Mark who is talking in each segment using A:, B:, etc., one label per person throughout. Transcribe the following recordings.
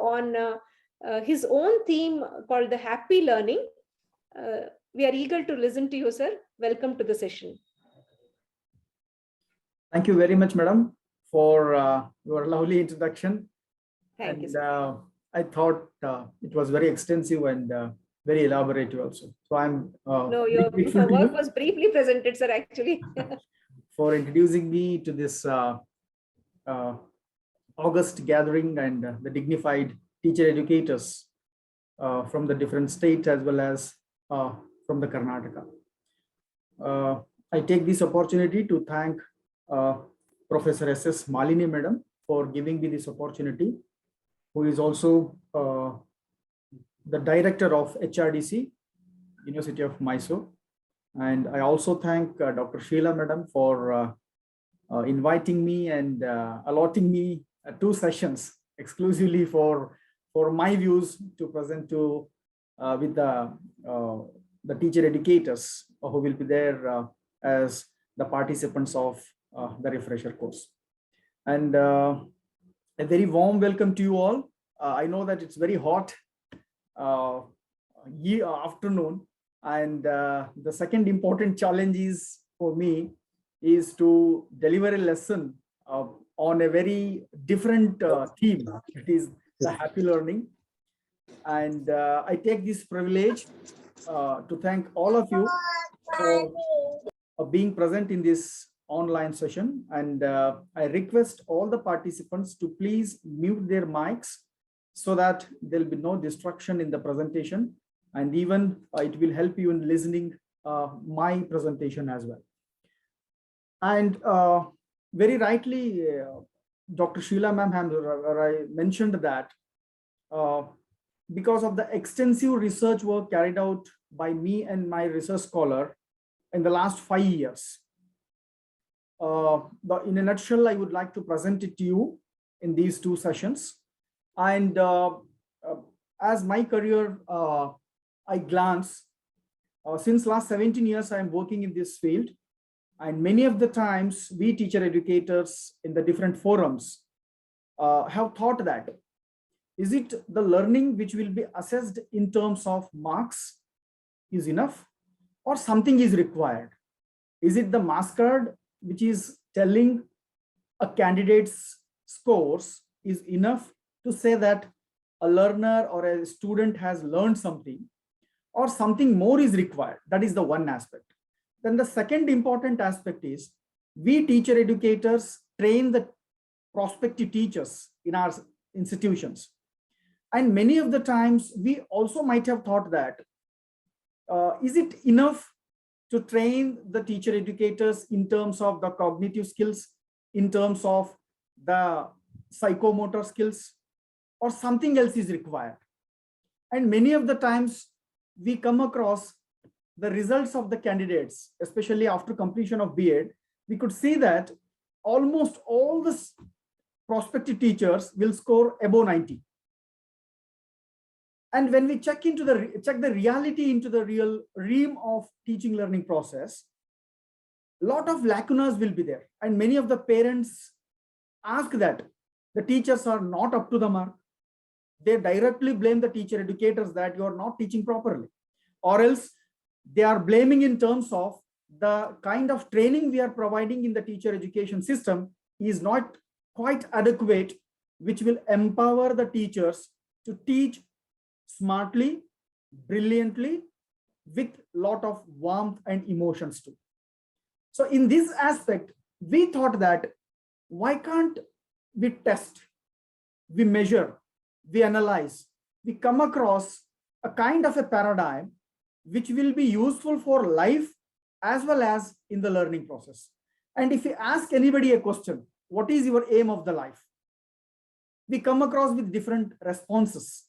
A: on his own theme called the happy learning. We are eager to listen to you, sir. Welcome to the session.
B: Thank you very much, madam, for your lovely introduction.
A: Thank you, sir.
B: I thought it was very extensive and very elaborate also. So I'm
A: no, your work was briefly presented, sir, actually.
B: For introducing me to this August gathering and the dignified teacher educators from the different states as well as from the Karnataka. I take this opportunity to thank Professor S.S. Malini madam for giving me this opportunity, who is also the director of HRDC, University of Mysore. And I also thank Dr. Sheila madam for inviting me and allotting me 2 sessions exclusively for my views to present to with the teacher educators who will be there as the participants of the refresher course. And a very warm welcome to you all. I know that it's very hot afternoon, and the second important challenge is for me is to deliver a lesson on a very different theme. It is the happy learning. And I take this privilege to thank all of you for being present in this online session. And I request all the participants to please mute their mics so that there will be no distraction in the presentation. And even it will help you in listening my presentation as well. And very rightly, Dr. Sheila ma'am mentioned that because of the extensive research work carried out by me and my research scholar in the last 5 years, in a nutshell, I would like to present it to you in these 2 sessions. And as my career, I glance, since last 17 years, I'm working in this field. And many of the times we teacher educators in the different forums have thought that, is it the learning which will be assessed in terms of marks is enough, or something is required? Is it the marks card which is telling a candidate's scores is enough to say that a learner or a student has learned something, or something more is required? That is the one aspect. Then the second important aspect is we teacher educators train the prospective teachers in our institutions. And many of the times we also might have thought that, is it enough to train the teacher educators in terms of the cognitive skills, in terms of the psychomotor skills, or something else is required? And many of the times we come across the results of the candidates, especially after completion of B.Ed, we could see that almost all the prospective teachers will score above 90. And when we check the reality into the real realm of teaching learning process, a lot of lacunas will be there. And many of the parents ask that the teachers are not up to the mark. They directly blame the teacher educators that you are not teaching properly, or else they are blaming in terms of the kind of training we are providing in the teacher education system is not quite adequate, which will empower the teachers to teach smartly, brilliantly, with a lot of warmth and emotions too. So in this aspect, we thought that why can't we test, we measure, we analyze, we come across a kind of a paradigm which will be useful for life as well as in the learning process. And if you ask anybody a question, what is your aim of the life? We come across with different responses.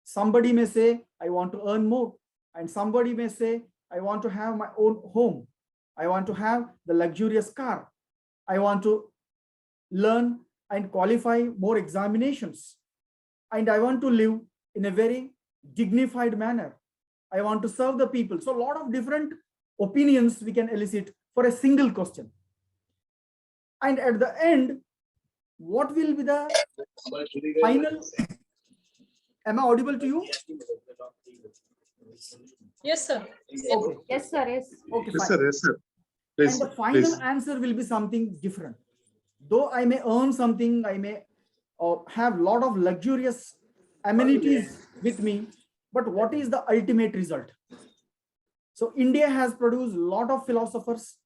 B: Somebody may say, I want to earn more. And somebody may say, I want to have my own home. I want to have the luxurious car. I want to learn and qualify more examinations. And I want to live in a very dignified manner. I want to serve the people. So a lot of different opinions we can elicit for a single question. And at the end, what will be the final Am I audible to you?
C: Yes, sir.
B: Okay.
A: Yes, sir. Yes.
B: Okay,
D: Yes,
B: fine.
D: sir. Yes, sir. Please,
B: And the final
D: please.
B: answer will be something different. Though I may earn something, I may have a lot of luxurious amenities with me, but what is the ultimate result? So India has produced a lot of philosophers,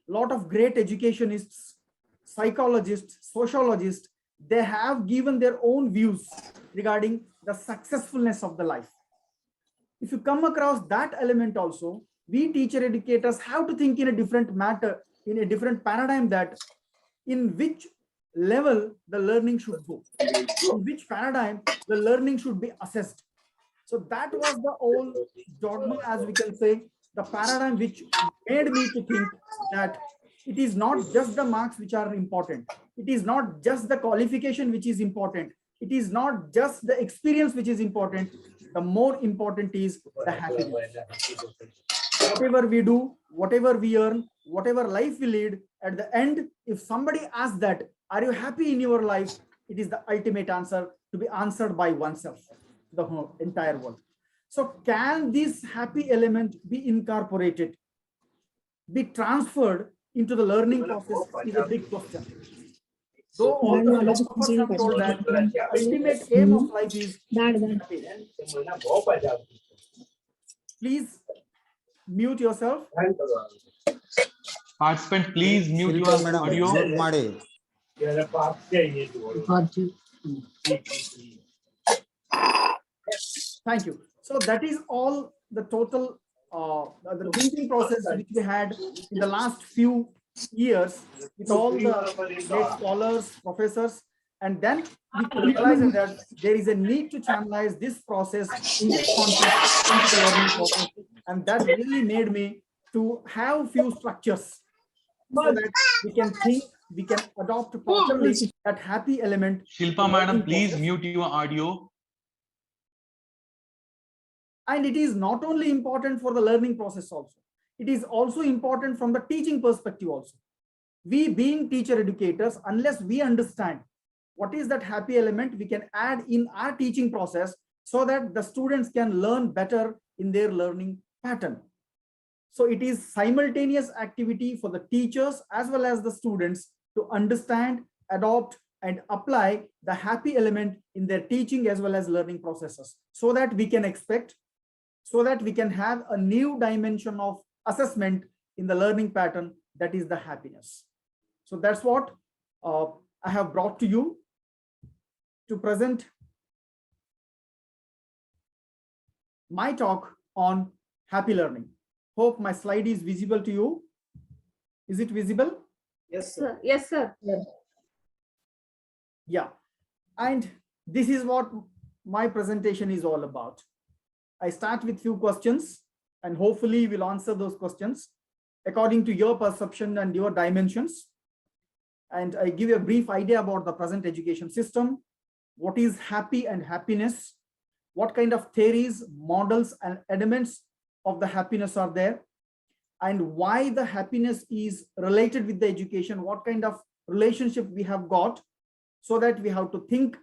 B: a lot of great educationists, psychologists, sociologists. They have given their own views regarding the successfulness of the life. If you come across that element also, we teacher educators have to think in a different matter, in a different paradigm, that in which level the learning should go, in which paradigm the learning should be assessed. So that was the old dogma, as we can say, the paradigm which made me to think that it is not just the marks which are important. It is not just the qualification which is important. It is not just the experience which is important. The more important is the happiness. Whatever we do, whatever we earn, whatever life we lead, at the end, if somebody asks that, are you happy in your life? It is the ultimate answer to be answered by oneself, the whole entire world. So can this happy element be incorporated, be transferred into the learning process is a big question. Though all the philosophers have told that the ultimate aim of life is happy. Please mute yourself.
D: Participant, please mute your audio.
B: Thank you. So that is all the total the thinking process which we had in the last few years with all the great scholars, professors, and then we realized that there is a need to channelize this process, in this context, into the learning process, and that really made me to have few structures so that we can think, we can adopt properly that happy element.
D: Shilpa madam, please mute your audio.
B: And it is not only important for the learning process also, it is also important from the teaching perspective also. We being teacher educators, unless we understand what is that happy element, we can add in our teaching process so that the students can learn better in their learning pattern. So it is simultaneous activity for the teachers as well as the students to understand, adopt, and apply the happy element in their teaching as well as learning processes, so that we can expect, so that we can have a new dimension of assessment in the learning pattern, that is the happiness. So that's what I have brought to you to present my talk on happy learning. Hope my slide is visible to you. Is it visible?
A: Yes, sir. Yes, sir.
B: Yeah. And this is what my presentation is all about. I start with few questions and hopefully we'll answer those questions according to your perception and your dimensions. And I give you a brief idea about the present education system. What is happy and happiness? What kind of theories, models, and elements of the happiness are there? And why the happiness is related with the education? What kind of relationship we have got, so that we have to think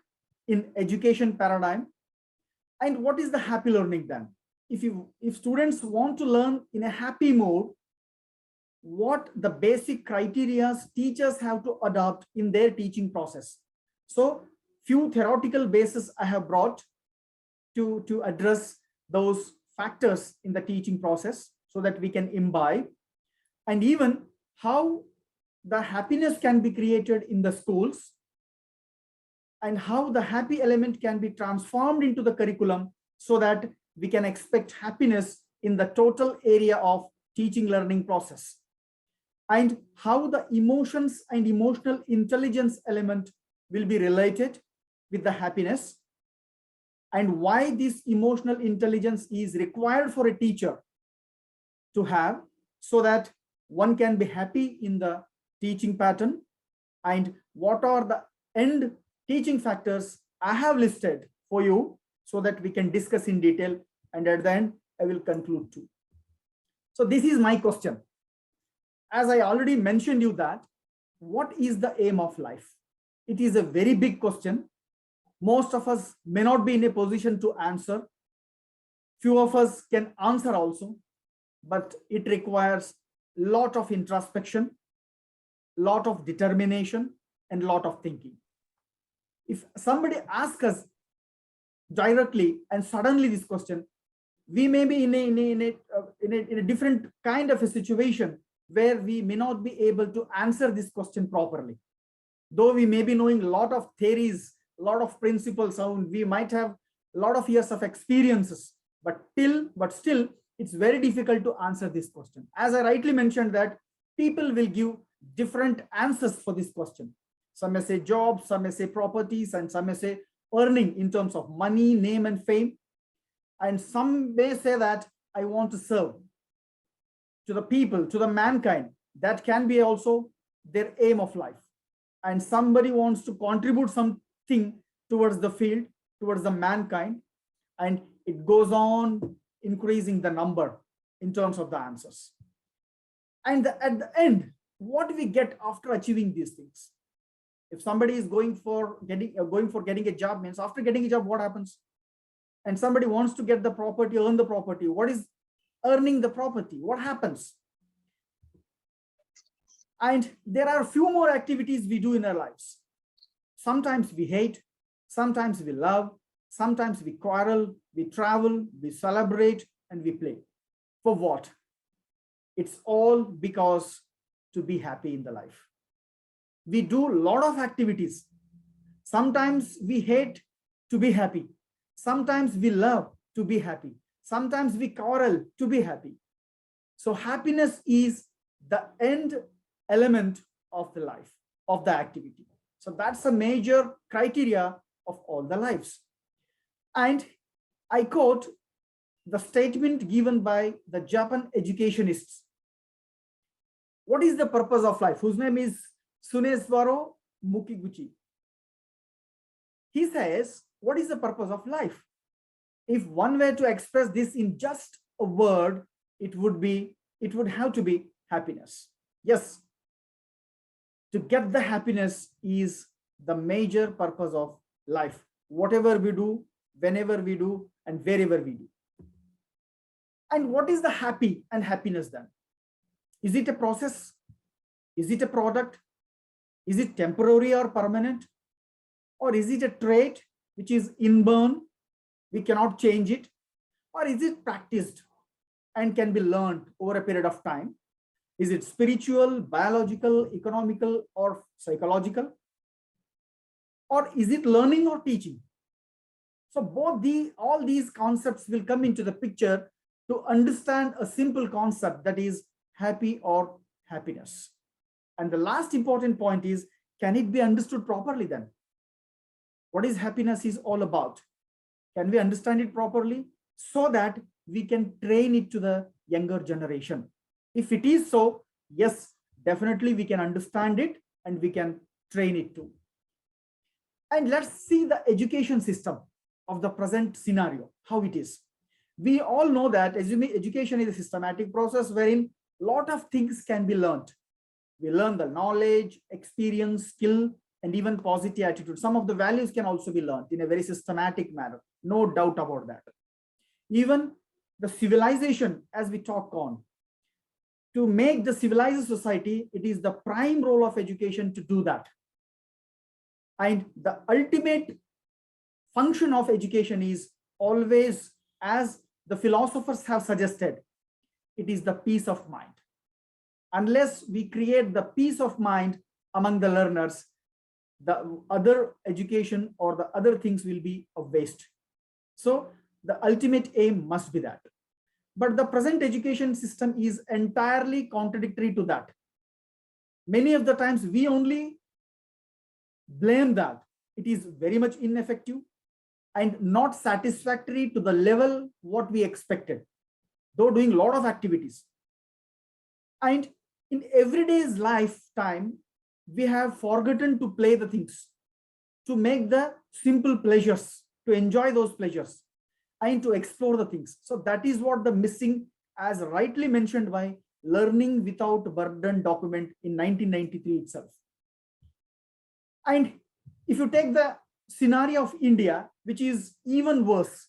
B: in education paradigm. And what is the happy learning then? If students want to learn in a happy mode, what the basic criteria teachers have to adopt in their teaching process? So few theoretical bases I have brought to address those factors in the teaching process so that we can imbibe, and even how the happiness can be created in the schools, and how the happy element can be transformed into the curriculum so that we can expect happiness in the total area of teaching learning process, and how the emotions and emotional intelligence element will be related with the happiness, and why this emotional intelligence is required for a teacher to have so that one can be happy in the teaching pattern, and what are the end teaching factors I have listed for you so that we can discuss in detail, and at the end I will conclude too. So this is my question. As I already mentioned you that, what is the aim of life? It is a very big question. Most of us may not be in a position to answer. Few of us can answer also, but it requires a lot of introspection, lot of determination, and lot of thinking. If somebody asks us directly and suddenly this question, we may be in a different kind of a situation where we may not be able to answer this question properly. Though we may be knowing a lot of theories, a lot of principles, we might have a lot of years of experiences, but still, it's very difficult to answer this question. As I rightly mentioned that people will give different answers for this question. Some may say job, some may say properties, and some may say earning in terms of money, name, and fame. And some may say that I want to serve to the people, to the mankind. That can be also their aim of life. And somebody wants to contribute something towards the field, towards the mankind, and it goes on increasing the number in terms of the answers. And at the end, what do we get after achieving these things? If somebody is going for getting a job, means after getting a job, what happens? And somebody wants to get the property, earn the property. What is earning the property? What happens? And there are a few more activities we do in our lives. Sometimes we hate, sometimes we love, sometimes we quarrel, we travel, we celebrate, and we play. For what? It's all because to be happy in the life. We do a lot of activities. Sometimes we hate to be happy. Sometimes we love to be happy. Sometimes we quarrel to be happy. So happiness is the end element of the life, of the activity. So that's a major criteria of all the lives. And I quote the statement given by the Japan educationists. What is the purpose of life? Whose name is Suneswaro Mukiguchi. He says, what is the purpose of life? If one were to express this in just a word, it would have to be happiness. Yes, to get the happiness is the major purpose of life. Whatever we do, whenever we do, and wherever we do. And what is the happy and happiness then? Is it a process? Is it a product? Is it temporary or permanent? Or is it a trait which is inborn? We cannot change it. Or is it practiced and can be learned over a period of time? Is it spiritual, biological, economical, or psychological? Or is it learning or teaching? So all these concepts will come into the picture to understand a simple concept, that is happy or happiness. And the last important point is, can it be understood properly then? What is happiness is all about? Can we understand it properly so that we can train it to the younger generation? If it is so, yes, definitely we can understand it and we can train it too. And let's see the education system of the present scenario, how it is. We all know that education is a systematic process wherein a lot of things can be learned. We learn the knowledge, experience, skill, and even positive attitude. Some of the values can also be learned in a very systematic manner. No doubt about that. Even the civilization, as we talk on, to make the civilized society, it is the prime role of education to do that. And the ultimate function of education is always, as the philosophers have suggested, it is the peace of mind. Unless we create the peace of mind among the learners, the other education or the other things will be a waste. So the ultimate aim must be that. But the present education system is entirely contradictory to that. Many of the times we only blame that. It is very much ineffective and not satisfactory to the level what we expected, though doing a lot of activities. And in everyday's lifetime, we have forgotten to play the things, to make the simple pleasures, to enjoy those pleasures, and to explore the things. So that is what the missing, as rightly mentioned by Learning Without Burden document in 1993 itself. And if you take the scenario of India, which is even worse.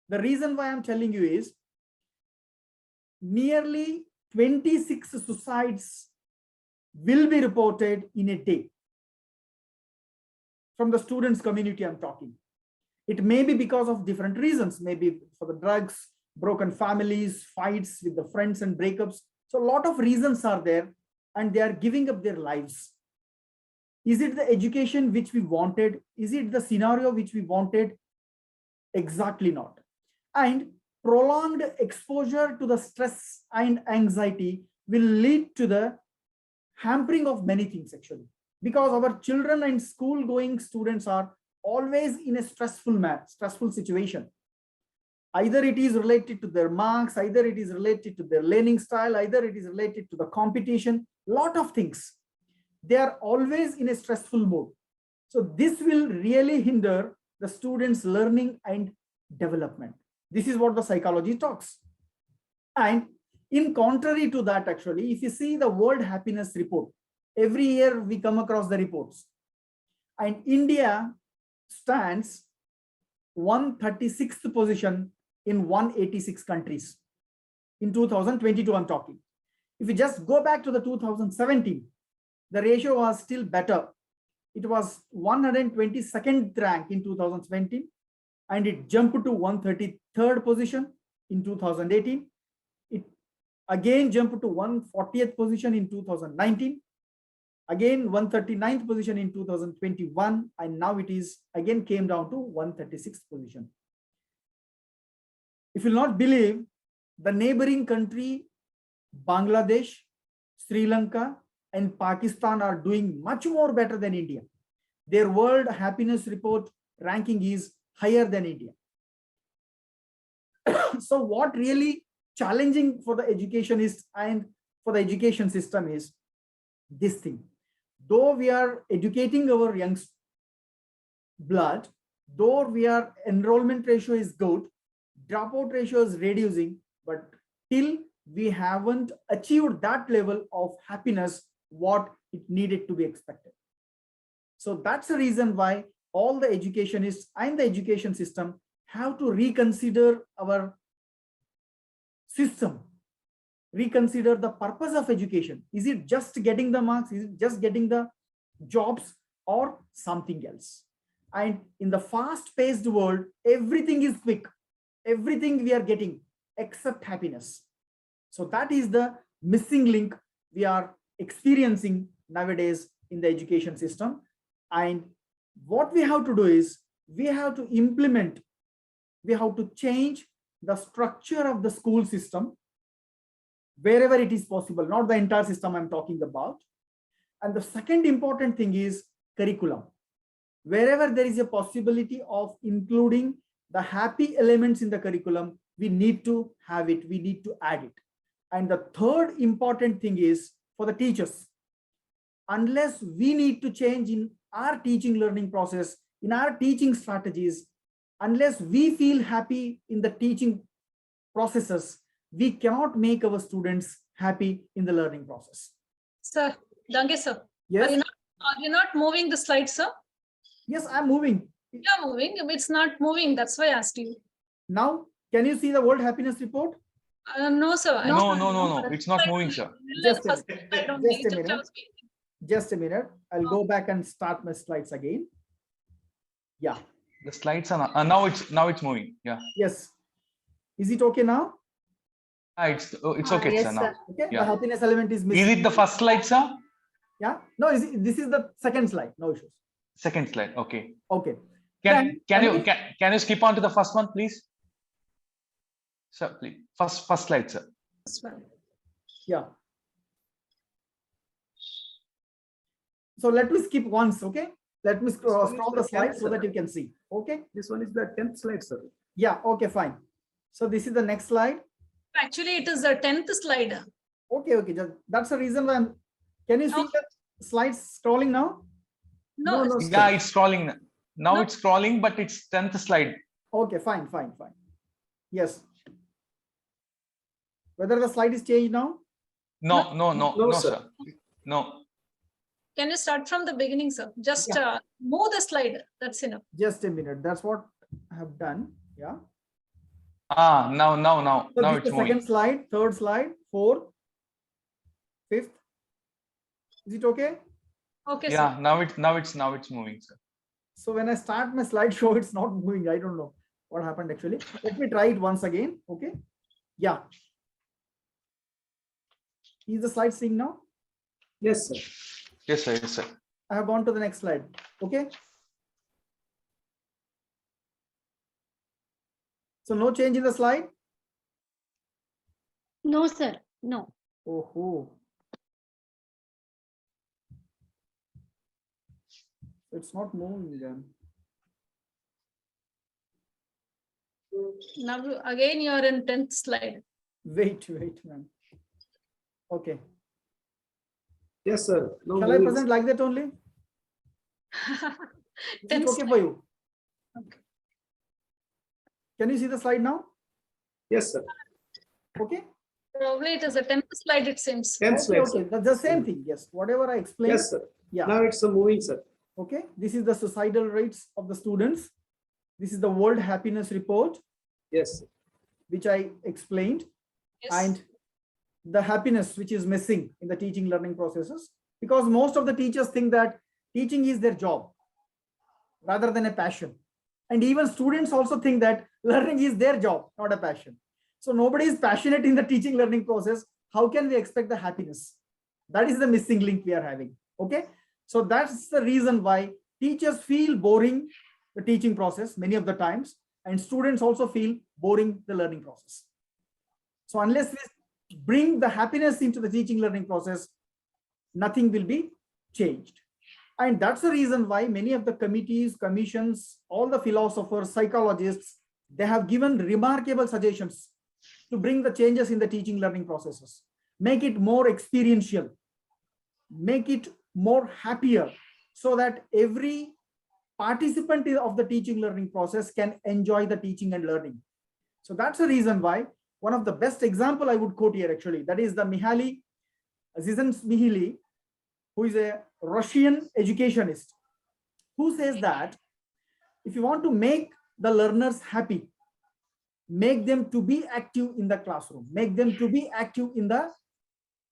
B: The reason why I'm telling you is nearly 26 suicides will be reported in a day from the students community I'm talking. It may be because of different reasons, maybe for the drugs, broken families, fights with the friends and breakups. So a lot of reasons are there and they are giving up their lives. Is it the education which we wanted? Is it the scenario which we wanted? Exactly not. And prolonged exposure to the stress and anxiety will lead to the hampering of many things actually, because our children and school going students are always in a stressful situation. Either it is related to their marks, either it is related to their learning style, either it is related to the competition, lot of things. They are always in a stressful mode. So this will really hinder the students' learning and development. This is what the psychology talks. And in contrary to that, actually, if you see the World Happiness Report, every year we come across the reports. And India stands 136th position in 186 countries. In 2022, I'm talking. If you just go back to the 2017, the ratio was still better. It was 122nd rank in 2017, and it jumped to 133rd position in 2018. It again jumped to 140th position in 2019, again 139th position in 2021, and now it is again came down to 136th position. If you'll not believe, the neighboring country, Bangladesh, Sri Lanka, and Pakistan are doing much more better than India. Their World Happiness Report ranking is higher than India. So what really challenging for the education is, and for the education system is this thing. Though we are educating our young blood, though we are enrollment ratio is good, dropout ratio is reducing, but till we haven't achieved that level of happiness what it needed to be expected. So that's the reason why all the educationists and the education system have to reconsider our system, reconsider the purpose of education. Is it just getting the marks? Is it just getting the jobs or something else? And in the fast-paced world, everything is quick. Everything we are getting except happiness. So that is the missing link we are experiencing nowadays in the education system. And what we have to do is we have to implement, we have to change the structure of the school system wherever it is possible, not the entire system I'm talking about. And the second important thing is curriculum. Wherever there is a possibility of including the happy elements in the curriculum, we need to have it, we need to add it. And the third important thing is for the teachers. Unless we need to change in our teaching learning process, in our teaching strategies, unless we feel happy in the teaching processes, we cannot make our students happy in the learning process.
C: Sir, Dange sir.
B: Yes.
C: Are you not moving the slide, sir?
B: Yes, I'm moving.
C: You're moving. It's not moving. That's why I asked you.
B: Now, can you see the World Happiness Report?
C: No, sir.
D: No. It's not moving, sir.
B: Just a minute. Just a minute. I'll go back and start my slides again. Yeah.
D: The slides are not, now it's moving. Yeah.
B: Yes. Is it okay now?
D: It's okay,
A: yes,
D: sir. Now.
A: sir.
B: Okay.
D: Yeah.
B: The happiness element is missing.
D: Is it the first slide, sir?
B: Yeah. No, this is the second slide. No issues.
D: Second slide. Okay.
B: Okay.
D: Can you skip on to the first one, please? Sir, please. First slide, sir.
B: Yeah. So let me skip once, okay? Let me scroll the slide so that you can see. Okay.
E: This one is the 10th slide, sir.
B: Yeah. Okay. Fine. So this is the next slide.
C: Actually, it is the 10th slide.
B: Okay. That's the reason why I'm. Can you see the slides scrolling now?
C: No.
D: Yeah, it's scrolling. Now
C: No.
D: it's scrolling, but it's 10th slide.
B: Okay. Fine. Yes. Whether the slide is changed now?
D: No,
E: No,
D: sir.
E: sir.
D: No.
C: Can you start from the beginning, sir? Just
B: Yeah.
C: move the slide. That's enough.
B: Just a minute. That's what I have done. Yeah.
D: Now
B: So this
D: it's
B: is the
D: moving.
B: second slide, third slide, fourth, fifth. Is it okay?
C: Okay,
D: Yeah,
C: sir.
D: now it's moving, sir.
B: So when I start my slideshow, it's not moving. I don't know what happened actually. Let me try it once again. Okay. Yeah. Is the slide seeing now?
E: Yes, sir.
D: Yes, sir. Yes, sir.
B: I have gone to the next slide. Okay. So no change in the slide.
F: No, sir. No.
B: Oh, it's not moving then.
C: Now again you are in 10th slide.
B: Wait, man. Okay.
E: Yes, sir. No
B: Shall I
E: moving.
B: present like that only? Is it
C: 10th
B: okay for you?
C: Okay.
B: Can you see the slide now?
E: Yes, sir.
B: Okay.
C: Probably it is a 10th slide, it seems.
E: 10th
B: Okay,
E: slide,
B: okay.
E: sir.
B: That's the same thing. Yes. Whatever I explained.
E: Yes, sir.
B: Yeah.
E: Now it's a moving, sir.
B: Okay. This is the suicidal rates of the students. This is the World Happiness Report,
E: Yes, sir.
B: which I explained,
C: Yes.
B: and the happiness which is missing in the teaching learning processes, because most of the teachers think that teaching is their job rather than a passion. And even students also think that learning is their job, not a passion. So nobody is passionate in the teaching learning process. How can we expect the happiness? That is the missing link we are having. Okay. So that's the reason why teachers feel boring the teaching process many of the times, and students also feel boring the learning process. So unless we bring the happiness into the teaching learning process, nothing will be changed. And that's the reason why many of the committees, commissions, all the philosophers, psychologists, they have given remarkable suggestions to bring the changes in the teaching learning processes, make it more experiential, make it more happier, so that every participant of the teaching learning process can enjoy the teaching and learning. So that's the reason why one of the best example I would quote here actually, that is the Mihaly Csikszentmihalyi, who is a Russian educationist, who says that if you want to make the learners happy, make them to be active in the classroom, make them to be active in the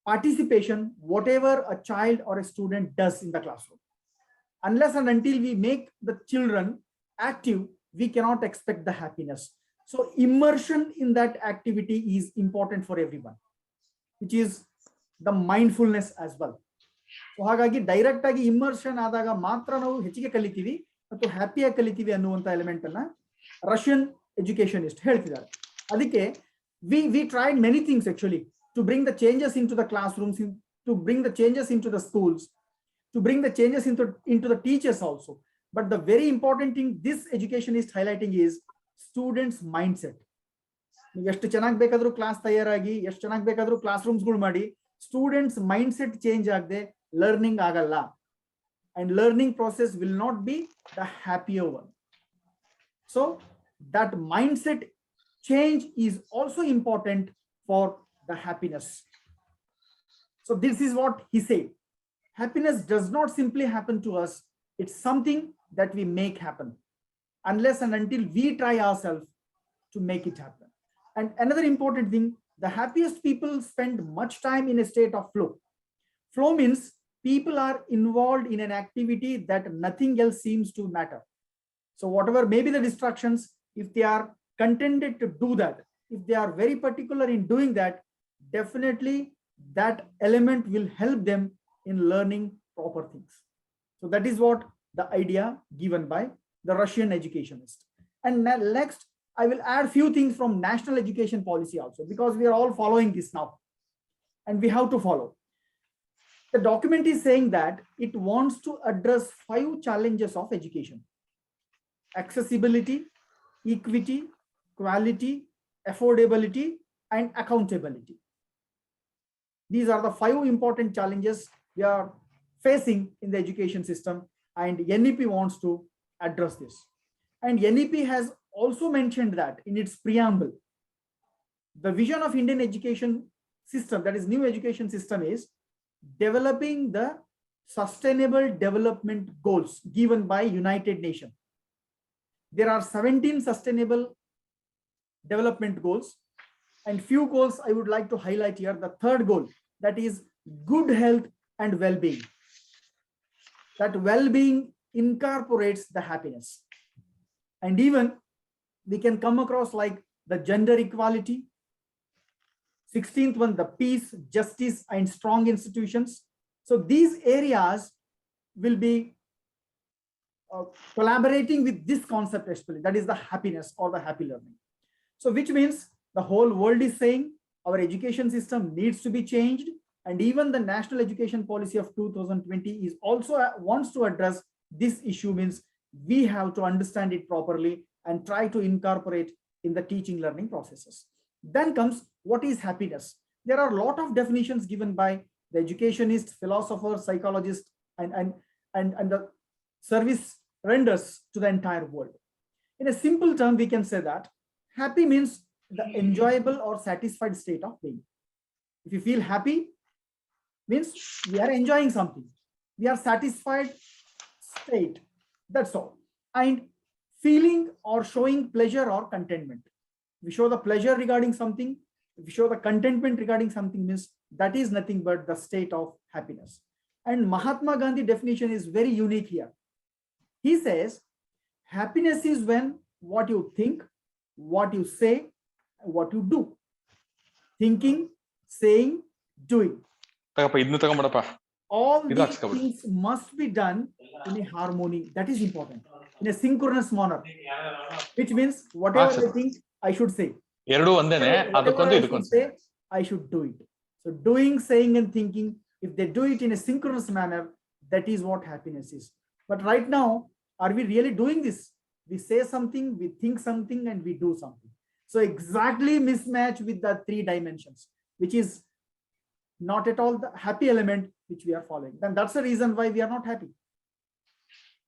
B: participation, whatever a child or a student does in the classroom. Unless and until we make the children active, we cannot expect the happiness. So immersion in that activity is important for everyone, which is the mindfulness as well. So ಹಾಗಾಗಿ direct ಆಗಿ immersion ಆದಾಗ ಮಾತ್ರ ನಾವು ಹೆಚ್ಚಿಗೆ ಕಲಿತೀವಿ ಮತ್ತು ಹ್ಯಾಪಿಯಾಗಿ ಕಲಿತೀವಿ ಅನ್ನುವಂಥ ಎಲಿಮೆಂಟ್ ಅನ್ನ ರಷ್ಯನ್ ಎಜುಕೇಶನಿಸ್ಟ್ ಹೇಳ್ತಿದ್ದಾರೆ. ಅದಕ್ಕೆ we tried many things actually to bring the changes into the classrooms, to bring the changes into the schools, to bring the changes into the teachers also. But the very important thing this education is highlighting is students mindset. ನೀವು ಎಷ್ಟು ಚೆನ್ನಾಗಿ ಬೇಕಾದರೂ class ತಯಾರಾಗಿ ಎಷ್ಟು ಚೆನ್ನಾಗಿ ಬೇಕಾದರೂ class ರೂಮ್ಸ್ಗಳು ಮಾಡಿ students mindset change ಆಗದೆ ಲರ್ನಿಂಗ್ ಆಗಲ್ಲ, and learning process will not be the happier one. So that mindset change is also important for the happiness. So this is what he said. Happiness does not simply happen to us. It's something that we make happen unless and until we try ourselves to make it happen. And another important thing, the happiest people spend much time in a state of flow. Flow means people are involved in an activity that nothing else seems to matter. So whatever may be the distractions, if they are contented to do that, if they are very particular in doing that, definitely that element will help them in learning proper things. So that is what the idea given by the Russian educationist. And next, I will add few things from national education policy also, because we are all following this now and we have to follow. The document is saying that it wants to address 5 challenges of education: accessibility, equity, quality, affordability, and accountability. These are the 5 important challenges we are facing in the education system, and NEP wants to address this. And NEP has also mentioned that in its preamble, the vision of Indian education system, that is new education system, is developing the sustainable development goals given by United Nations. There are 17 sustainable development goals, and few goals I would like to highlight here. The third goal, that is good health and well-being. That well-being incorporates the happiness. And even we can come across like the gender equality. 16th one, the peace, justice, and strong institutions. So these areas will be collaborating with this concept, especially that is the happiness or the happy learning. So which means the whole world is saying our education system needs to be changed, and even the national education policy of 2020 is also wants to address this issue. Means we have to understand it properly and try to incorporate in the teaching learning processes. Then comes what is happiness. There are a lot of definitions given by the educationists, philosophers, psychologists, and the service renders to the entire world. In a simple term, we can say that happy means the enjoyable or satisfied state of being. If you feel happy, means we are enjoying something. We are satisfied state. That's all. And feeling or showing pleasure or contentment. We show the pleasure regarding something. If we show the contentment regarding something, means that is nothing but the state of happiness. And Mahatma Gandhi definition is very unique here. He says, happiness is when what you think, what you say, what you do. Thinking, saying, doing. All these things must be done in a harmony. That is important. In a synchronous manner. Which means whatever I think, I should say. Whatever I should say, I should do it. So doing, saying, and thinking, if they do it in a synchronous manner, that is what happiness is. But right now, are we really doing this? We say something, we think something, and we do something. So exactly mismatch with the 3 dimensions, which is not at all the happy element which we are following. Then that's the reason why we are not happy.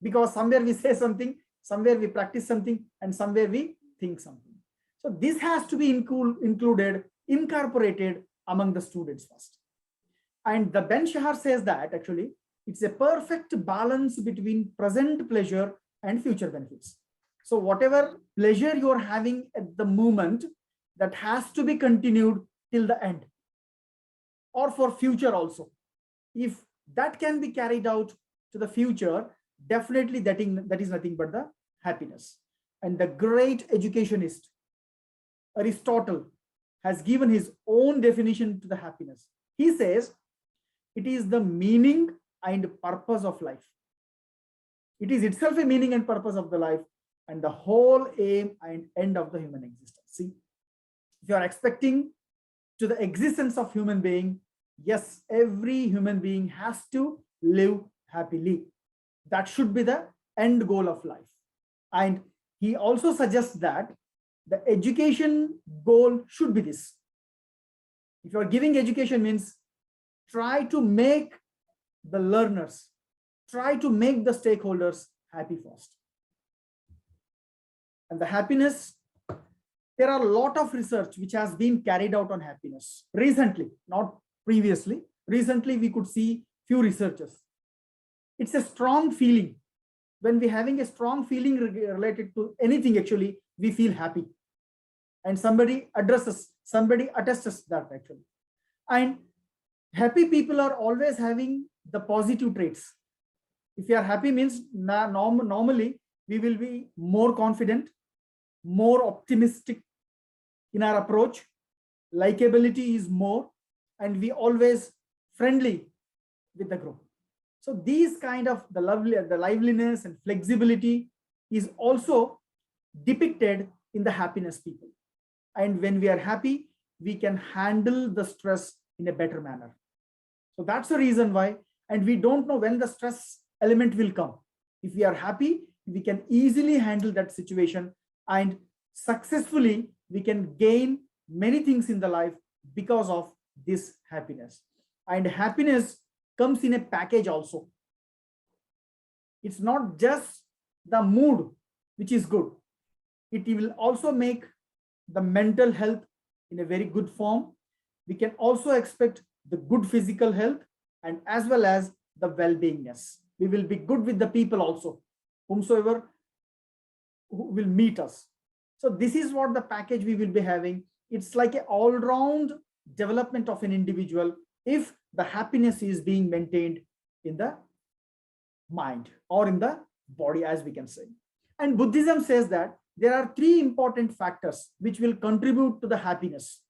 B: Because somewhere we say something, somewhere we practice something, and somewhere we think something. So this has to be included, incorporated among the students first. And the Ben Shahar says that actually it's a perfect balance between present pleasure and future benefits. So whatever pleasure you're having at the moment, that has to be continued till the end, or for future also. If that can be carried out to the future, definitely that is nothing but the happiness. And the great educationist Aristotle has given his own definition to the happiness. He says it is the meaning and purpose of life. It is itself a meaning and purpose of the life, and the whole aim and end of the human existence. See, if you are expecting to the existence of human being, yes, every human being has to live happily. That should be the end goal of life. And he also suggests that the education goal should be this. If you are giving education, means try to make the learners, try to make the stakeholders happy first. And the happiness, there are a lot of research which has been carried out on happiness recently, not previously. Recently, we could see few researchers. It's a strong feeling. When we're having a strong feeling related to anything, actually, we feel happy. And somebody addresses, somebody attests that actually. And happy people are always having the positive traits. If you are happy, means normally we will be more confident, more optimistic in our approach, likability is more, and we always friendly with the group. So these kind of the liveliness and flexibility is also depicted in the happiness people. And when we are happy, we can handle the stress in a better manner. So that's the reason why, and we don't know when the stress element will come. If we are happy, we can easily handle that situation, and successfully we can gain many things in the life because of this happiness. And happiness comes in a package also. It's not just the mood which is good. It will also make the mental health in a very good form. We can also expect the good physical health and as well as the well-beingness. We will be good with the people also, whomsoever who will meet us. So this is what the package we will be having. It's like an all-round development of an individual if the happiness is being maintained in the mind or in the body, as we can say. And Buddhism says that there are three important factors which will contribute to the happiness.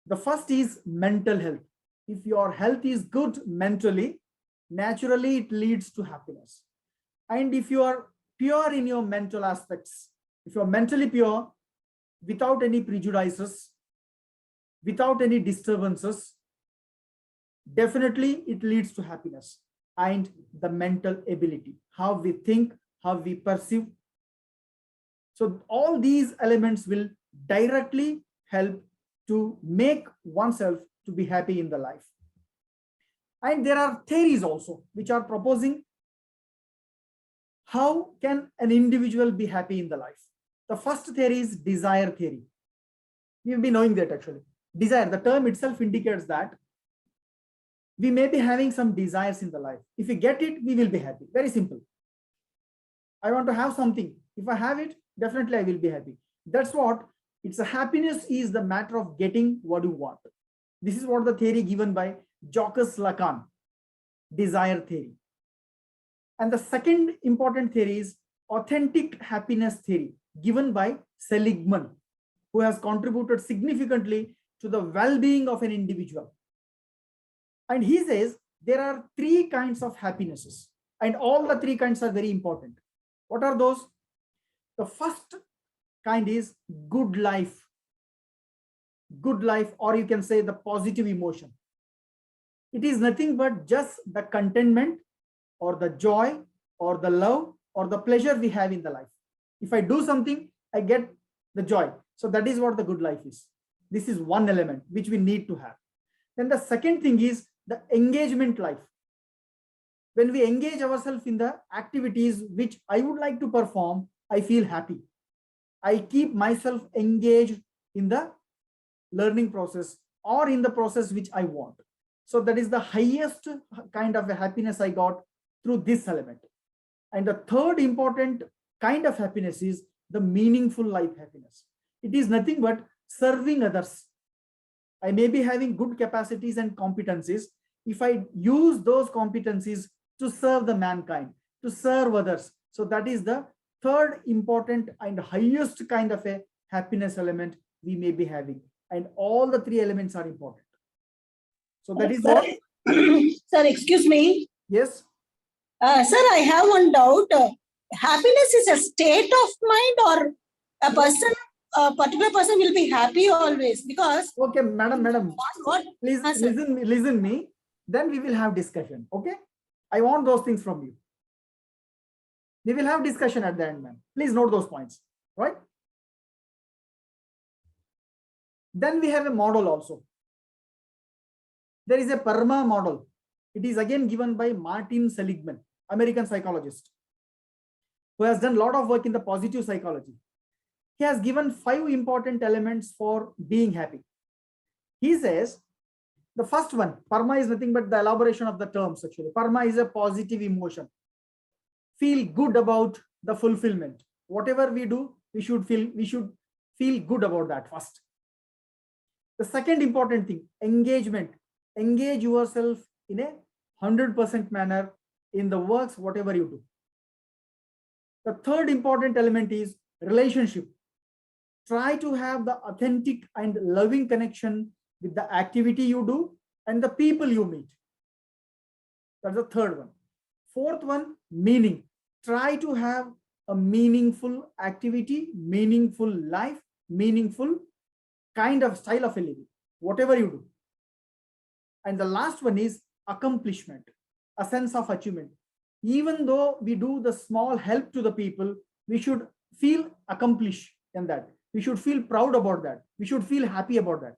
B: The first is mental health. If your health is good mentally, naturally it leads to happiness. And if you are pure in your mental aspects, if you're mentally pure, without any prejudices, without any disturbances, definitely it leads to happiness. And the mental ability, how we think, how we perceive. So all these elements will directly help to make oneself to be happy in the life. And there are theories also which are proposing how can an individual be happy in the life. The first theory is desire theory. We've been knowing that actually. Desire, the term itself indicates that we may be having some desires in the life. If we get it, we will be happy. Very simple. I want to have something. If I have it, definitely I will be happy. That's what it's a happiness is the matter of getting what you want. This is what the theory given by Jacques Lacan, desire theory. And the second important theory is authentic happiness theory given by Seligman, who has contributed significantly to the well-being of an individual. And he says there are three kinds of happinesses, and all the three kinds are very important. What are those? The first kind is good life. Good life, or you can say the positive emotion. It is nothing but just the contentment or the joy or the love or the pleasure we have in the life. If I do something, I get the joy. So that is what the good life is. This is one element which we need to have. Then the second thing is the engagement life. When we engage ourselves in the activities which I would like to perform, I feel happy. I keep myself engaged in the learning process or in the process which I want. So that is the highest kind of a happiness I got through this element. And the third important kind of happiness is the meaningful life happiness. It is nothing but serving others. I may be having good capacities and competencies. If I use those competencies to serve the mankind, to serve others. So that is the third important and highest kind of a happiness element we may be having. And all the three elements are important. So that is what.
F: Sir, excuse me.
B: Yes.
F: Sir, I have one doubt. Happiness is a state of mind, or a person, a particular person will be happy always? Because
B: Okay, madam,
F: what?
B: please
F: Sir.
B: listen me. Then we will have discussion. Okay. I want those things from you. We will have discussion at the end, ma'am. Please note those points, right? Then we have a model also. There is a PERMA model. It is again given by Martin Seligman, American psychologist, who has done a lot of work in the positive psychology. He has given 5 important elements for being happy. He says, the first one, PERMA is nothing but the elaboration of the terms actually. PERMA is a positive emotion. Feel good about the fulfillment. Whatever we do, we should feel good about that first. The second important thing, engagement. Engage yourself in a 100% manner in the works, whatever you do. The third important element is relationship. Try to have the authentic and loving connection with the activity you do and the people you meet. That's the third one. Fourth one, meaning. Try to have a meaningful activity, meaningful life, meaningful kind of style of a living, whatever you do. And the last one is accomplishment, a sense of achievement. Even though we do the small help to the people, we should feel accomplished in that. We should feel proud about that. We should feel happy about that.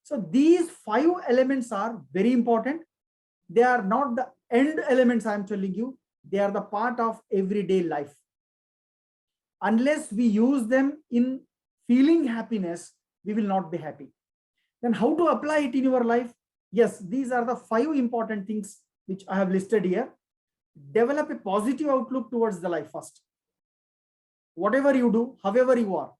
B: So these 5 elements are very important. They are not the end elements I am telling you. They are the part of everyday life. Unless we use them in feeling happiness, we will not be happy. Then how to apply it in your life? Yes, these are the 5 important things which I have listed here. Develop a positive outlook towards the life first. Whatever you do, however you are,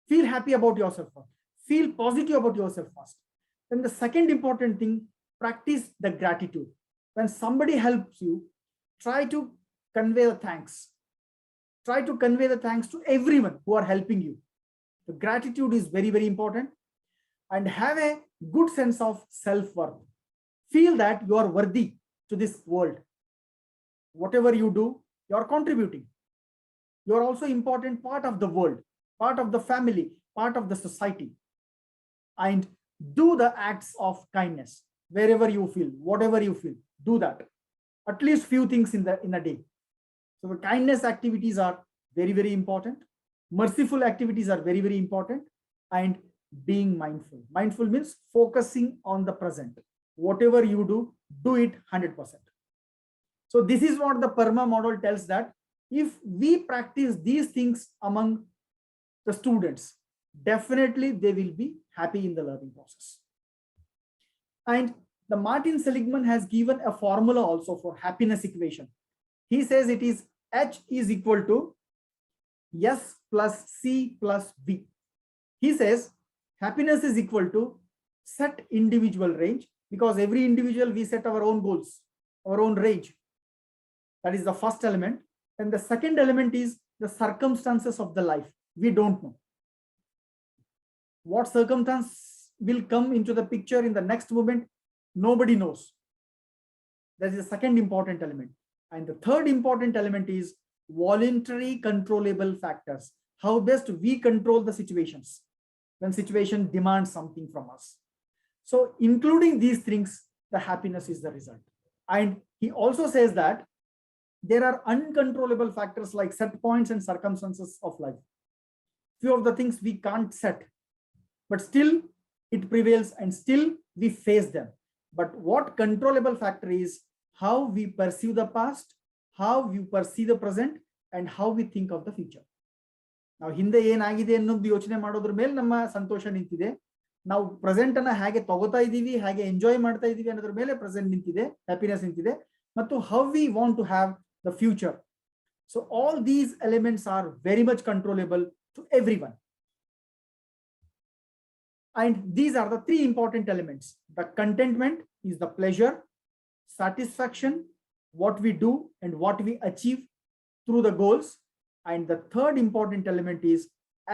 B: feel happy about yourself first. Feel positive about yourself first. Then the second important thing, practice the gratitude. When somebody helps you, try to convey the thanks. Try to convey the thanks to everyone who are helping you. The gratitude is very, very important. And have a good sense of self-worth. Feel that you are worthy to this world. Whatever you do, you are contributing. You are also important part of the world, part of the family, part of the society. And do the acts of kindness wherever you feel, whatever you feel, do that. At least few things in a day. So the kindness activities are very, very important. Merciful activities are very, very important. And being mindful. Mindful means focusing on the present. Whatever you do, do it 100%. So this is what the PERMA model tells, that if we practice these things among the students, definitely they will be happy in the learning process. And the Martin Seligman has given a formula also for happiness equation. He says it is H is equal to S plus C plus V. He says happiness is equal to set individual range, because every individual we set our own goals, our own range. That is the first element. And the second element is the circumstances of the life. We don't know what circumstance will come into the picture in the next moment. Nobody knows. That is the second important element. And the third important element is voluntary controllable factors. How best we control the situations when situation demands something from us. So including these things, the happiness is the result. And he also says that there are uncontrollable factors like set points and circumstances of life. Few of the things we can't set, but still it prevails and still we face them. But what controllable factor is how we perceive the past, how we perceive the present, and how we think of the future. ನಾವು ಹಿಂದೆ ಏನಾಗಿದೆ ಅನ್ನೋದು ಯೋಚನೆ ಮಾಡೋದ್ರ ಮೇಲೆ ನಮ್ಮ ಸಂತೋಷ ನಿಂತಿದೆ. ನಾವು ಪ್ರೆಸೆಂಟ್ ಅನ್ನ ಹೇಗೆ ತಗೋತಾ ಇದೀವಿ, ಹೇಗೆ ಎಂಜಾಯ್ ಮಾಡ್ತಾ ಇದೀವಿ ಅನ್ನೋದ್ರ ಮೇಲೆ ಪ್ರೆಸೆಂಟ್ ನಿಂತಿದೆ, ಹ್ಯಾಪಿನೆಸ್ ನಿಂತಿದೆ. ಮತ್ತು how we want to have the future. So all these elements are very much controllable to everyone. And these are the three important elements. The contentment is the pleasure, satisfaction, what we do and what we achieve through the goals. And the third important element is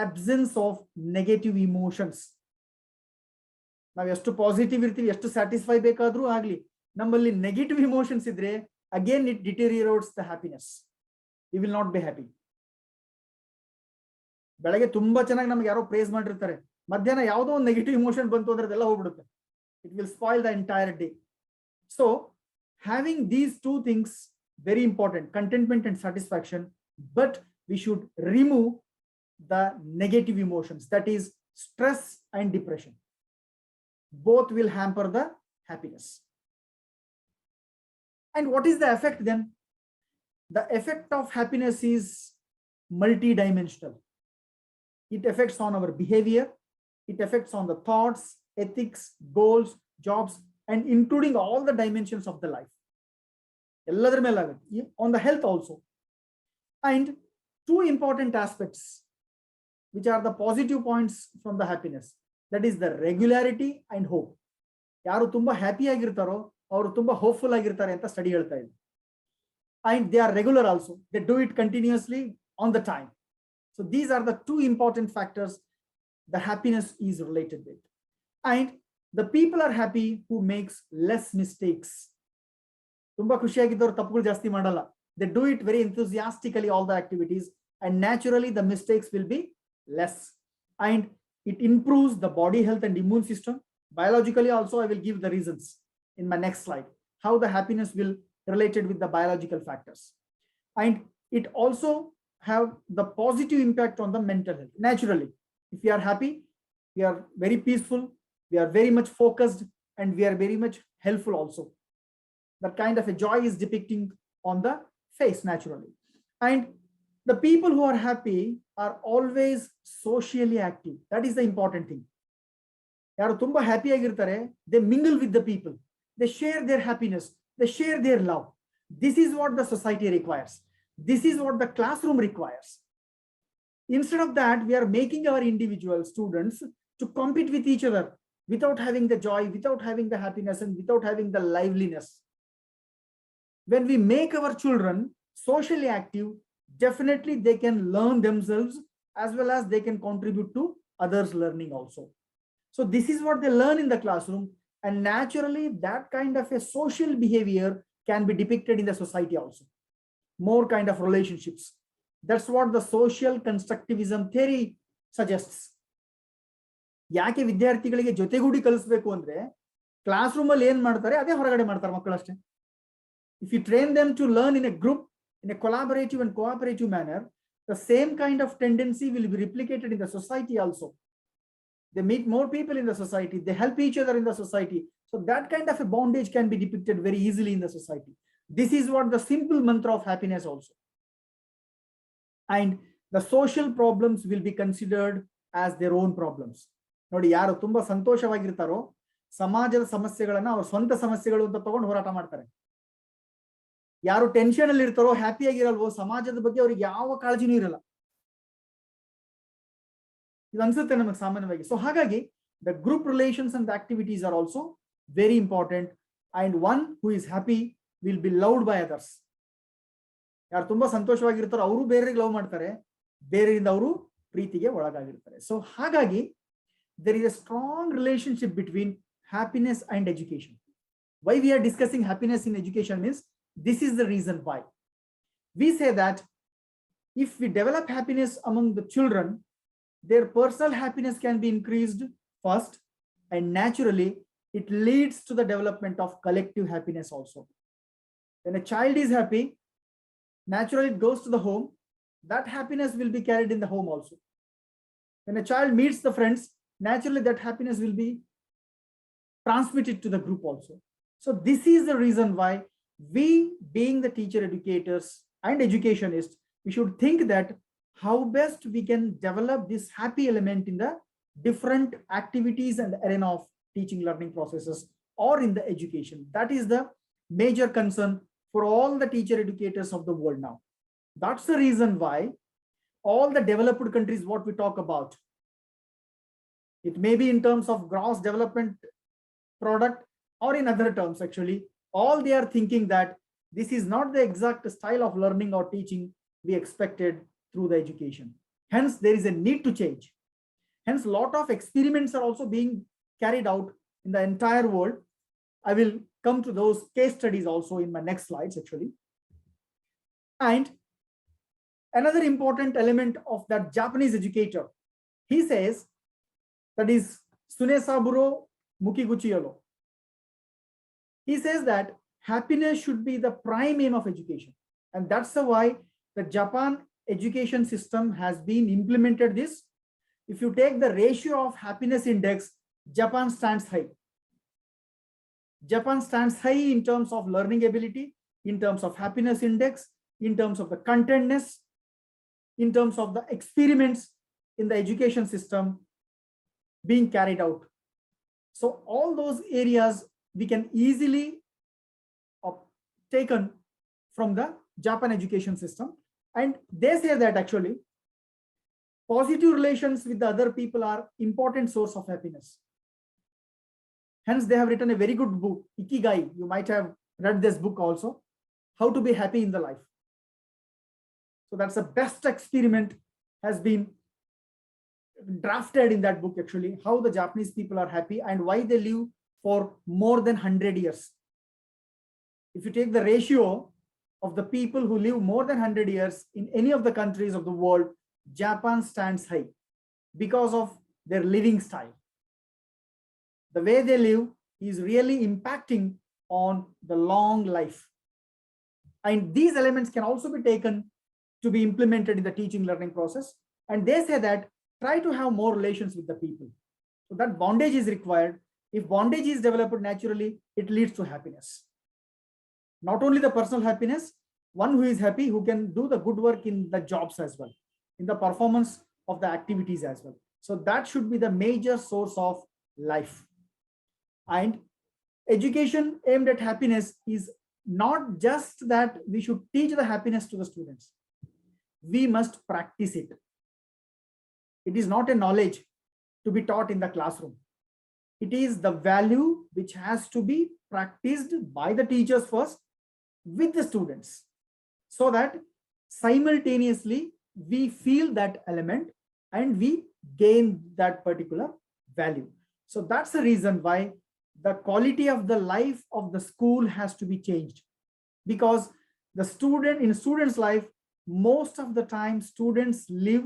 B: absence of negative emotions. ನಾವು ಎಷ್ಟು positive ಇರ್ತೀವಿ, ಎಷ್ಟು satisfy ಬೇಕಾದ್ರೂ ಆಗ್ಲಿ, ನಮ್ಮಲ್ಲಿ negative emotions ಇದ್ರೆ again it deteriorates the happiness. We will not be happy. ಬೆಳಗ್ಗೆ ತುಂಬಾ ಚೆನ್ನಾಗಿ ನಮ್ಗೆ ಯಾರೋ ಪ್ರೇಸ್ ಮಾಡಿರ್ತಾರೆ, ಮಧ್ಯಾಹ್ನ ಯಾವುದೋ ಒಂದು ನೆಗೆಟಿವ್ ಇಮೋಷನ್ ಬಂತು ಅಂದ್ರೆ ಅದೆಲ್ಲ ಹೋಗ್ಬಿಡುತ್ತೆ. It will spoil the entire day. So having these two things very important, contentment and satisfaction, but we should remove the negative emotions, that is stress and depression. Both will hamper the happiness. And what is the effect then? The effect of happiness is multidimensional. It affects on our behavior, it affects on the thoughts, ethics, goals, jobs, and including all the dimensions of the life. On the health also. And two important aspects which are the positive points from the happiness, that is the regularity and hope. ಯಾರು ತುಂಬಾ happy ಆಗಿರ್ತಾರೋ ಅವರು ತುಂಬಾ hopeful ಆಗಿರ್ತಾರೆ ಅಂತ study ಹೇಳ್ತಾ ಇದೆ. And they are regular also, they do it continuously on the time. So these are the two important factors the happiness is related with. And the people are happy who makes less mistakes. ತುಂಬಾ ಖುಷಿಯಾಗಿದ್ದವರು ತಪ್ಪುಗಳು ಜಾಸ್ತಿ ಮಾಡಲ್ಲ. They do it very enthusiastically, all the activities, and naturally the mistakes will be less. And it improves the body health and immune system. Biologically also, I will give the reasons in my next slide, how the happiness will related with the biological factors. And it also have the positive impact on the mental health. Naturally, if we are happy, we are very peaceful, we are very much focused, and we are very much helpful also. That kind of a joy is depicting on the face naturally. And the people who are happy are always socially active. That is the important thing. ಯಾರು ತುಂಬಾ happy ಆಗಿರ್ತಾರೆ, they mingle with the people, they share their happiness, they share their love. This is what the society requires. This is what the classroom requires. Instead of that, we are making our individual students to compete with each other without having the joy, without having the happiness, and without having the liveliness. When we make our children socially active, definitely they can learn themselves as well as they can contribute to others' learning also. So this is what they learn in the classroom, and naturally that kind of a social behavior can be depicted in the society also. More kind of relationships. That's what the social constructivism theory suggests. ಯಾಕೆ ವಿದ್ಯಾರ್ಥಿಗಳಿಗೆ ಜೊತೆಗೂಡಿ ಕಲಿಸಬೇಕು ಅಂದ್ರೆ class room ಅಲ್ಲಿ ಏನ್ ಮಾಡ್ತಾರೆ ಅದೇ ಹೊರಗಡೆ ಮಾಡ್ತಾರೆ ಮಕ್ಕಳು ಅಷ್ಟೇ. If you train them to learn in a group, in a collaborative and cooperative manner, the same kind of tendency will be replicated in the society also. They meet more people in the society, they help each other in the society. So that kind of a bondage can be depicted very easily in the society. This is what the simple mantra of happiness also. And the social problems will be considered as their own problems. ನೋಡಿ, ಯಾರು ತುಂಬಾ ಸಂತೋಷವಾಗಿರ್ತಾರೋ ಸಮಾಜದ ಸಮಸ್ಯೆಗಳನ್ನ ಅವ್ರ ಸ್ವಂತ ಸಮಸ್ಯೆಗಳು ಅಂತ ತಗೊಂಡು ಹೋರಾಟ ಮಾಡ್ತಾರೆ. ಯಾರು ಟೆನ್ಷನ್ ಅಲ್ಲಿ ಇರ್ತಾರೋ, ಹ್ಯಾಪಿ ಆಗಿರಲ್ವೋ, ಸಮಾಜದ ಬಗ್ಗೆ ಅವ್ರಿಗೆ ಯಾವ ಕಾಳಜಿನೂ ಇರಲ್ಲ. ಇದು ಅನ್ಸುತ್ತೆ ನಮಗೆ ಸಾಮಾನ್ಯವಾಗಿ. ಸೊ ಹಾಗಾಗಿ the group relations and the activities are also very important, and one who is happy will be loved by others. ಯಾರು ತುಂಬಾ ಸಂತೋಷವಾಗಿರ್ತಾರೋ ಅವರು ಬೇರೆಯವರಿಗೆ ಲವ್ ಮಾಡ್ತಾರೆ, ಬೇರೆಯಿಂದ ಅವರು ಪ್ರೀತಿಗೆ ಒಳಗಾಗಿರ್ತಾರೆ. ಸೊ ಹಾಗಾಗಿ there is a strong relationship between happiness and education. Why we are discussing happiness in education is, this is the reason why. We say that if we develop happiness among the children, their personal happiness can be increased first, and naturally it leads to the development of collective happiness also. When a child is happy, naturally it goes to the home. That happiness will be carried in the home also. When a child meets the friends, naturally that happiness will be transmitted to the group also. So this is the reason why we, being the teacher educators and educationists, we should think that how best we can develop this happy element in the different activities and arena of teaching learning processes or in the education. That is the major concern for all the teacher educators of the world now. That's the reason why all the developed countries, what we talk about, it may be in terms of gross development product or in other terms, actually, all they are thinking that this is not the exact style of learning or teaching we expected through the education. Hence, there is a need to change. Hence, a lot of experiments are also being carried out in the entire world. I will come to those case studies also in my next slides, actually. And another important element of that Japanese educator, he says, that is Sunesaburo Mukiguchiyolo. He says that happiness should be the prime aim of education. And that's why the Japan education system has been implemented this. If you take the ratio of happiness index, Japan stands high. Japan stands high in terms of learning ability, in terms of happiness index, in terms of the contentness, in terms of the experiments in the education system being carried out. So all those areas we can easily taken from the Japan education system. And they say that actually positive relations with the other people are important source of happiness. Hence, they have written a very good book, Ikigai. You might have read this book also, How to Be Happy in the Life. So that's the best experiment has been drafted in that book, actually, how the Japanese people are happy and why they live for more than 100 years. If you take the ratio of the people who live more than 100 years in any of the countries of the world, Japan stands high because of their living style. The way they live is really impacting on the long life. And these elements can also be taken to be implemented in the teaching learning process. And they say that try to have more relations with the people. So that bondage is required. If bondage is developed naturally, it leads to happiness. Not only the personal happiness, one who is happy, who can do the good work in the jobs as well, in the performance of the activities as well. So that should be the major source of life. And education aimed at happiness is not just that we should teach the happiness to the students. We must practice it. It is not a knowledge to be taught in the classroom. It is the value which has to be practiced by the teachers first with the students, so that simultaneously we feel that element and we gain that particular value. So that's the reason why the quality of the life of the school has to be changed, because the student, in student's life, most of the time students live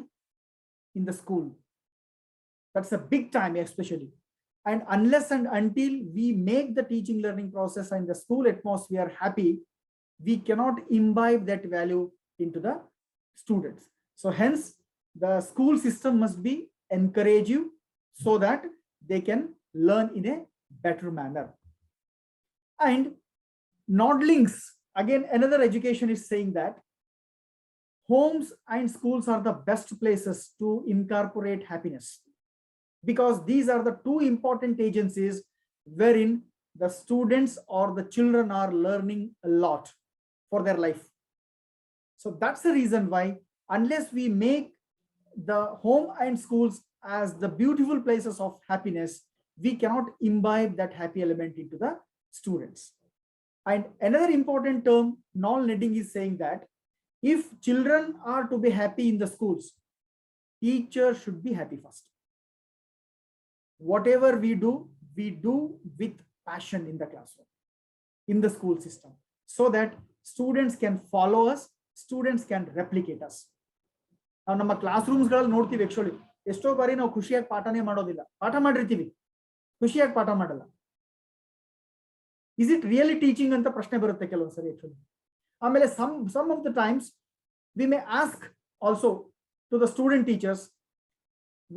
B: in the school. That's a big time, especially. And unless and until we make the teaching learning process and the school atmosphere happy, we cannot imbibe that value into the students. So hence the school system must be encourative so that they can learn in a better manner. And Nodlings, again, another education is saying that homes and schools are the best places to incorporate happiness, because these are the two important agencies wherein the students or the children are learning a lot for their life. So that's the reason why, unless we make the home and schools as the beautiful places of happiness, we cannot imbibe that happy element into the students. And another important term, non-leading, is saying that if children are to be happy in the schools, teachers should be happy first. Whatever we do with passion in the classroom, in the school system, so that students can follow us, students can replicate us. ನಾವು ನಮ್ಮ class ರೂಮ್ಸ್ಗಳಲ್ಲಿ ನೋಡ್ತೀವಿ, actually ಎಷ್ಟೋ ಬಾರಿ ನಾವು ಖುಷಿಯಾಗಿ ಪಾಠನೇ ಮಾಡೋದಿಲ್ಲ, ಪಾಠ ಮಾಡಿರ್ತೀವಿ, ಖುಷಿಯಾಗಿ ಪಾಠ ಮಾಡಲ್ಲ. ಇಸ್ ಇಟ್ ರಿಯಲಿ ಟೀಚಿಂಗ್ ಅಂತ ಪ್ರಶ್ನೆ ಬರುತ್ತೆ ಕೆಲವೊಂದ್ಸರಿ ಆಕ್ಚುಲಿ. ಆಮೇಲೆ some of the times we may ask also to the student teachers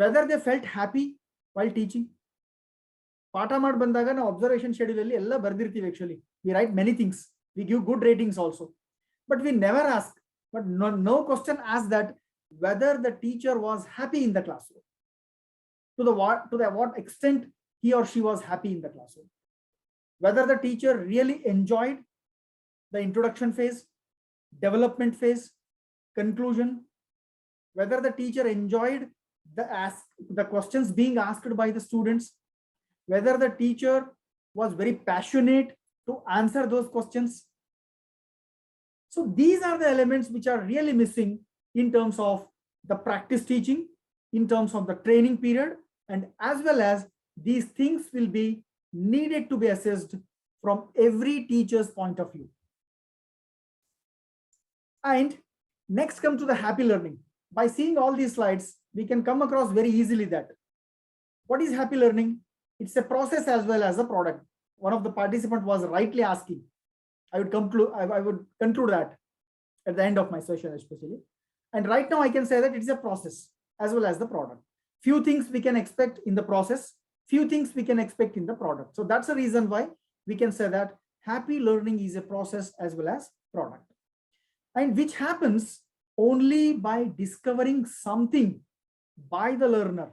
B: whether they felt happy while teaching. ಪಾಠ ಮಾಡಿ ಬಂದಾಗ ನಾವು ಅಬ್ಸರ್ವೇಷನ್ ಶೆಡ್ಯೂಲ್ ಅಲ್ಲಿ ಎಲ್ಲ ಬರ್ದಿರ್ತೀವಿ, actually we write many things, we give good ratings also, but we never ask, but no question asked that whether the teacher was happy in the classroom, to the what extent he or she was happy in the classroom, whether the teacher really enjoyed the introduction phase, development phase, conclusion, whether the teacher enjoyed the questions being asked by the students, whether the teacher was very passionate to answer those questions. So these are the elements which are really missing in terms of the practice teaching, in terms of the training period, and as well as these things will be needed to be assessed from every teacher's point of view. And next come to the happy learning. By seeing all these slides, we can come across very easily that what is happy learning? It's a process as well as a product. One of the participants was rightly asking. I would conclude that at the end of my session especially. And right now I can say that it's a process as well as the product. Few things we can expect in the process, few things we can expect in the product. So that's the reason why we can say that happy learning is a process as well as product, and which happens only by discovering something by the learner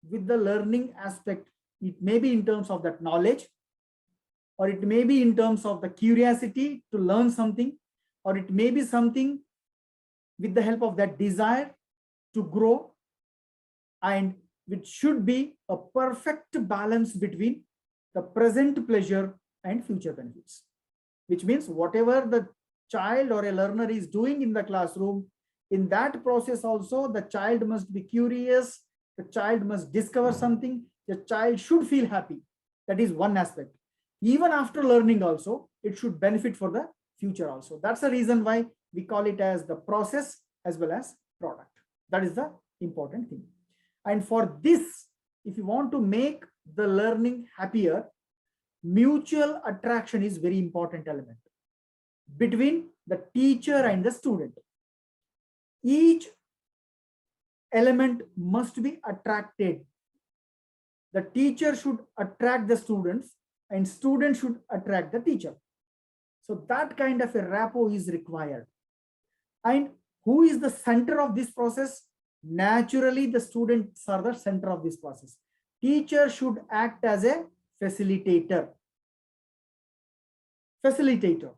B: with the learning aspect. It may be in terms of that knowledge, or it may be in terms of the curiosity to learn something, or it may be something with the help of that desire to grow, and which should be a perfect balance between the present pleasure and future benefits. Which means whatever the child or a learner is doing in the classroom, in that process also the child must be curious, the child must discover something, the child should feel happy. That is one aspect. Even after learning also, it should benefit for the future also. That's the reason why we call it as the process as well as product. That is the important thing. And for this, if you want to make the learning happier, mutual attraction is very important element between the teacher and the student. Each element must be attracted. The teacher should attract the students and students should attract the teacher. So that kind of a rapport is required. And who is the center of this process? Naturally, the students are the center of this process. Teacher should act as a facilitator. facilitator,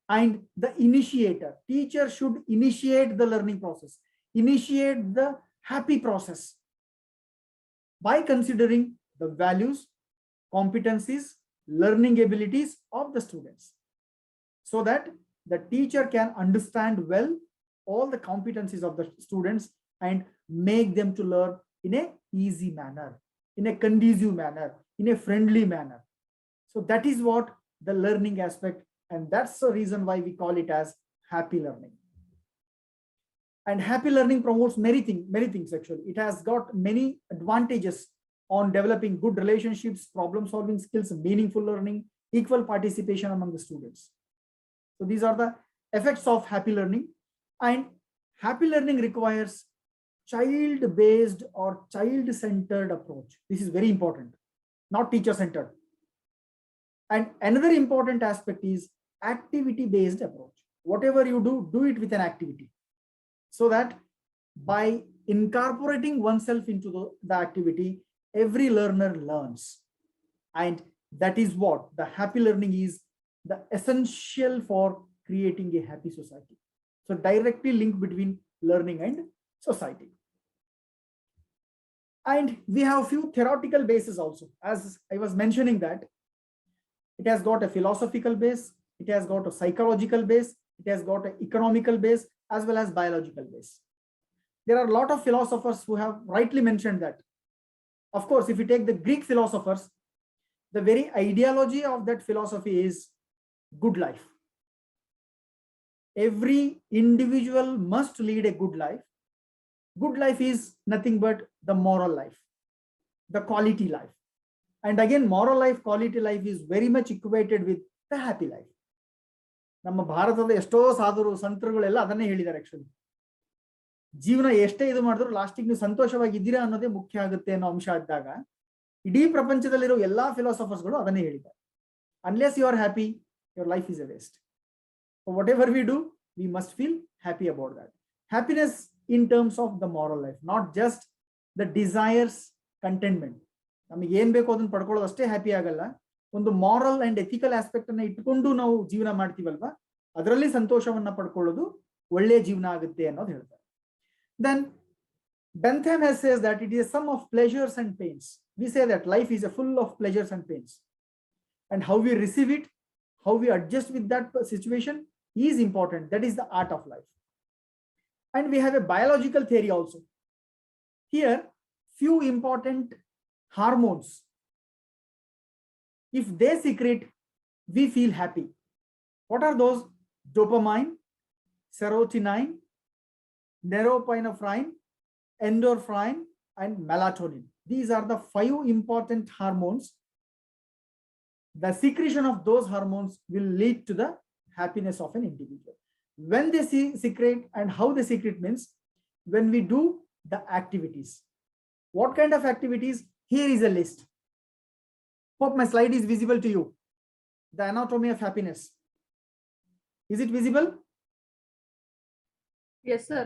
B: and the initiator. Teacher should initiate the learning process, initiate the happy process by considering the values, competencies, learning abilities of the students, so that the teacher can understand well all the competencies of the students and make them to learn in a easy manner, in a conducive manner, in a friendly manner. So that is what the learning aspect, and that's the reason why we call it as happy learning. And happy learning promotes many things actually. It has got many advantages on developing good relationships, problem solving skills, meaningful learning, equal participation among the students. So these are the effects of happy learning. And happy learning requires child-based or child-centered approach. This is very important, not teacher-centered. And another important aspect is activity-based approach. Whatever you do, do it with an activity, so that by incorporating oneself into the activity, every learner learns. And that is what the happy learning is, the essential for creating a happy society. So directly linked between learning and society. And we have a few theoretical bases also. As I was mentioning that, it has got a philosophical base, it has got a psychological base, it has got an economical base, as well as biological base. There are a lot of philosophers who have rightly mentioned that. Of course, if you take the Greek philosophers, the very ideology of that philosophy is good life. Every individual must lead a good life. Good life is nothing but the moral life, the quality life. And again, moral life, quality life is very much equated with the happy life. ನಮ್ಮ ಭಾರತದ ಎಷ್ಟೋ ಸಾಧುರು ಸಂತರುಗಳೆಲ್ಲ ಅದನ್ನೇ ಹೇಳಿದ್ದಾರೆ actually. ಜೀವನ ಎಷ್ಟೇ ಇದು ಮಾಡಿದ್ರು ಲಾಸ್ಟಿಗೆ ನೀವು ಸಂತೋಷವಾಗಿದ್ದೀರಾ ಅನ್ನೋದೇ ಮುಖ್ಯ ಆಗುತ್ತೆ ಅನ್ನೋ ಅಂಶ ಇದ್ದಾಗ ಇಡೀ ಪ್ರಪಂಚದಲ್ಲಿರೋ ಎಲ್ಲಾ ಫಿಲಾಸಫರ್ಸ್ಗಳು ಅದನ್ನೇ ಹೇಳಿದ್ದಾರೆ. Unless you are happy, your life is a waste. So whatever we do, we must feel happy about that. Happiness in terms of the moral life, not just the desires, contentment. ನಮಗೆ ಏನ್ ಬೇಕೋ ಅದನ್ನ ಪಡ್ಕೊಳ್ಳೋದು ಅಷ್ಟೇ happy ಆಗಲ್ಲ. ಒಂದು moral and ethical aspect ಅನ್ನ ಇಟ್ಕೊಂಡು ನಾವು ಜೀವನ ಮಾಡ್ತೀವಲ್ವಾ, ಅದರಲ್ಲಿ ಸಂತೋಷವನ್ನ ಪಡ್ಕೊಳ್ಳೋದು ಒಳ್ಳೆಯ ಜೀವನ ಆಗುತ್ತೆ ಅನ್ನೋದು ಹೇಳ್ತಾರೆ. Then Bentham has says that it is a sum of pleasures and pains. We say that life is a full of pleasures and pains, and how we receive it, how we adjust with that situation is important. That is the art of life. And we have a biological theory also. Here, few important hormones, if they secrete, we feel happy. What are those? Dopamine, serotonin, neuropinephrine, endorphin, and melatonin. These are the 5 important hormones. The secretion of those hormones will lead to the happiness of an individual. When they secrete, and how they secrete means when we do the activities. What kind of activities? Here is a list. Hope my slide is visible to you. The anatomy of happiness. Is it visible?
A: Yes, sir.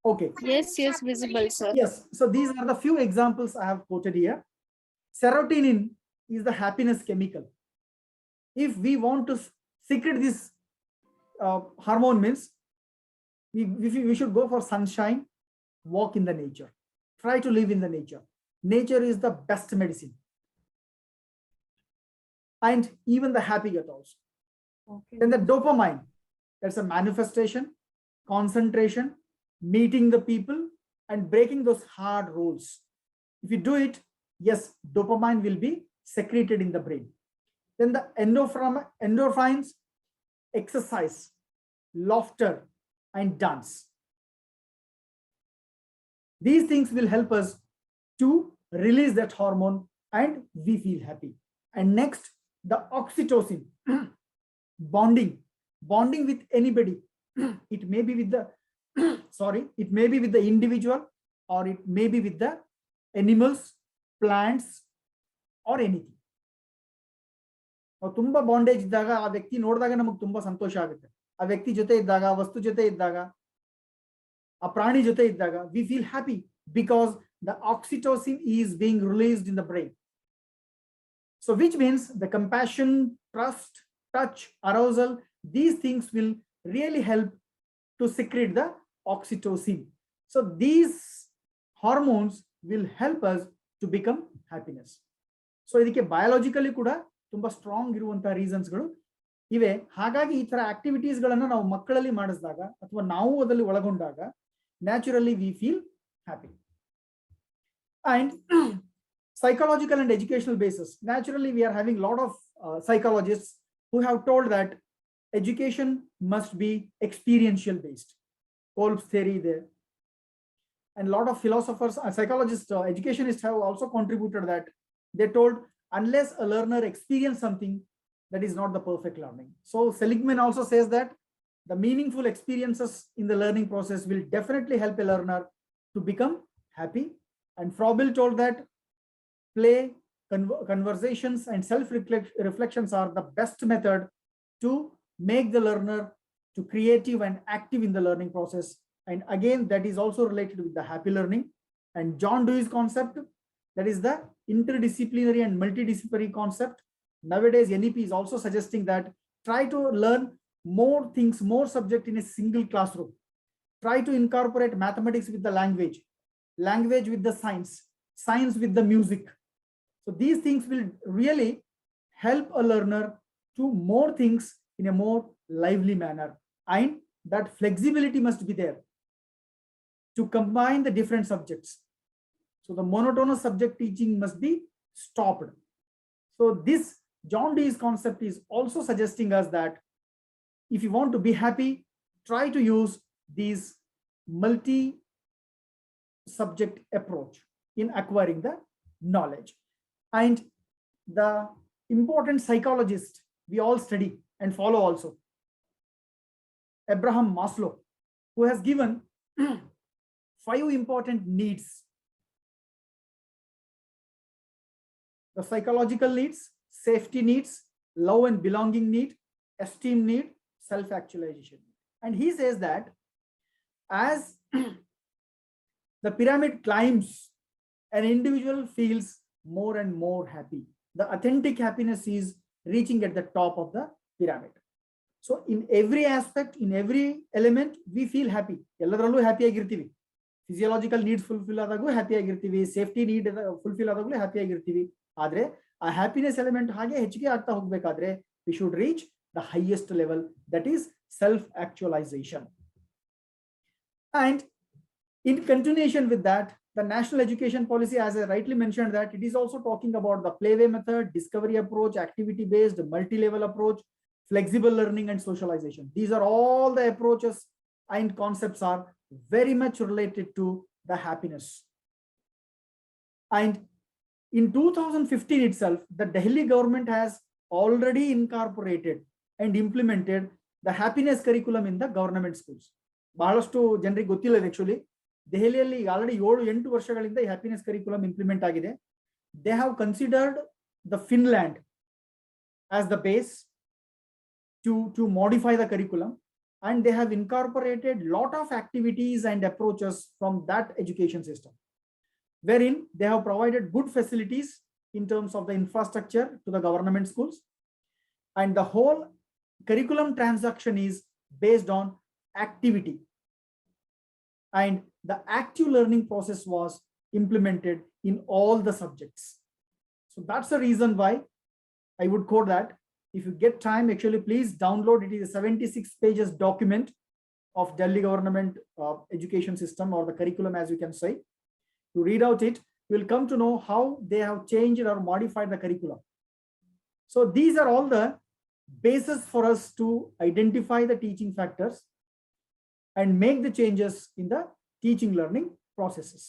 B: Okay.
G: Yes, visible, sir.
B: Yes. So these are the few examples I have quoted here. Serotonin is the happiness chemical. If we want to secrete this hormone means we should go for sunshine, walk in the nature, try to live in the nature. Nature is the best medicine. And even the happy get also.
A: Okay.
B: Then the dopamine, that's a manifestation, concentration, meeting the people, and breaking those hard rules. If you do it, yes, dopamine will be secreted in the brain. Then the endorphins, exercise, laughter, and dance. These things will help us to release that hormone and we feel happy. And next, the oxytocin, bonding with anybody. It may be with the it may be with the individual, or it may be with the animals, plants, or anything. ತುಂಬಾ bondage ಇದ್ದಾಗ ಆ ವ್ಯಕ್ತಿ ನೋಡಿದಾಗ ನಮಗೆ ತುಂಬಾ ಸಂತೋಷ ಆಗುತ್ತೆ. ಆ ವ್ಯಕ್ತಿ ಜೊತೆ ಇದ್ದಾಗ, ವಸ್ತು ಜೊತೆ ಇದ್ದಾಗ, ಆ ಪ್ರಾಣಿ ಜೊತೆ ಇದ್ದಾಗ we feel happy because the oxytocin is being released in the brain. So which means the compassion, trust, touch, arousal, these things will really help to secrete the oxytocin. So these hormones will help us to become happiness. So ಇದಕ್ಕೆ biologically ಕೂಡ ತುಂಬಾ strong ಇರುವಂತಹ ರೀಸನ್ಸ್ಗಳು ಇವೆ. ಹಾಗಾಗಿ ಈ ತರ activities ಗಳನ್ನ ನಾವು ಮಕ್ಕಳಲ್ಲಿ ಮಾಡಿಸಿದಾಗ ಅಥವಾ ನಾವು ಅದರಲ್ಲಿ ಒಳಗೊಂಡಾಗ naturally we feel happy. And psychological and educational basis, naturally we are having a lot of psychologists who have told that education must be experiential based. Kolb's theory there, and a lot of philosophers, psychologists, educationists have also contributed that. They told unless a learner experience something, that is not the perfect learning. So Seligman also says that the meaningful experiences in the learning process will definitely help a learner to become happy. And Froebel told that play, conversations, and self-reflections are the best method to make the learner to creative and active in the learning process. And again, that is also related with the happy learning. And John Dewey's concept, that is the interdisciplinary and multidisciplinary concept. Nowadays, NEP is also suggesting that try to learn more things, more subject in a single classroom. Try to incorporate mathematics with the language, language with the science, science with the music. So these things will really help a learner to more things in a more lively manner. And that flexibility must be there to combine the different subjects. So the monotonous subject teaching must be stopped. So this John Dee's concept is also suggesting us that if you want to be happy, try to use these multi-subject approach in acquiring the knowledge. And the important psychologist we all study and follow also, Abraham Maslow, who has given 5 important needs. The psychological needs, safety needs, love and belonging need, esteem need, self-actualization. And he says that as the pyramid climbs, an individual feels more and more happy. The authentic happiness is reaching at the top of the pyramid. So in every aspect, in every element, we feel happy. Elladrallu happy agirtivi. Physiological needs fulfill adagu happy agirtivi. Safety need fulfill adaglu happy agirtivi. Adre a happiness element hage hechige agta hogbekadre we should reach the highest level, that is self-actualization. And in continuation with that, the national education policy, as I rightly mentioned, that it is also talking about the playway method, discovery approach, activity-based, multi-level approach, flexible learning, and socialization. These are all the approaches and concepts are very much related to the happiness. And in 2015 itself, the Delhi government has already incorporated and implemented the happiness curriculum in the government schools. ಬಹಳಷ್ಟು ಜನರಿಗೆ ಗೊತ್ತಿಲ್ಲ actually ದೆಹಲಿಯಲ್ಲಿ already 7-8 ವರ್ಷಗಳಿಂದ ಈ happiness curriculum implement ಆಗಿದೆ. They have considered the Finland as the base to modify the curriculum, and they have incorporated lot of activities and approaches from that education system, wherein they have provided good facilities in terms of the infrastructure to the government schools, and the whole curriculum transaction is based on activity, and the active learning process was implemented in all the subjects. So that's the reason why I would quote that. If you get time, actually, please download. It is a 76 pages document of Delhi government education system, or the curriculum, as you can say. To read out it, you will come to know how they have changed or modified the curriculum. So these are all the basis for us to identify the teaching factors and make the changes in the teaching learning processes.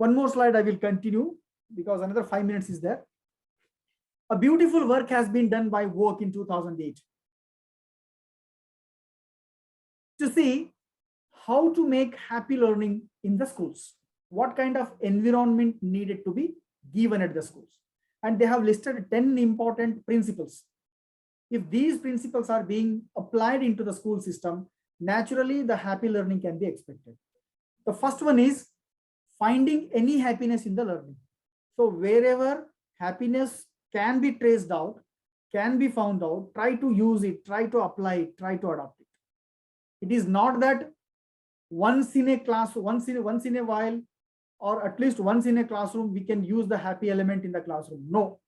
B: One more slide I will continue because another 5 minutes is there. A beautiful work has been done by Work in 2008 to see how to make happy learning in the schools, what kind of environment needed to be given at the schools. And they have listed 10 important principles. If these principles are being applied into the school system, naturally the happy learning can be expected. The first one is finding any happiness in the learning. So wherever happiness can be traced out, can be found out, try to use it, try to apply it, try to adopt it. It is not that once in a class, once in a while, or at least once in a classroom, we can use the happy element in the classroom. No,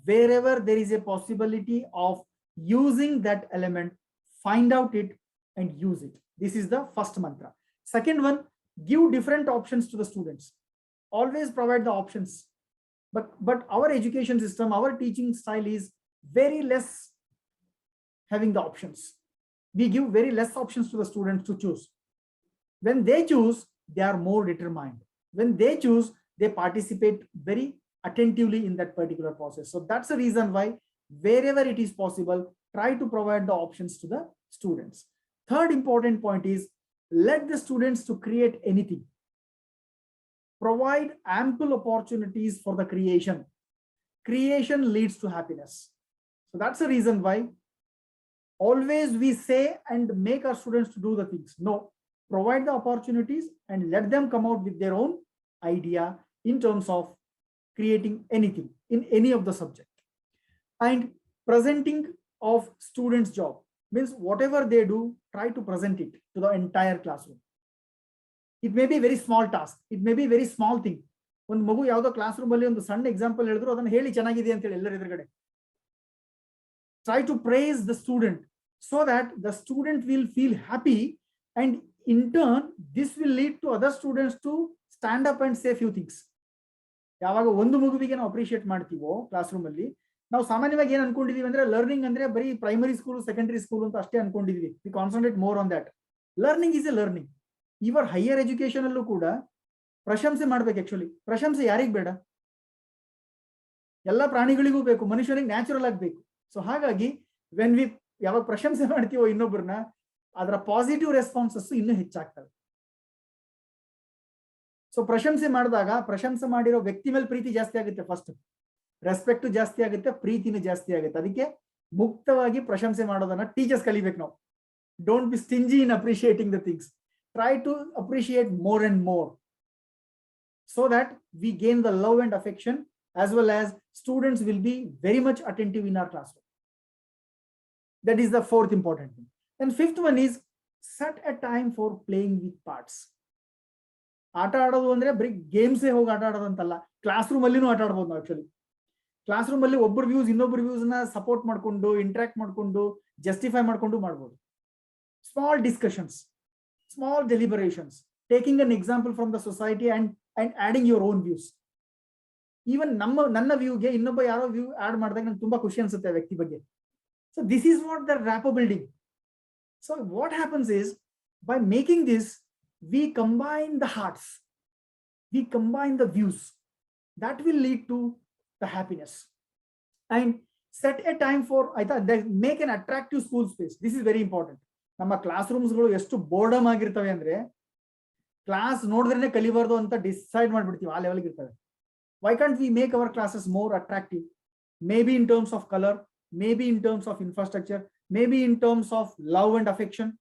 B: wherever there is a possibility of using that element, find out it and use it. This is the first mantra. Second one, give different options to the students. Always provide the options. But our education system, our teaching style is very less having the options. We give very less options to the students to choose. When they choose, they are more determined. When they choose, they participate very attentively in that particular process. So that's the reason why wherever it is possible, try to provide the options to the students. Third important point is let the students to create anything. Provide ample opportunities for the creation. Creation leads to happiness. So that's the reason why always we say and make our students to do the things. No, provide the opportunities and let them come out with their own idea in terms of creating anything in any of the subject. And presenting of students' job means whatever they do, try to present it to the entire classroom. It may be very small task. It may be very small thing. ಒಂದು ಮಗು ಯಾವುದೋ class room ಅಲ್ಲಿ ಒಂದು ಸಣ್ಣ example ಹೇಳಿದ್ರು ಅದನ್ನ ಹೇಳಿ ಚೆನ್ನಾಗಿದೆ ಅಂತ ಹೇಳಿ ಎಲ್ಲರ ಎದುರುಗಡೆ. Try to praise the student so that the student will feel happy, and in turn this will lead to other students to stand up and say few things. ಯಾವಾಗ ಒಂದು ಮಗುವಿಗೆ ನಾವು ಅಪ್ರಿಶಿಯೇಟ್ ಮಾಡ್ತೀವೋ ಕ್ಲಾಸ್ ರೂಮ್ ಅಲ್ಲಿ, ನಾವು ಸಾಮಾನ್ಯವಾಗಿ ಏನ್ ಅನ್ಕೊಂಡಿದೀವಿ ಅಂದ್ರೆ ಲರ್ನಿಂಗ್ ಅಂದ್ರೆ ಬರೀ ಪ್ರೈಮರಿ ಸ್ಕೂಲ್ ಸೆಕೆಂಡರಿ ಸ್ಕೂಲ್ ಅಂತ ಅಷ್ಟೇ ಅನ್ಕೊಂಡಿದೀವಿ. We concentrate more on that. Learning is a learning. ಇವರ್ ಹೈಯರ್ ಎಜುಕೇಶನ್ ಅಲ್ಲೂ ಕೂಡ ಪ್ರಶಂಸೆ ಮಾಡ್ಬೇಕು. ಆಕ್ಚುಲಿ ಪ್ರಶಂಸೆ ಯಾರಿಗ್ ಬೇಡ? ಎಲ್ಲ ಪ್ರಾಣಿಗಳಿಗೂ ಬೇಕು, ಮನುಷ್ಯನಿಗೆ ನ್ಯಾಚುರಲ್ ಆಗಬೇಕು. ಸೊ ಹಾಗಾಗಿ ವೆನ್ ವಿ ಯಾವಾಗ ಪ್ರಶಂಸೆ ಮಾಡ್ತೀವೋ ಇನ್ನೊಬ್ಬರನ್ನ, ಅದರ ಪಾಸಿಟಿವ್ ರೆಸ್ಪಾನ್ಸಸ್ ಇನ್ನೂ ಹೆಚ್ಚಾಗ್ತವೆ. ಸೊ ಪ್ರಶಂಸೆ ಮಾಡಿದಾಗ ಪ್ರಶಂಸೆ ಮಾಡಿರೋ ವ್ಯಕ್ತಿ ಮೇಲೆ ಪ್ರೀತಿ ಜಾಸ್ತಿ ಆಗುತ್ತೆ. ಫಸ್ಟ್ ರೆಸ್ಪೆಕ್ಟ್ ಜಾಸ್ತಿ ಆಗುತ್ತೆ, ಪ್ರೀತಿನೂ ಜಾಸ್ತಿ ಆಗುತ್ತೆ. ಅದಕ್ಕೆ ಮುಕ್ತವಾಗಿ ಪ್ರಶಂಸೆ ಮಾಡೋದನ್ನ ಟೀಚರ್ಸ್ ಕಲಿಬೇಕು ನಾವು. Don't be stingy in appreciating the things. Try to appreciate more and more so that we gain the love and affection, as well as students will be very much attentive in our classroom. That is the fourth important thing. And fifth one is set a time for playing with parts. ಆಟ ಆಡೋದು ಅಂದ್ರೆ ಬರೀ ಗೇಮ್ಸೇ ಹೋಗಿ ಆಟ ಆಡೋದು ಅಂತಲ್ಲ, class room ಅಲ್ಲಿನೂ ಆಟ ಆಡ್ಬೋದು ನಾವು. ಆಕ್ಚುಲಿ ಕ್ಲಾಸ್ ರೂಮ್ ಅಲ್ಲಿ ಒಬ್ಬರು ವ್ಯೂಸ್ ಇನ್ನೊಬ್ಬರು ವ್ಯೂಸ್ ನ ಸಪೋರ್ಟ್ ಮಾಡ್ಕೊಂಡು, ಇಂಟ್ರಾಕ್ಟ್ ಮಾಡ್ಕೊಂಡು, ಜಸ್ಟಿಫೈ ಮಾಡ್ಕೊಂಡು ಮಾಡ್ಬೋದು. Small discussions, small deliberations, taking an example from the society and adding your own views. Even ನನ್ನ ವ್ಯೂಗೆ ಇನ್ನೊಬ್ಬ ಯಾರೋ ವ್ಯೂ ಆಡ್ ಮಾಡಿದಾಗ ನಂಗೆ ತುಂಬಾ ಖುಷಿ ಅನ್ಸುತ್ತೆ ವ್ಯಕ್ತಿ ಬಗ್ಗೆ. So this is what the rapport building. So what happens is, by making this, we combine the hearts, we combine the views. That will lead to the happiness. And set a time for, I thought, make an attractive school space. This is very important. ನಮ್ಮ class ರೂಮ್ಸ್ಗಳು ಎಷ್ಟು boredom ಆಗಿರ್ತವೆ ಅಂದ್ರೆ class ನೋಡಿದ್ರೇನೆ ಕಲಿಬಾರ್ದು ಅಂತ decide ಮಾಡ್ಬಿಡ್ತೀವಿ. ಆ ಲೆವೆಲ್ಗೆ ಇರ್ತವೆ. Why can't we make our classes more attractive? Maybe in terms of colour, maybe in terms of infrastructure, maybe in terms of love and affection.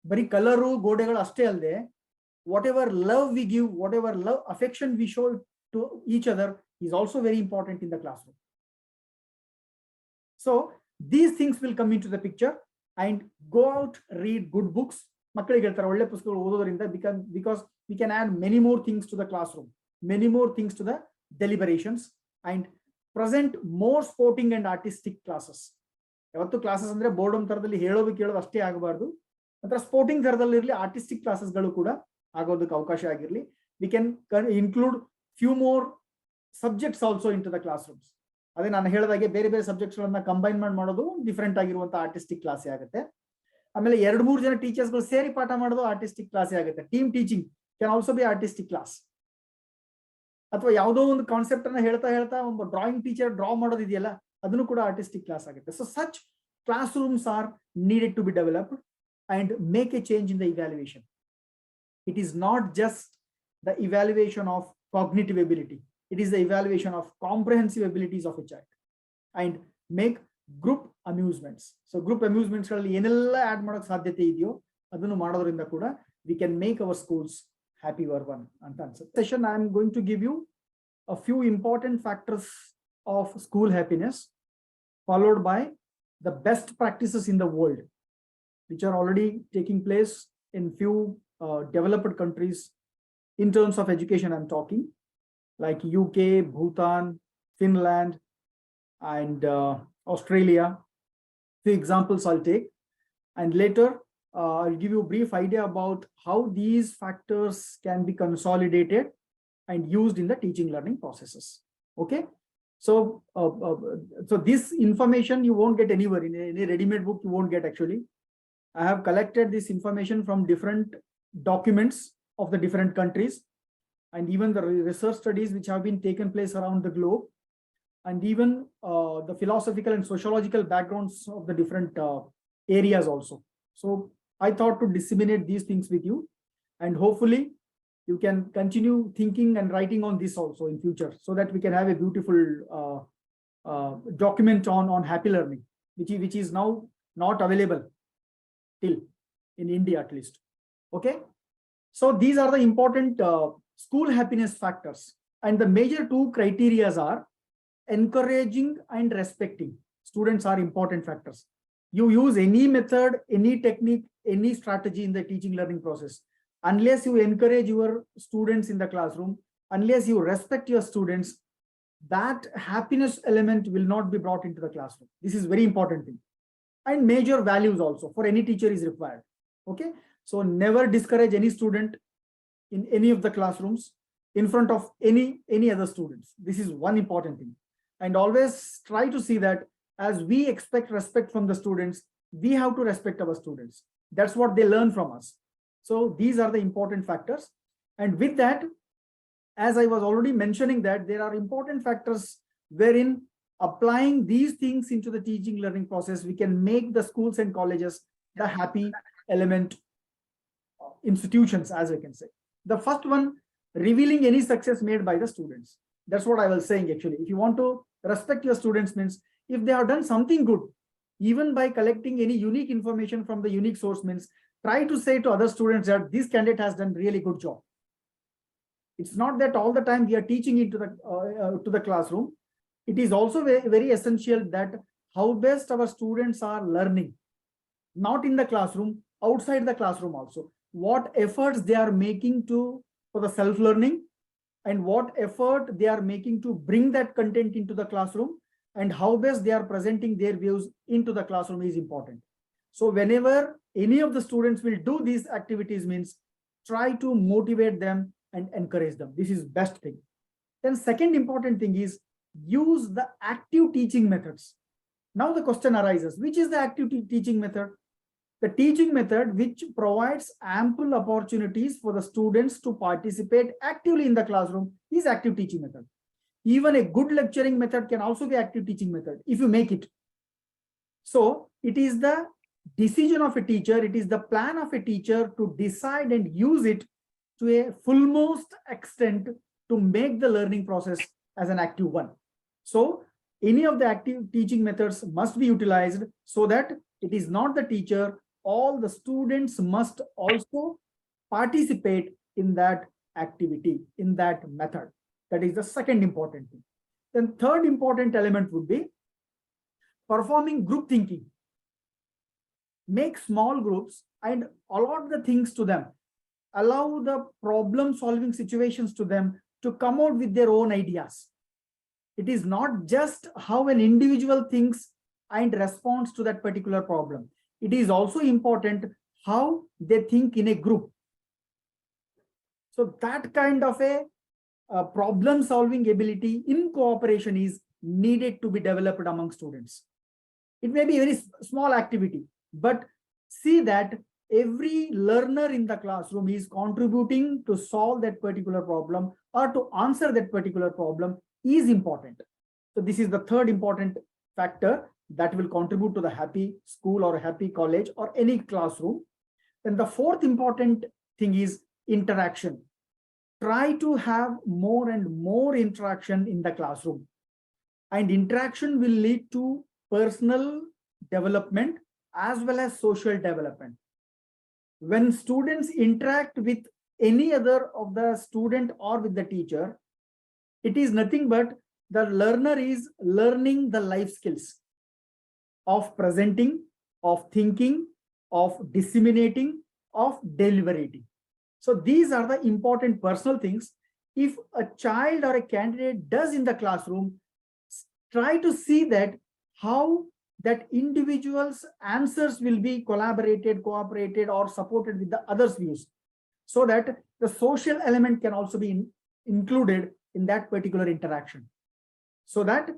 B: ಬರೀ colour ಗೋಡೆಗಳು ಅಷ್ಟೇ ಅಲ್ಲದೆ, whatever love we give, whatever love affection we show to each other is also very important in the classroom. So these things will come into the picture. And go out, read good books. ಮಕ್ಕಳಿಗೆ ಹೇಳ್ತಾರೆ ಒಳ್ಳೆ ಪುಸ್ತಕಗಳು ಓದೋದ್ರಿಂದ, because we can add many more things to the classroom, many more things to the deliberations, and present more sporting and artistic classes. ಯಾವತ್ತು classes ಅಂದ್ರೆ boredom ತರದಲ್ಲಿ ಹೇಳೋದು ಕೇಳೋದು ಅಷ್ಟೇ ಆಗಬಾರ್ದು. ನಂತರ ಸ್ಪೋರ್ಟಿಂಗ್ ತರದಲ್ಲಿ ಇರಲಿ, ಆರ್ಟಿಸ್ಟಿಕ್ ಕ್ಲಾಸಸ್ಗಳು ಕೂಡ ಆಗೋದಕ್ಕೆ ಅವಕಾಶ ಆಗಿರಲಿ. We can include few more subjects also into the classrooms. ಅದೇ ನಾನು ಹೇಳಿದಾಗೆ ಬೇರೆ ಬೇರೆ ಸಬ್ಜೆಕ್ಟ್ಸ್ ಗಳನ್ನ ಕಂಬೈನ್ ಮಾಡೋದು ಡಿಫ್ರೆಂಟ್ ಆಗಿರುವಂತಹ ಆರ್ಟಿಸ್ಟಿಕ್ ಕ್ಲಾಸೇ ಆಗುತ್ತೆ. ಆಮೇಲೆ 2-3 ಜನ ಟೀಚರ್ಸ್ಗಳು ಸೇರಿ ಪಾಠ ಮಾಡೋದು ಆರ್ಟಿಸ್ಟಿಕ್ ಕ್ಲಾಸೇ ಆಗುತ್ತೆ. Team teaching can also be artistic class. ಅಥವಾ ಯಾವುದೋ ಒಂದು ಕಾನ್ಸೆಪ್ಟ್ ಅನ್ನ ಹೇಳ್ತಾ ಹೇಳ್ತಾ ಒಬ್ಬ ಡ್ರಾಯಿಂಗ್ ಟೀಚರ್ ಡ್ರಾ ಮಾಡೋದಿದೆಯಲ್ಲ, ಅದನ್ನು ಕೂಡ ಆರ್ಟಿಸ್ಟಿಕ್ ಕ್ಲಾಸ್ ಆಗುತ್ತೆ. So such classrooms are needed to be developed and make a change in the evaluation. It is not just the evaluation of cognitive ability. It is the evaluation of comprehensive abilities of a child, and make group amusements. So group amusements ಗಳಲ್ಲಿ ಏನೆಲ್ಲ add ಮಾಡೋಕೆ ಸಾಧ್ಯತೆ ಇದೆಯೋ ಅದನ್ನು ಮಾಡೋದ್ರಿಂದ ಕೂಡ we can make our schools happier one ಅಂತ ಅನ್ಸುತ್ತೆ. Session I am going to give you a few important factors of school happiness, followed by the best practices in the world, which are already taking place in few developed countries in terms of education. I'm talking like UK, Bhutan, Finland, and Australia. Few examples I'll take, and later I'll give you a brief idea about how these factors can be consolidated and used in the teaching learning processes. Okay, so so this information you won't get anywhere in any ready-made book. You won't get actually. I have collected this information from different documents of the different countries, and even the research studies which have been taken place around the globe, and even the philosophical and sociological backgrounds of the different areas also. So I thought to disseminate these things with you, and hopefully you can continue thinking and writing on this also in future, so that we can have a beautiful document on happy learning, which is now not available till in India at least. Okay, so these are the important school happiness factors, and the major two criteria are encouraging and respecting. Students are important factors. You use any method, any technique, any strategy in the teaching learning process, unless you encourage your students in the classroom, unless you respect your students, that happiness element will not be brought into the classroom. This is very important thing. And major values also for any teacher is required. Okay, so never discourage any student in any of the classrooms in front of any other students. This is one important thing. And always try to see that as we expect respect from the students, we have to respect our students. That's what they learn from us. So these are the important factors. And with that, as I was already mentioning, that there are important factors wherein applying these things into the teaching learning process, we can make the schools and colleges the happy element institutions, as I can say. The first one, revealing any success made by the students. That's what I was saying actually. If you want to respect your students, means if they have done something good, even by collecting any unique information from the unique source, means try to say to other students that this candidate has done really good job. It's not that all the time we are teaching into the to the classroom. It is also very, very essential that how best our students are learning, not in the classroom, outside the classroom also. What efforts they are making for the self-learning, and what effort they are making to bring that content into the classroom, and how best they are presenting their views into the classroom is important. So whenever any of the students will do these activities, means try to motivate them and encourage them. This is best thing. Then second important thing is use the active teaching methods. Now the question arises, which is the active teaching method? The teaching method which provides ample opportunities for the students to participate actively in the classroom is active teaching method. Even a good lecturing method can also be active teaching method if you make it. So it is the decision of a teacher, it is the plan of a teacher to decide and use it to a fullmost extent to make the learning process as an active one. So any of the active teaching methods must be utilized, so that it is not the teacher, all the students must also participate in that activity, in that method. That is the second important thing. Then third important element would be performing group thinking. Make small groups and allot the things to them. Allow the problem solving situations to them to come out with their own ideas. It is not just how an individual thinks and responds to that particular problem. It is also important how they think in a group. So that kind of a problem solving ability in cooperation is needed to be developed among students. It may be a very small activity, but see that every learner in the classroom is contributing to solve that particular problem or to answer that particular problem is important. So this is the third important factor that will contribute to the happy school or happy college or any classroom. Then the fourth important thing is interaction. Try to have more and more interaction in the classroom, and interaction will lead to personal development as well as social development. When students interact with any other of the student or with the teacher, it is nothing but the learner is learning the life skills of presenting, of thinking, of disseminating, of deliberating. So these are the important personal things. If a child or a candidate does in the classroom, try to see that how that individual's answers will be collaborated, cooperated, or supported with the others' views, so that the social element can also be included in that particular interaction, so that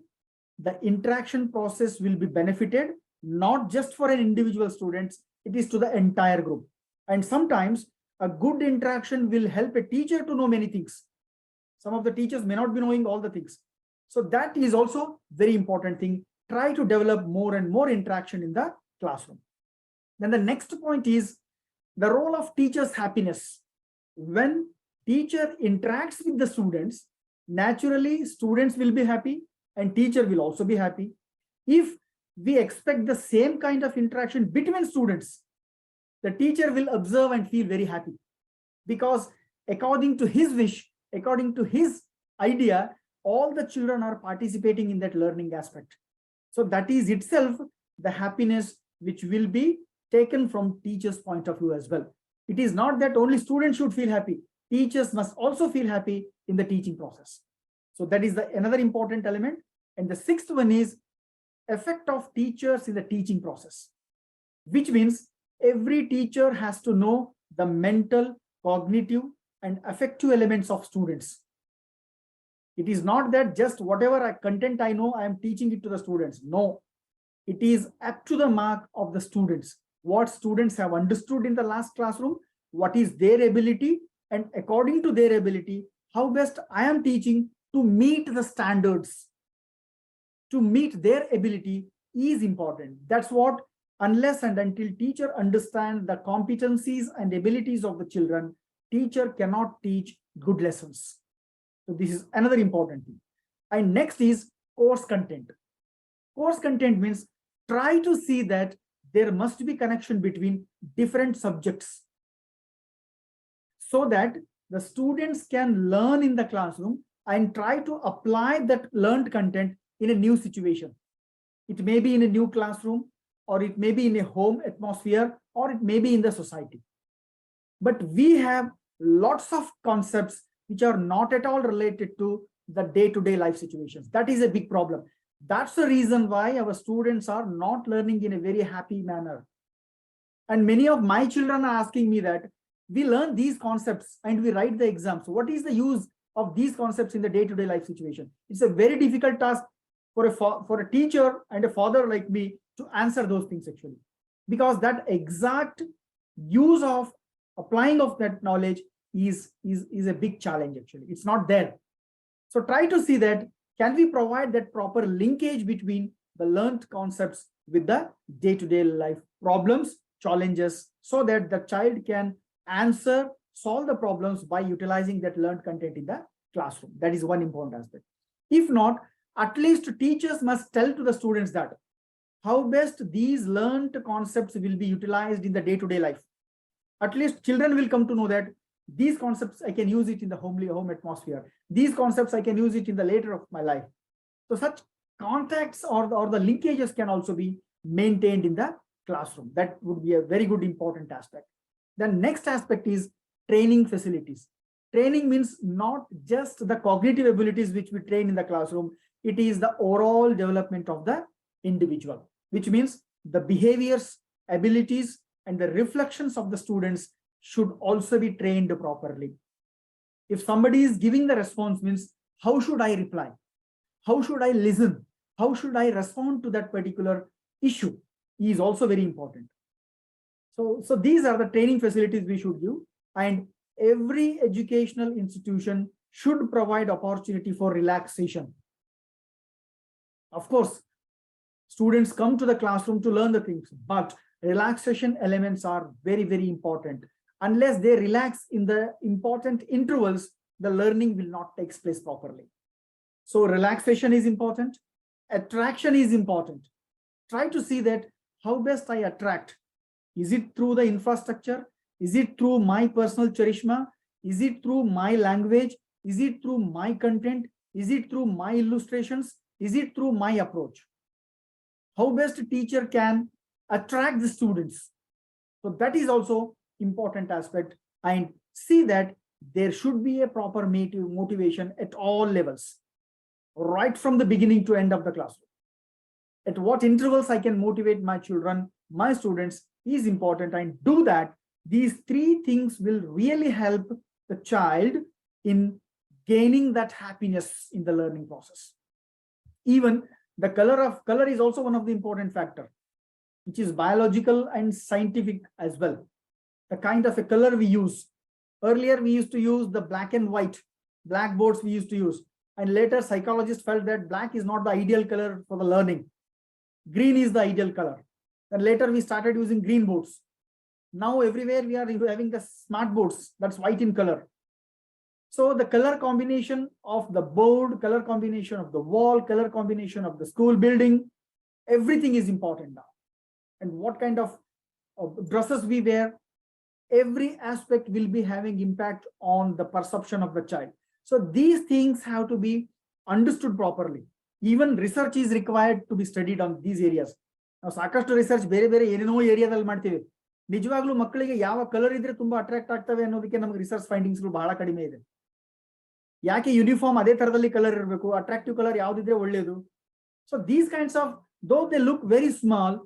B: the interaction process will be benefited, not just for an individual student, it is to the entire group. And sometimes a good interaction will help a teacher to know many things. Some of the teachers may not be knowing all the things. So that is also very important thing. Try to develop more and more interaction in the classroom. Then the next point is the role of teacher's happiness. When teacher interacts with the students, naturally students will be happy and teacher will also be happy. If we expect the same kind of interaction between students, the teacher will observe and feel very happy, because according to his wish, according to his idea, all the children are participating in that learning aspect. So that is itself the happiness which will be taken from teacher's point of view as well. It is not that only students should feel happy. Teachers must also feel happy in the teaching process. So that is another important element. And the sixth one is effect of teachers in the teaching process, which means every teacher has to know the mental, cognitive, and affective elements of students. It is not that just whatever content I know, I am teaching it to the students. No, it is up to the mark of the students. What students have understood in the last classroom, what is their ability, and according to their ability, how best I am teaching to meet the standards, to meet their ability is important. That's what, unless and until teacher understands the competencies and abilities of the children, teacher cannot teach good lessons. So this is another important thing. And next is course content. Course content means try to see that there must be connection between different subjects, so that the students can learn in the classroom and try to apply that learned content in a new situation. It may be in a new classroom, or it may be in a home atmosphere, or it may be in the society. But we have lots of concepts which are not at all related to the day-to-day life situations. That is a big problem. That's the reason why our students are not learning in a very happy manner. And many of my children are asking me that we learn these concepts and we write the exams. What is the use of these concepts in the day-to-day life situation? It's a very difficult task for a teacher and a father like me to answer those things actually, because that exact use of applying of that knowledge is a big challenge actually. It's not there. So try to see that, can we provide that proper linkage between the learned concepts with the day-to-day life problems, challenges, so that the child can solve the problems by utilizing that learned content in the classroom. That is one important aspect. If not, at least teachers must tell to the students that how best these learned concepts will be utilized in the day-to-day life. At least children will come to know that these concepts, I can use it in the home atmosphere. These concepts, I can use it in the later of my life. So such contacts or the linkages can also be maintained in the classroom. That would be a very good important aspect. The next aspect is training facilities. Training means not just the cognitive abilities which we train in the classroom. It is the overall development of the individual, which means the behaviors, abilities, and the reflections of the students should also be trained properly. If somebody is giving the response, means how should I reply? How should I listen? How should I respond to that particular issue is also very important. So these are the training facilities we should give, and every educational institution should provide opportunity for relaxation. Of course, students come to the classroom to learn the things, but relaxation elements are very, very important. Unless they relax in the important intervals, the learning will not take place properly. So relaxation is important. Attraction is important. Try to see that how best I attract. Is it through the infrastructure? Is it through my personal charisma? Is it through my language? Is it through my content? Is it through my illustrations? Is it through my approach? How best a teacher can attract the students? So that is also important aspect, and see that there should be a proper motivation at all levels, right from the beginning to end of the classroom. At what intervals I can motivate my children, my students is important, and do that. These three things will really help the child in gaining that happiness in the learning process. Even the color is also one of the important factor, which is biological and scientific as well. The kind of a color we use. Earlier, we used to use the black and white, blackboards we used to use. And later, psychologists felt that black is not the ideal color for the learning. Green is the ideal color. And later, we started using green boards. Now, everywhere we are having the smart boards, that's white in color. So the color combination of the board, color combination of the wall, color combination of the school building, everything is important now. And what kind of dresses we wear, every aspect will be having impact on the perception of the child. So these things have to be understood properly. Even research is required to be studied on these areas. Now, ಸಾಕಷ್ಟು research ಬೇರೆ ಬೇರೆ ಏನೇನೋ ಏರಿಯಾದಲ್ಲಿ ಮಾಡ್ತೀವಿ. ನಿಜವಾಗ್ಲೂ ಮಕ್ಕಳಿಗೆ ಯಾವ colour ಇದ್ರೆ ತುಂಬಾ ಅಟ್ರಾಕ್ಟ್ ಆಗ್ತವೆ ಅನ್ನೋದಕ್ಕೆ ನಮಗೆ ರಿಸರ್ಚ್ ಫೈಂಡಿಂಗ್ಸ್ಗಳು ಬಹಳ ಕಡಿಮೆ ಇದೆ. ಯಾಕೆ ಯೂನಿಫಾರ್ಮ್ ಅದೇ ತರದಲ್ಲಿ ಕಲರ್ ಇರಬೇಕು, ಅಟ್ರಾಕ್ಟಿವ್ ಕಲರ್ ಯಾವ್ದಿದ್ರೆ ಒಳ್ಳೇದು. So these kinds of, though they look very small,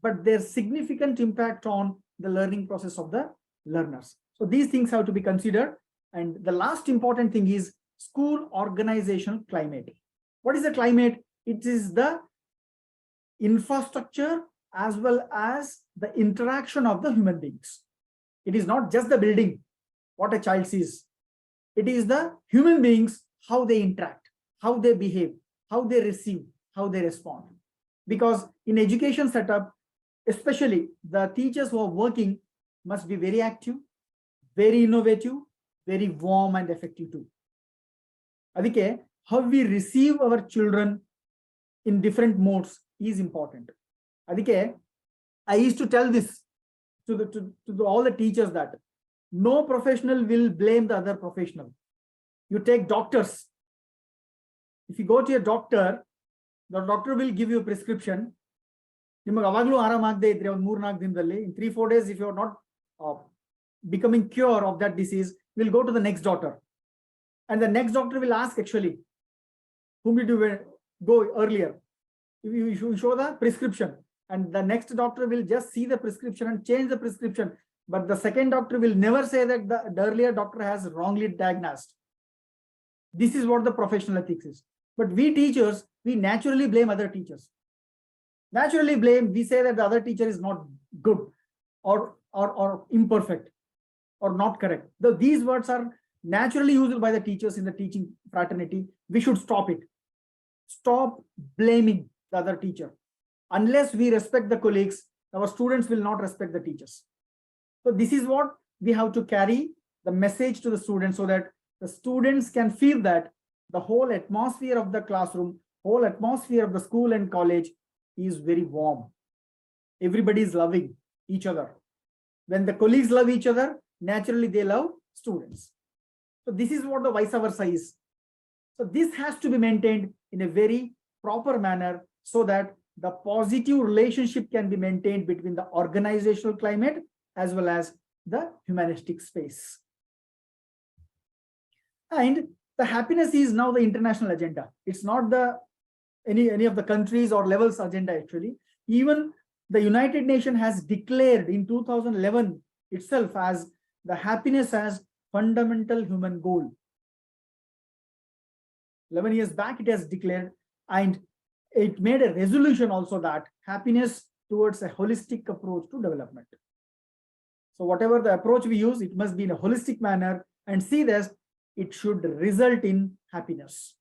B: but their significant impact on the learning process of the learners. So these things have to be considered. And the last important thing is school organizational climate. What is the climate? It is the infrastructure as well as the interaction of the human beings. It is not just the building, what a child sees. It is the human beings, how they interact, how they behave, how they receive, how they respond. Because in education setup, especially the teachers who are working must be very active, very innovative, very warm and effective too. Adike, how we receive our children in different modes is important. Adike, I used to tell this to all the teachers that no professional will blame the other professional. You take doctors. If you go to a doctor, the doctor will give you a prescription. ನಿಮಗೆ ಅವಾಗಲೂ ಆರಾಮಾಗದೇ ಇದ್ರೆ ಒಂದು 3-4 ದಿನದಲ್ಲಿ, in 3-4 days, if you are not becoming cure of that disease, we'll go to the next doctor, and the next doctor will ask, actually, whom did you go earlier? You show the prescription, and the next doctor will just see the prescription and change the prescription, but the second doctor will never say that the earlier doctor has wrongly diagnosed. This is what the professional ethics is. But we teachers, we naturally blame other teachers. Naturally blame, we say that the other teacher is not good or imperfect or not correct. Though these words are naturally used by the teachers in the teaching fraternity, we should stop it. Stop blaming the other teacher. Unless we respect the colleagues, our students will not respect the teachers. So this is what we have to carry the message to the students, so that the students can feel that the whole atmosphere of the classroom, whole atmosphere of the school and college is very warm. Everybody is loving each other. When the colleagues love each other, naturally they love students. So this is what the vice versa is. So this has to be maintained in a very proper manner, so that the positive relationship can be maintained between the organizational climate as well as the humanistic space. And the happiness is now the international agenda. It's not the any of the countries or levels agenda. Actually, even the United Nations has declared in 2011 itself as the happiness as fundamental human goal. 11 years back it has declared, and it made a resolution also that happiness towards a holistic approach to development. So whatever the approach we use, it must be in a holistic manner, and see this, it should result in happiness.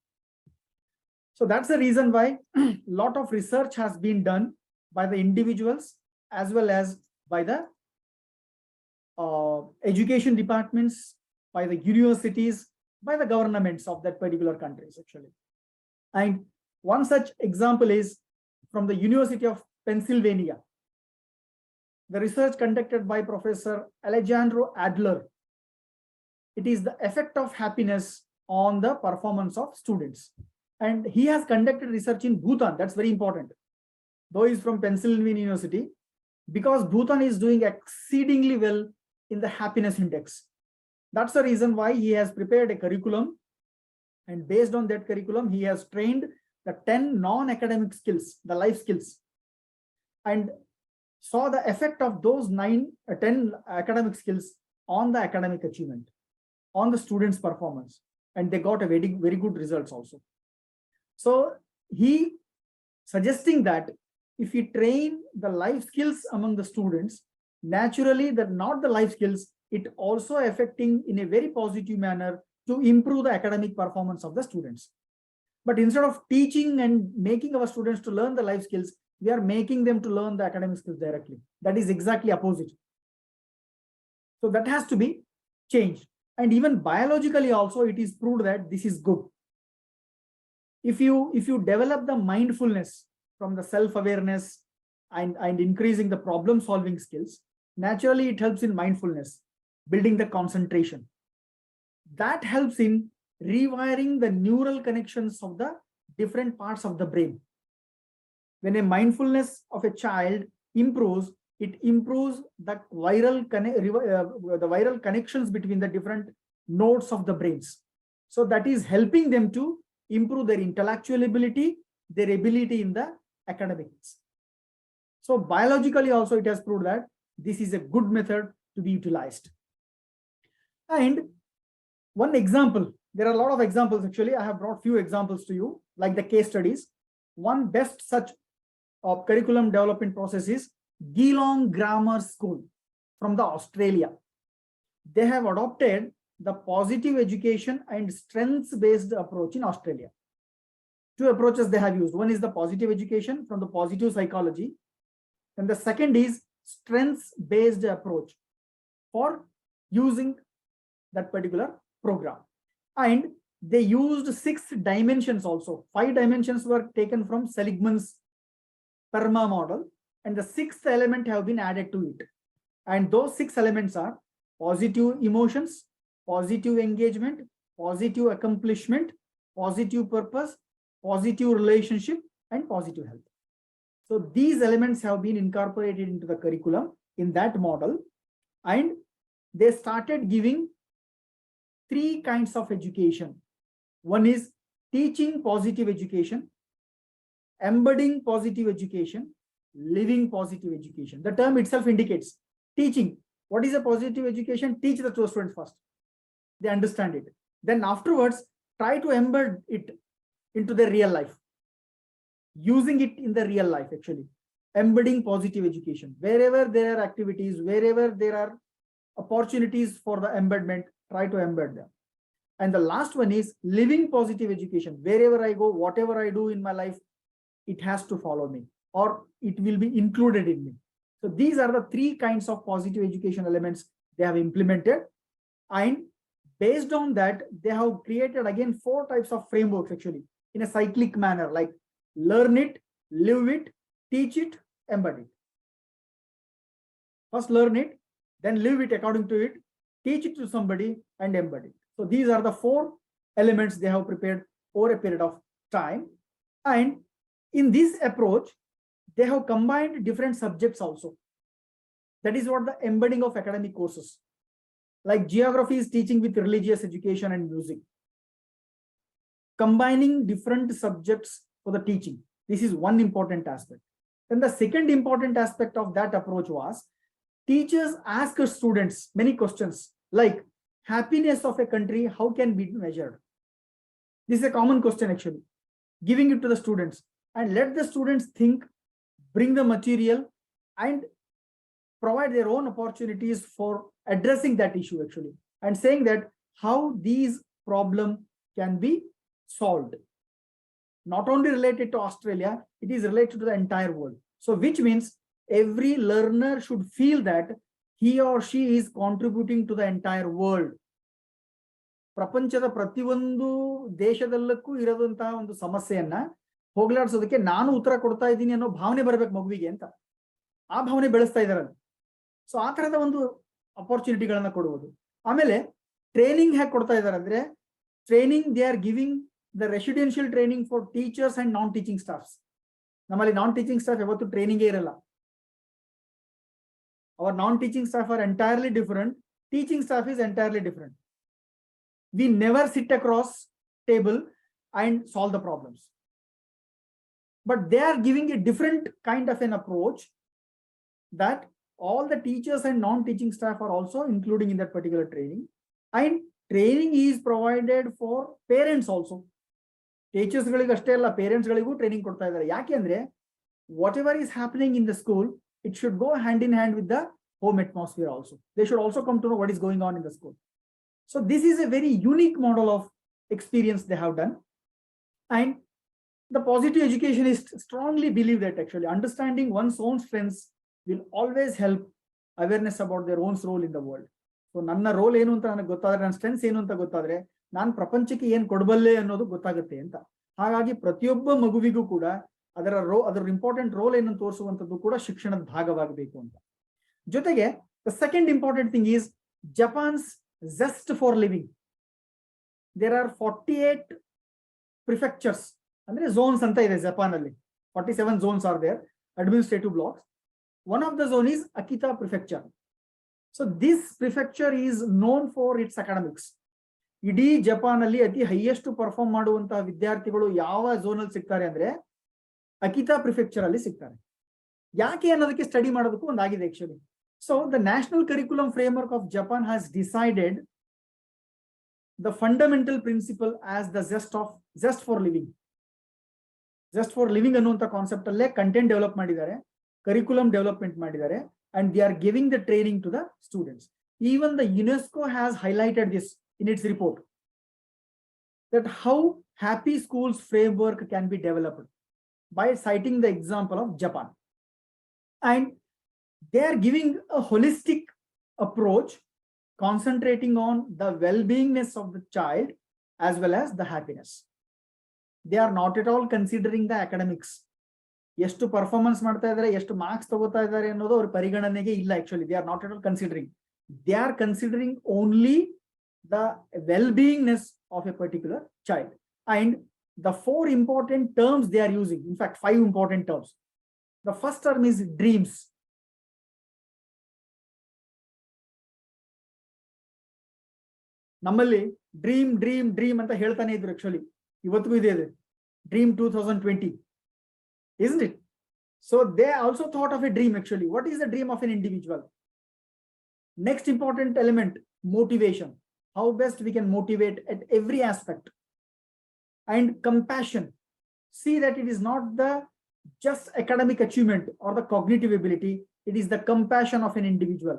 B: So that's the reason why a lot of research has been done by the individuals as well as by the education departments, by the universities, by the governments of that particular countries actually. And one such example is from the University of Pennsylvania. The research conducted by Professor Alejandro Adler. It is the effect of happiness on the performance of students. And he has conducted research in Bhutan. That's very important. Though he's from Pennsylvania University, because Bhutan is doing exceedingly well in the happiness index. That's the reason why he has prepared a curriculum. And based on that curriculum, he has trained the 10 non-academic skills, the life skills, and saw the effect of those 10 academic skills on the academic achievement, on the students' performance. And they got a very, very good results also. So he suggesting that if we train the life skills among the students, naturally that not the life skills, it also affecting in a very positive manner to improve the academic performance of the students. But instead of teaching and making our students to learn the life skills, we are making them to learn the academic skills directly. That is exactly opposite. So that has to be changed. And even biologically also, it is proved that this is good. If you develop the mindfulness from the self-awareness and increasing the problem-solving skills, naturally it helps in mindfulness, building the concentration. That helps in rewiring the neural connections of the different parts of the brain. When a mindfulness of a child improves, it improves the viral connections between the different nodes of the brains. So that is helping them to improve their intellectual ability, their ability in the academics. So biologically also it has proved that this is a good method to be utilized. And one example, there are a lot of examples actually. I have brought few examples to you, like the case studies. One best such curriculum development process is Geelong Grammar School from the Australia. They have adopted the positive education and strengths-based approach in Australia. Two approaches they have used. One is the positive education from the positive psychology, and the second is strengths-based approach for using that particular program. And they used 6 dimensions also. 5 dimensions were taken from Seligman's PERMA model, and the 6th element have been added to it. And those 6 elements are positive emotions, positive engagement, positive accomplishment, positive purpose, positive relationship, and positive health. So these elements have been incorporated into the curriculum in that model, and they started giving 3 kinds of education. One is teaching positive education, embedding positive education, living positive education. The term itself indicates teaching. What is a positive education? Teach the students first. They understand it. Then afterwards, try to embed it into their real life. Using it in the real life, actually. Embedding positive education. Wherever there are activities, wherever there are opportunities for the embedment, try to embed them. And the last one is living positive education. Wherever I go, whatever I do in my life, it has to follow me, or it will be included in me. So these are the 3 kinds of positive education elements they have implemented. And based on that, they have created again 4 types of frameworks actually in a cyclic manner, like learn it, live it, teach it, embed it. First learn it, then live it according to it, teach it to somebody, and embed it. So these are the 4 elements they have prepared over a period of time. And in this approach, they have combined different subjects also. That is what the embedding of academic courses. Like geography is teaching with religious education and music. Combining different subjects for the teaching. This is one important aspect. Then the second important aspect of that approach was teachers ask students many questions like happiness of a country, how can be measured? This is a common question actually. Giving it to the students and let the students think, bring the material and provide their own opportunities for addressing that issue actually, and saying that how these problems can be solved. Not only related to Australia, it is related to the entire world. So which means every learner should feel that he or she is contributing to the entire world. ಪ್ರಪಂಚದ ಪ್ರತಿಯೊಂದು ದೇಶದಲ್ಲಕ್ಕೂ ಇರೋದಂತಹ ಒಂದು ಸಮಸ್ಯೆಯನ್ನ ಹೋಗ್ಲಾಡ್ಸೋದಕ್ಕೆ ನಾನು ಉತ್ತರ ಕೊಡ್ತಾ ಇದ್ದೀನಿ ಅನ್ನೋ ಭಾವನೆ ಬರಬೇಕು ಮಗುವಿಗೆ ಅಂತ. ಆ ಭಾವನೆ ಬೆಳೆಸ್ತಾ ಇದ್ದಾರೆ. ಸೊ ಆ ತರದ ಒಂದು ಅಪರ್ಚುನಿಟಿಗಳನ್ನ ಕೊಡುವುದು. ಆಮೇಲೆ ಟ್ರೈನಿಂಗ್ ಹೇಗೆ ಕೊಡ್ತಾ ಇದ್ದಾರೆ ಅಂದ್ರೆ Training, they are giving the residential training for teachers and non-teaching staffs. Namali non-teaching staff yavattu training iralla. Our non-teaching staff are entirely different. Teaching staff is entirely different. We never sit across table and solve the problems. But they are giving a different kind of an approach that all the teachers and non-teaching staff are also including in that particular training. And training is provided for parents also. Teachers ಗಳಿಗೆ ಅಷ್ಟೇ ಅಲ್ಲ, parents ಗಳಿಗೂ training ಕೊಡ್ತಾ ಇದ್ದಾರೆ. ಯಾಕೆ ಅಂದ್ರೆ whatever is happening in the school, it should go hand in hand with the home atmosphere also. They should also come to know what is going on in the school. So this is a very unique model of experience they have done. And the positive educationists strongly believe that actually understanding one's own strengths will always help awareness about their own role in the world. So ನನ್ನ roll ಏನು ಅಂತ ನನಗೆ ಗೊತ್ತಾದ್ರೆ, ನನ್ನ strengths ಏನು ಅಂತ ಗೊತ್ತಾದ್ರೆ, ನಾನು ಪ್ರಪಂಚಕ್ಕೆ ಏನ್ ಕೊಡಬಲ್ಲೆ ಅನ್ನೋದು ಗೊತ್ತಾಗುತ್ತೆ ಅಂತ. ಹಾಗಾಗಿ ಪ್ರತಿಯೊಬ್ಬ ಮಗುವಿಗೂ ಕೂಡ ಅದರ ಇಂಪಾರ್ಟೆಂಟ್ ರೋಲ್ ಏನನ್ನು ತೋರಿಸುವಂಥದ್ದು ಕೂಡ ಶಿಕ್ಷಣದ ಭಾಗವಾಗಬೇಕು ಅಂತ. ಜೊತೆಗೆ the second important thing is Japan's zest for living. There are 48 prefectures, ಅಂದ್ರೆ zones ಅಂತ ಇದೆ ಜಪಾನ್ ಅಲ್ಲಿ. 47 zones are there, administrative blocks. One of the zone is Akita prefecture. So this prefecture is known for its academics. ಇಡೀ Japan ಅಲ್ಲಿ ಅತಿ highest perform ಮಾಡುವಂತಹ ವಿದ್ಯಾರ್ಥಿಗಳು ಯಾವ ಝೋನ್ ಅಲ್ಲಿ ಸಿಗ್ತಾರೆ ಅಂದ್ರೆ ಅಕಿತಾ ಪ್ರಿಫೆಕ್ಚರ್ ಅಲ್ಲಿ ಸಿಗ್ತಾರೆ. ಯಾಕೆ ಅನ್ನೋದಕ್ಕೆ ಸ್ಟಡಿ ಮಾಡೋದಕ್ಕೂ ಒಂದಾಗಿದೆ actually. So the national curriculum framework of Japan has decided the fundamental principle as the just for living. Just for living ಅನ್ನುವಂಥ ಕಾನ್ಸೆಪ್ಟ್ ಅಲ್ಲೇ ಕಂಟೆಂಟ್ ಡೆವಲಪ್ ಮಾಡಿದ್ದಾರೆ, ಕರಿಕ್ಯುಲಮ್ ಡೆವಲಪ್ಮೆಂಟ್ ಮಾಡಿದ್ದಾರೆ, and they are giving the training to the students. Even the UNESCO has highlighted this in its report, that how happy schools framework can be developed by citing the example of Japan. And they are giving a holistic approach, concentrating on the well-beingness of the child as well as the happiness. They are not at all considering the academics. ಎಷ್ಟು performance ಮಾಡ್ತಾ ಇದ್ದಾರೆ, ಎಷ್ಟು marks ತಗೋತಾ ಇದ್ದಾರೆ ಅನ್ನೋದು ಅವ್ರ ಪರಿಗಣನೆಗೆ ಇಲ್ಲ. Actually they are not at all considering. They are considering only the well beingness of A particular child. And the 4 important terms they are using, in fact 5 important terms. The first term is dreams. ನಮ್ಮಲ್ಲಿ dream dream dream ಅಂತ ಹೇಳ್ತಾನೆ ಇದ್ರು. Actually ಇವತ್ತಿಗೂ ಇದೆ dream 2020, isn't it? So they also thought of a dream actually. What is the dream of an individual? Next important element, motivation. How best we can motivate at every aspect. And compassion. See that it is not the just academic achievement or the cognitive ability, it is the compassion of an individual.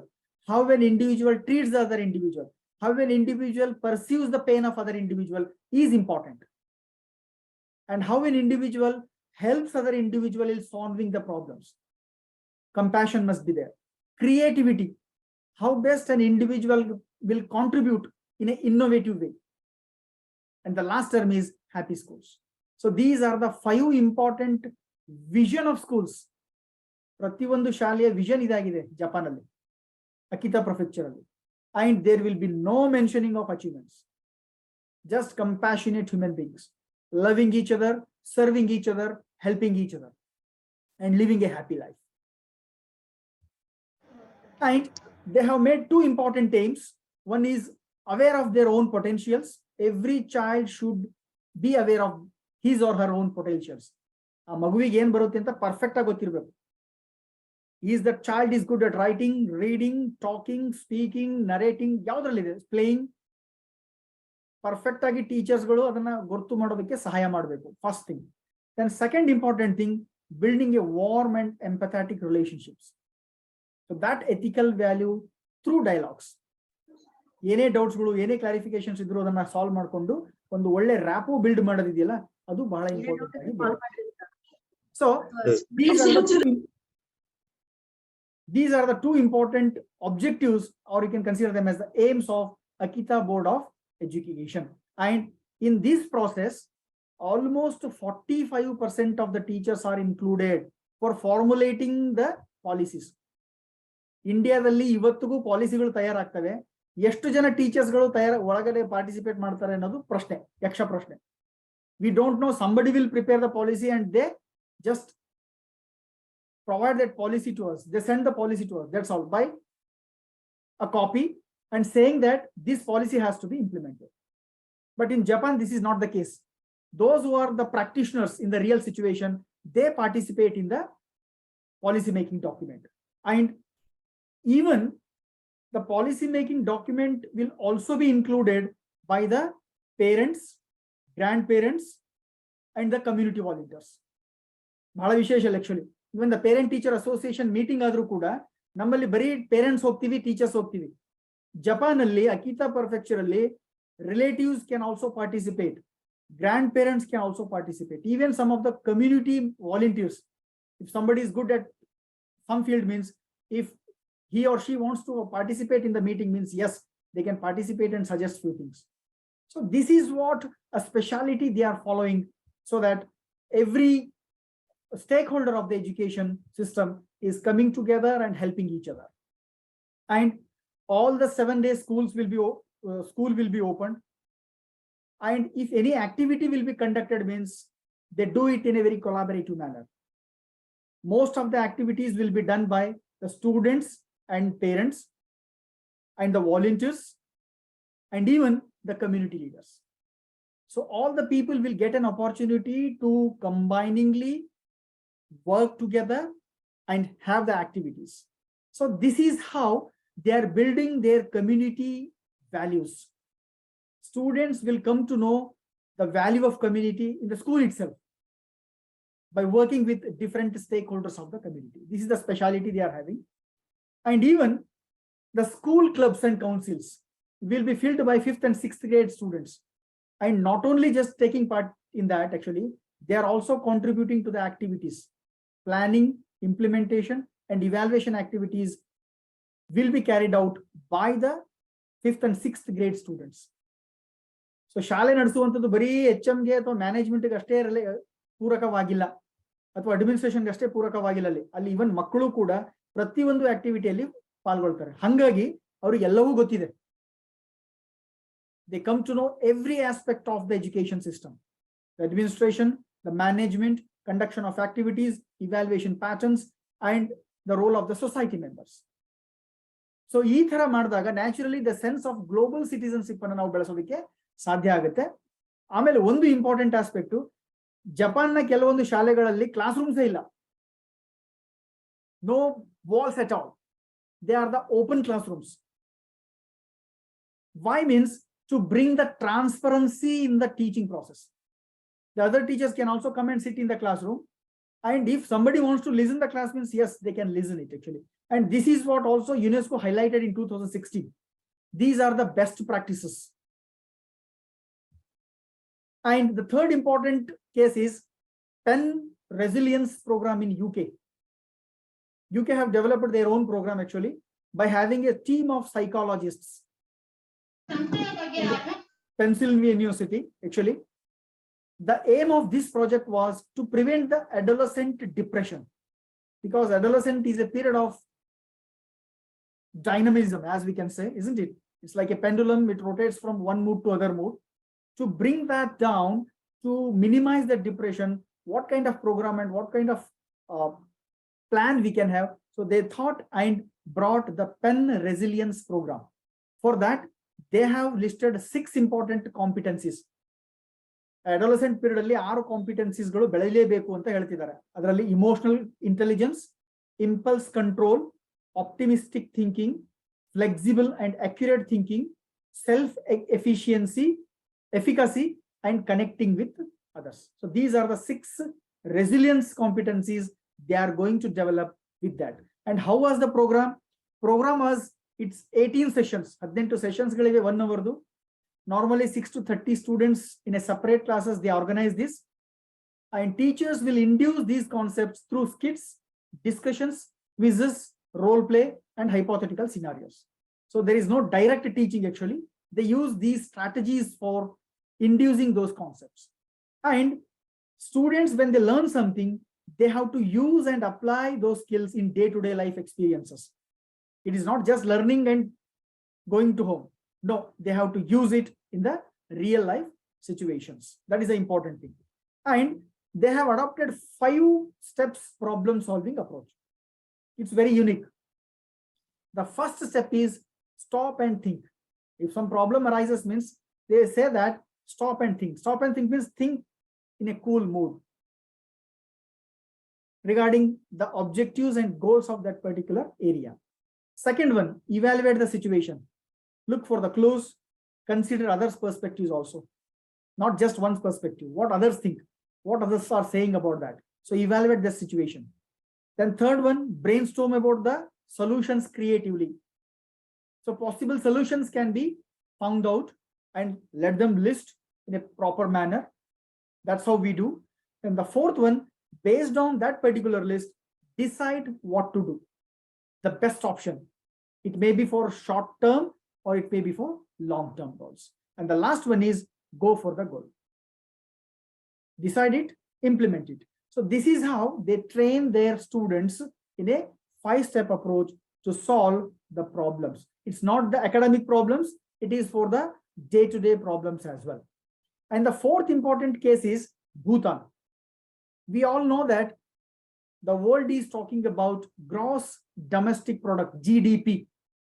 B: How an individual treats the other individual, how an individual perceives the pain of other individual is important. And how an individual helps other individual in solving the problems. Compassion must be there. Creativity. How best an individual will contribute in an innovative way. And the last term is happy schools. So these are the 5 important vision of schools. ಪ್ರತಿಯೊಂದು ಶಾಲೆಯ vision ಇದಾಗಿದೆ Japan ಅಲ್ಲಿ, ಅಕಿತಾ prefecture ಅಲ್ಲಿ. And there will be no mentioning of achievements. Just compassionate human beings, loving each other, serving each other, helping each other, and living a happy life. And they have made 2 important aims. One is aware of their own potentials. Every child should be aware of his or her own potentials. ಆ ಮಗುವಿಗೆ ಏನ್ ಬರುತ್ತೆ ಅಂತ perfect ಆಗಿ ಗೊತ್ತಿರಬೇಕು. Is the child is good at writing, reading, talking, speaking, narrating, ಯಾವ್ದ್ರಲ್ಲಿದೆ, playing. Perfect ಆಗಿ ಟೀಚರ್ಸ್ಗಳು ಅದನ್ನ ಗೊತ್ತು ಮಾಡೋದಕ್ಕೆ ಸಹಾಯ ಮಾಡಬೇಕು, first thing. Then second important thing, building a warm and empathetic relationships. So that ethical value through dialogues. ಏನೇ ಡೌಟ್ಸ್ಗಳು, ಏನೇ clarifications ಇದ್ರು ಅದನ್ನ ಸಾಲ್ವ್ ಮಾಡ್ಕೊಂಡು ಒಂದು ಒಳ್ಳೆ ರ್ಯಾಪೋ ಬಿಲ್ಡ್ ಮಾಡೋದಿದೆಯಲ್ಲ, ಅದು ಬಹಳ ಇಂಪಾರ್ಟೆಂಟ್ ಆಗಿ. So these are the 2 important objectives, or you can consider them as the aims of Akita Board of Education. And in this process, almost 45% of the teachers are included for formulating the policies. ಇಂಡಿಯಾದಲ್ಲಿ ಇವತ್ತಿಗೂ ಪಾಲಿಸಿಗಳು ತಯಾರಾಗ್ತವೆ. ಎಷ್ಟು ಜನ ಟೀಚರ್ಸ್ಗಳು ಒಳಗಡೆ participate ಮಾಡ್ತಾರೆ ಅನ್ನೋದು ಪ್ರಶ್ನೆ, ಯಕ್ಷ ಪ್ರಶ್ನೆ. We don't know. Somebody will prepare the policy and they just provide that policy to us. They send the policy to us. That's all, by a copy and saying that this policy has to be implemented. But in Japan, this is not the case. Those who are the practitioners in the real situation, they participate in the policy making document. And even the policy making document will also be included by the parents, grandparents, and the community volunteers. ಬಹಳ ವಿಶೇಷ actually. Even the parent teacher association meeting ಆದ್ರೂ ಕೂಡ ನಮ್ಮಲ್ಲಿ ಬರೀ parents ಹೋಗ್ತೀವಿ, teachers ಹೋಗ್ತೀವಿ. Japan ಅಲ್ಲಿ ಅಕಿತಾ ಪ್ರೆಫೆಕ್ಚರ್ ಅಲ್ಲಿ relatives can also participate, grandparents can also participate, even some of the community volunteers. If somebody is good at some field, means if he or she wants to participate in the meeting, means yes, they can participate and suggest few things. So this is what a speciality they are following, so that every stakeholder of the education system is coming together and helping each other. And all the 7-day schools will be opened. And if any activity will be conducted, means they do it in a very collaborative manner. Most of the activities will be done by the students and parents and the volunteers and even the community leaders. So all the people will get an opportunity to combiningly work together and have the activities. So this is how they are building their community values. Students will come to know the value of community in the school itself by working with different stakeholders of the community. This is the speciality they are having. And even the school clubs and councils will be filled by 5th and 6th grade students. And not only just taking part in that, actually, they are also contributing to the activities. Planning, implementation, and evaluation activities will be carried out by the 5th and 6th grade students. So ಶಾಲೆ ನಡೆಸುವಂಥದ್ದು ಬರೀ HMಗೆ ಅಥವಾ ಮ್ಯಾನೇಜ್ಮೆಂಟ್ಗೆ ಅಷ್ಟೇ ಪೂರಕವಾಗಿಲ್ಲ, ಅಥವಾ ಅಡ್ಮಿನಿಸ್ಟ್ರೇಷನ್ಗೆ ಅಷ್ಟೇ ಪೂರಕವಾಗಿಲ್ಲ. ಅಲ್ಲಿ ಇವನ್ ಮಕ್ಕಳು ಕೂಡ ಪ್ರತಿಯೊಂದು ಆಕ್ಟಿವಿಟಿಯಲ್ಲಿ ಪಾಲ್ಗೊಳ್ತಾರೆ. ಹಾಗಾಗಿ ಅವ್ರಿಗೆ ಎಲ್ಲವೂ ಗೊತ್ತಿದೆ. They come to know every aspect of the education system, the administration, the management, conduction of activities, evaluation patterns, and the role of the society members. So ಈ ತರ ಮಾಡಿದಾಗ naturally the sense of global citizenship ಅನ್ನು ನಾವು ಬೆಳೆಸೋದಕ್ಕೆ ಸಾಧ್ಯ ಆಗುತ್ತೆ. ಆಮೇಲೆ ಒಂದು important aspect, ಜಪಾನ್ನ ಕೆಲವೊಂದು ಶಾಲೆಗಳಲ್ಲಿ ಕ್ಲಾಸ್ ರೂಮ್ಸೇ ಇಲ್ಲ. No walls at all. They are the open classrooms. Why? Means to bring the transparency in the teaching process. The other teachers can also come and sit in the classroom. And if somebody wants to listen the class, means yes, they can listen it actually. And this is what also UNESCO highlighted in 2016. These are the best practices. And the third important case is PEN resilience program in UK. UK have developed their own program actually by having a team of psychologists. Pennsylvania University, actually. The aim of this project was to prevent the adolescent depression, because adolescent is a period of dynamism, as we can say, isn't it? It's like a pendulum, it rotates from one mood to other mood. To bring that down, to minimize the depression, what kind of program and what kind of plan we can have. So they thought and brought the PEN resilience program. For that, they have listed 6 important competencies. Adolescent period ಅಲ್ಲಿ 6 competencies ಗಳು ಬೆಳೆಯಲೇಬೇಕು ಅಂತ ಹೇಳ್ತಿದ್ದಾರೆ. ಅದರಲ್ಲಿ emotional intelligence, impulse control, optimistic thinking, flexible and accurate thinking, self-efficiency, efficacy, and connecting with others. So these are the 6 resilience competencies they are going to develop with that. And how was the program? Program was, it's 18 sessions. 18 sessions ಗಳಿವೆ 1 hour. Normally 6 to 30 students in a separate classes, they organize this. And teachers will induce these concepts through skits, discussions, quizzes, role play, and hypothetical scenarios. So there is no direct teaching actually. They use these strategies for inducing those concepts. And students, when they learn something, they have to use and apply those skills in day-to-day life experiences. It is not just learning and going to home. No, they have to use it in the real life situations. That is the important thing. And they have adopted 5 steps problem solving approach. It's very unique. The first step is stop and think. If some problem arises, means they say that stop and think. Stop and think means think in a cool mood regarding the objectives and goals of that particular area. Second one, evaluate the situation. Look for the clues, consider others' perspectives also, not just one's perspective, what others think, what others are saying about that. So evaluate the situation. Then third one, brainstorm about the solutions creatively. So possible solutions can be found out and let them list in a proper manner. That's how we do. And the fourth one, based on that particular list, decide what to do. The best option. It may be for short term or it may be for long term goals. And the last one is go for the goal. Decide it, implement it. So this is how they train their students in a 5-step approach to solve the problems. It's not the academic problems, it is for the day-to-day problems as well. And the fourth important case is Bhutan. We all know that the world is talking about gross domestic product, GDP.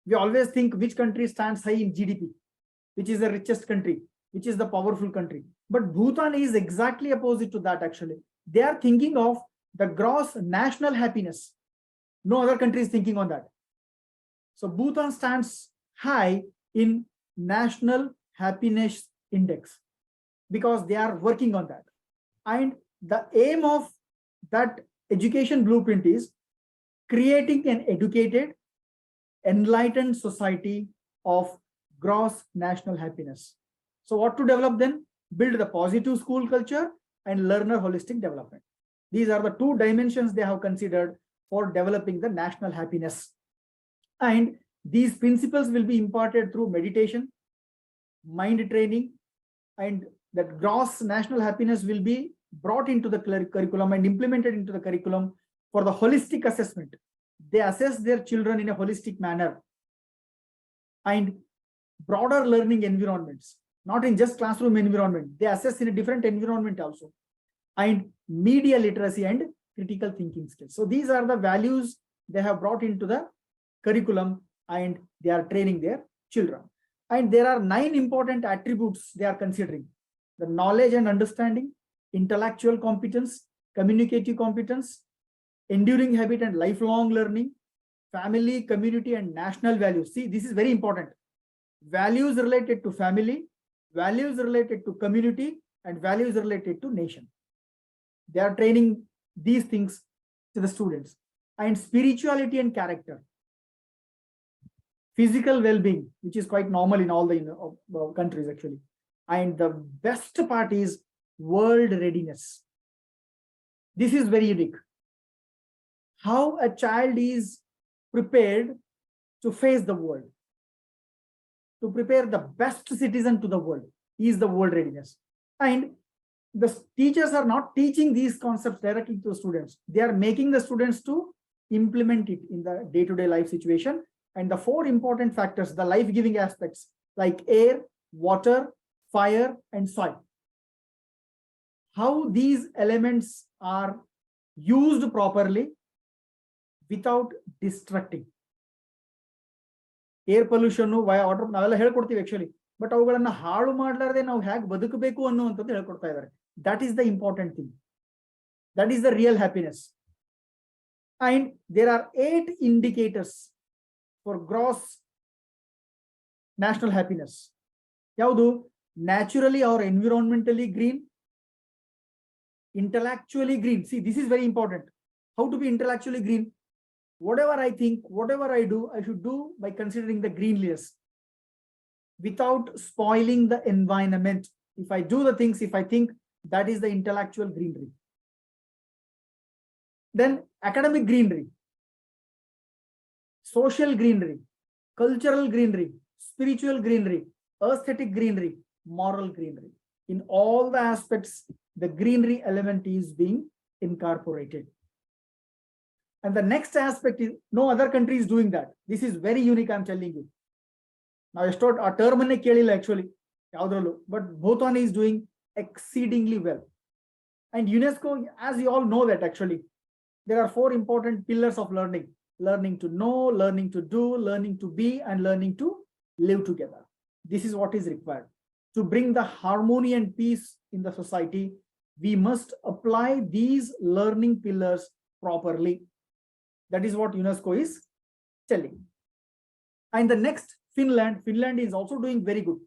B: We always think which country stands high in GDP, which is the richest country, which is the powerful country. But Bhutan is exactly opposite to that actually. They are thinking of the gross national happiness. No other country is thinking on that. So Bhutan stands high in National Happiness Index because they are working on that. And the aim of that education blueprint is creating an educated, enlightened society of gross national happiness. So what to develop then? Build the positive school culture and learner holistic development. These are the 2 dimensions they have considered for developing the national happiness. And these principles will be imparted through meditation, mind training, and that gross national happiness will be brought into the curriculum and implemented into the curriculum for the holistic assessment. They assess their children in a holistic manner and broader learning environments, not in just classroom environment. They assess in a different environment also, and media literacy and critical thinking skills. So these are the values they have brought into the curriculum and they are training their children. And there are 9 important attributes they are considering: the knowledge and understanding, intellectual competence, communicative competence, enduring habit and lifelong learning, family, community, and national values. See, this is very important. Values related to family, values related to community, and values related to nation. They are training these things to the students. And spirituality and character. Physical well-being, which is quite normal in all the countries actually. And the best part is world readiness. This is very unique. How a child is prepared to face the world, to prepare the best citizen to the world, is the world readiness. And the teachers are not teaching these concepts directly to the students. They are making the students to implement it in the day-to-day life situation. And the 4 important factors, the life-giving aspects like air, water, fire, and soil. How these elements are used properly without destructing. Air pollution, water, naವೆಲ್ಲ ಹೇಳ್ಕೊಡ್ತೀವಿ actually, but ಅವುಗಳನ್ನ ಹಾಳು ಮಾಡಲಾರದೆ ನಾವು ಹೇಗೆ ಬದುಕಬೇಕು ಅನ್ನುವಂಥದ್ದು ಹೇಳ್ಕೊಡ್ತಾ ಇದ್ದಾರೆ. That is the important thing. That is the real happiness. And there are 8 indicators for gross national happiness. Yaudu? Naturally or environmentally green, intellectually green. See, this is very important. How to be intellectually green? Whatever I think, whatever I do, I should do by considering the greenliness without spoiling the environment. If I do the things, if I think, that is the intellectual greenery. Then academic greenery, social greenery, cultural greenery, spiritual greenery, aesthetic greenery, moral greenery. In all the aspects, the greenery element is being incorporated. And the next aspect is no other country is doing that. This is very unique, I'm telling you. Now, a term actually, but Bhutan is doing exceedingly well. And UNESCO, as you all know that actually, there are 4 important pillars of learning: learning to know, learning to do, learning to be, and learning to live together. This is what is required. To bring the harmony and peace in the society, we must apply these learning pillars properly. That is what UNESCO is telling. And the next, Finland. Finland is also doing very good.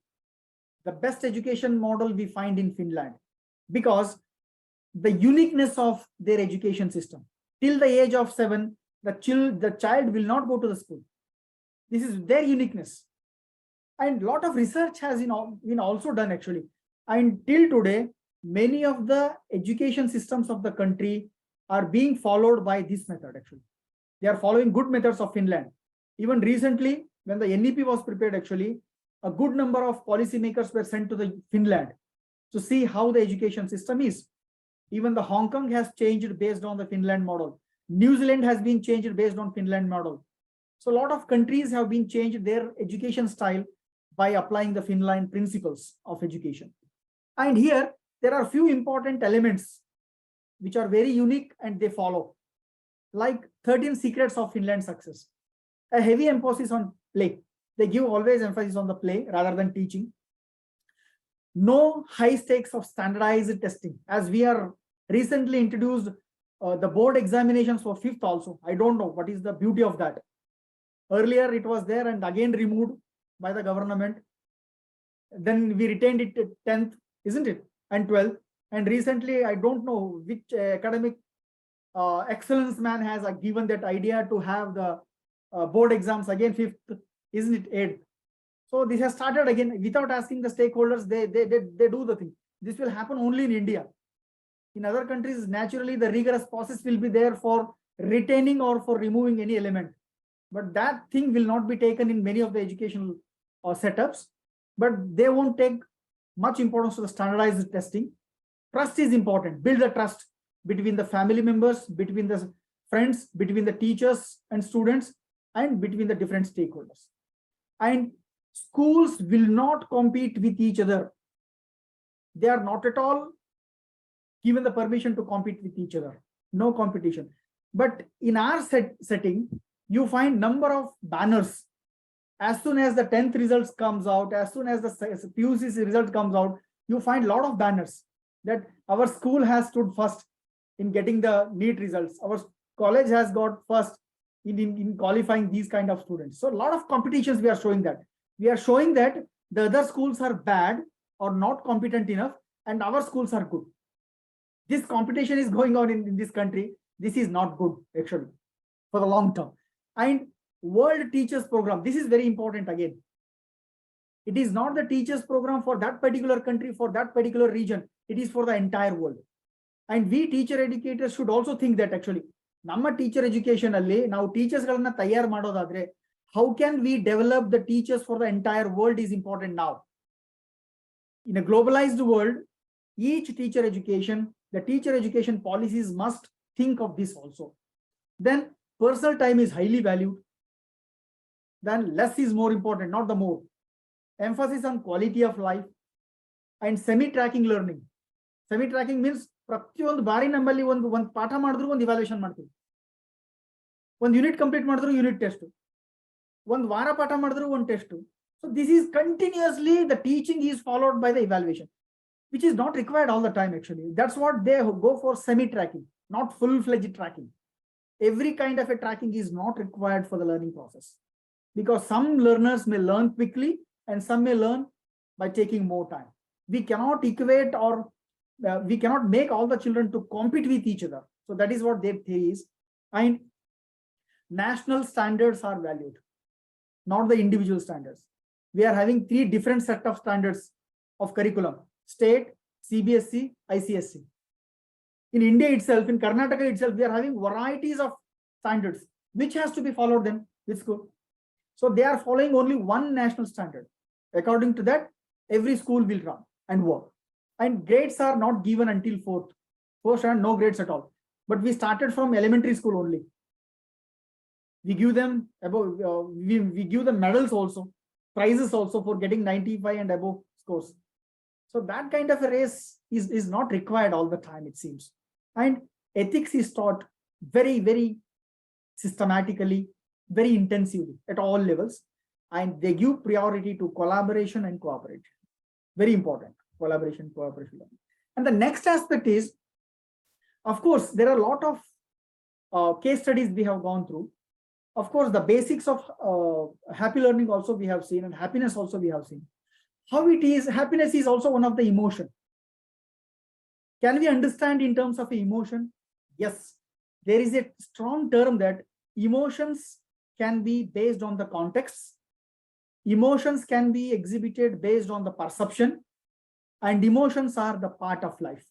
B: The best education model we find in Finland, because the uniqueness of their education system. Till the age of 7, the child will not go to the school. This is their uniqueness. And a lot of research has been also done actually. And till today, many of the education systems of the country are being followed by this method actually. They are following good methods of Finland. Even recently, when the NEP was prepared actually, a good number of policymakers were sent to the Finland to see how the education system is. Even the Hong Kong has changed based on the Finland model. New Zealand has been changed based on Finland model. So a lot of countries have been changed their education style by applying the Finland principles of education. And here, there are few important elements which are very unique and they follow. Like 13 secrets of Finland's success. A heavy emphasis on play. They give always emphasis on the play rather than teaching. No high stakes of standardized testing. As we are recently introduced the board examinations for 5th also. I don't know what is the beauty of that. Earlier it was there and again removed by the government. Then we retained it at 10th, isn't it? And 12th. And recently, I don't know which academic excellence man has given that idea to have the board exams again 5th, isn't it? 8th. So this has started again without asking the stakeholders. They do the thing. This will happen only in India. In other countries, naturally, the rigorous process will be there for retaining or for removing any element. But that thing will not be taken in many of the educational setups. But they won't take much importance to the standardized testing. Trust is important. Build the trust between the family members, between the friends, between the teachers and students, and between the different stakeholders. And schools will not compete with each other. They are not at all given the permission to compete with each other. No competition. But in our setting, you find number of banners. As soon as the 10th results comes out, as soon as the PUC result comes out, you find a lot of banners that our school has stood first in getting the NEET results. Our college has got first in qualifying these kind of students. So a lot of competitions we are showing that. We are showing that the other schools are bad or not competent enough and our schools are good. This competition is going on in this country. This is not good actually for the long term. And World Teachers Program, this is very important again. It is not the teachers program for that particular country, for that particular region. It is for the entire world. And we teacher educators should also think that actually, ನಮ್ಮ teacher education ಅಲ್ಲಿ ನಾವು teachers ಗಳನ್ನ ತಯಾರು ಮಾಡೋದಾದ್ರೆ, how can we develop the teachers for the entire world is important now. In a globalized world, each teacher education, the teacher education policies must think of this also. Then personal time is highly valued. Then less is more important, not the more. Emphasis on quality of life and semi-tracking learning. Semi-tracking means ಪ್ರತಿಯೊಂದು ಬಾರಿ ನಮ್ಮಲ್ಲಿ ಒಂದು ಪಾಠ ಮಾಡಿದ್ರು ಒಂದು evaluation ಮಾಡ್ತೀವಿ. ಒಂದು unit complete ಮಾಡಿದ್ರು ಯೂನಿಟ್ ಟೆಸ್ಟ್, ಒಂದು ವಾರ ಪಾಠ ಮಾಡಿದ್ರು ಒಂದು test. So this is continuously the teaching is followed by the evaluation, which is not required all the time actually. That's what they go for semi-tracking, not full-fledged tracking. Every kind of a tracking is not required for the learning process because some learners may learn quickly and some may learn by taking more time. We cannot equate or we cannot make all the children to compete with each other. So that is what their theory is. And national standards are valued, not the individual standards. We are having 3 different set of standards of curriculum: state, CBSE, ICSE. In India itself, in Karnataka itself, we are having varieties of standards, which has to be followed then with school. So they are following only one national standard. According to that, every school will run and work. And grades are not given until 4th. 4th and no grades at all. But we started from elementary school only. We give them we give them medals also. prizes also for getting 95 and above scores. So that kind of a race is not required all the time, it seems. And ethics is taught very, very systematically, very intensively at all levels. And they give priority to collaboration and cooperation. Very important, collaboration, cooperation. And the next aspect is, of course, there are a lot of case studies we have gone through. Of course, the basics of happy learning also we have seen, and happiness also we have seen. How it is, happiness is also one of the emotion. Can we understand in terms of emotion? Yes, there is a strong term that emotions can be based on the context. Emotions can be exhibited based on the perception, and emotions are the part of life.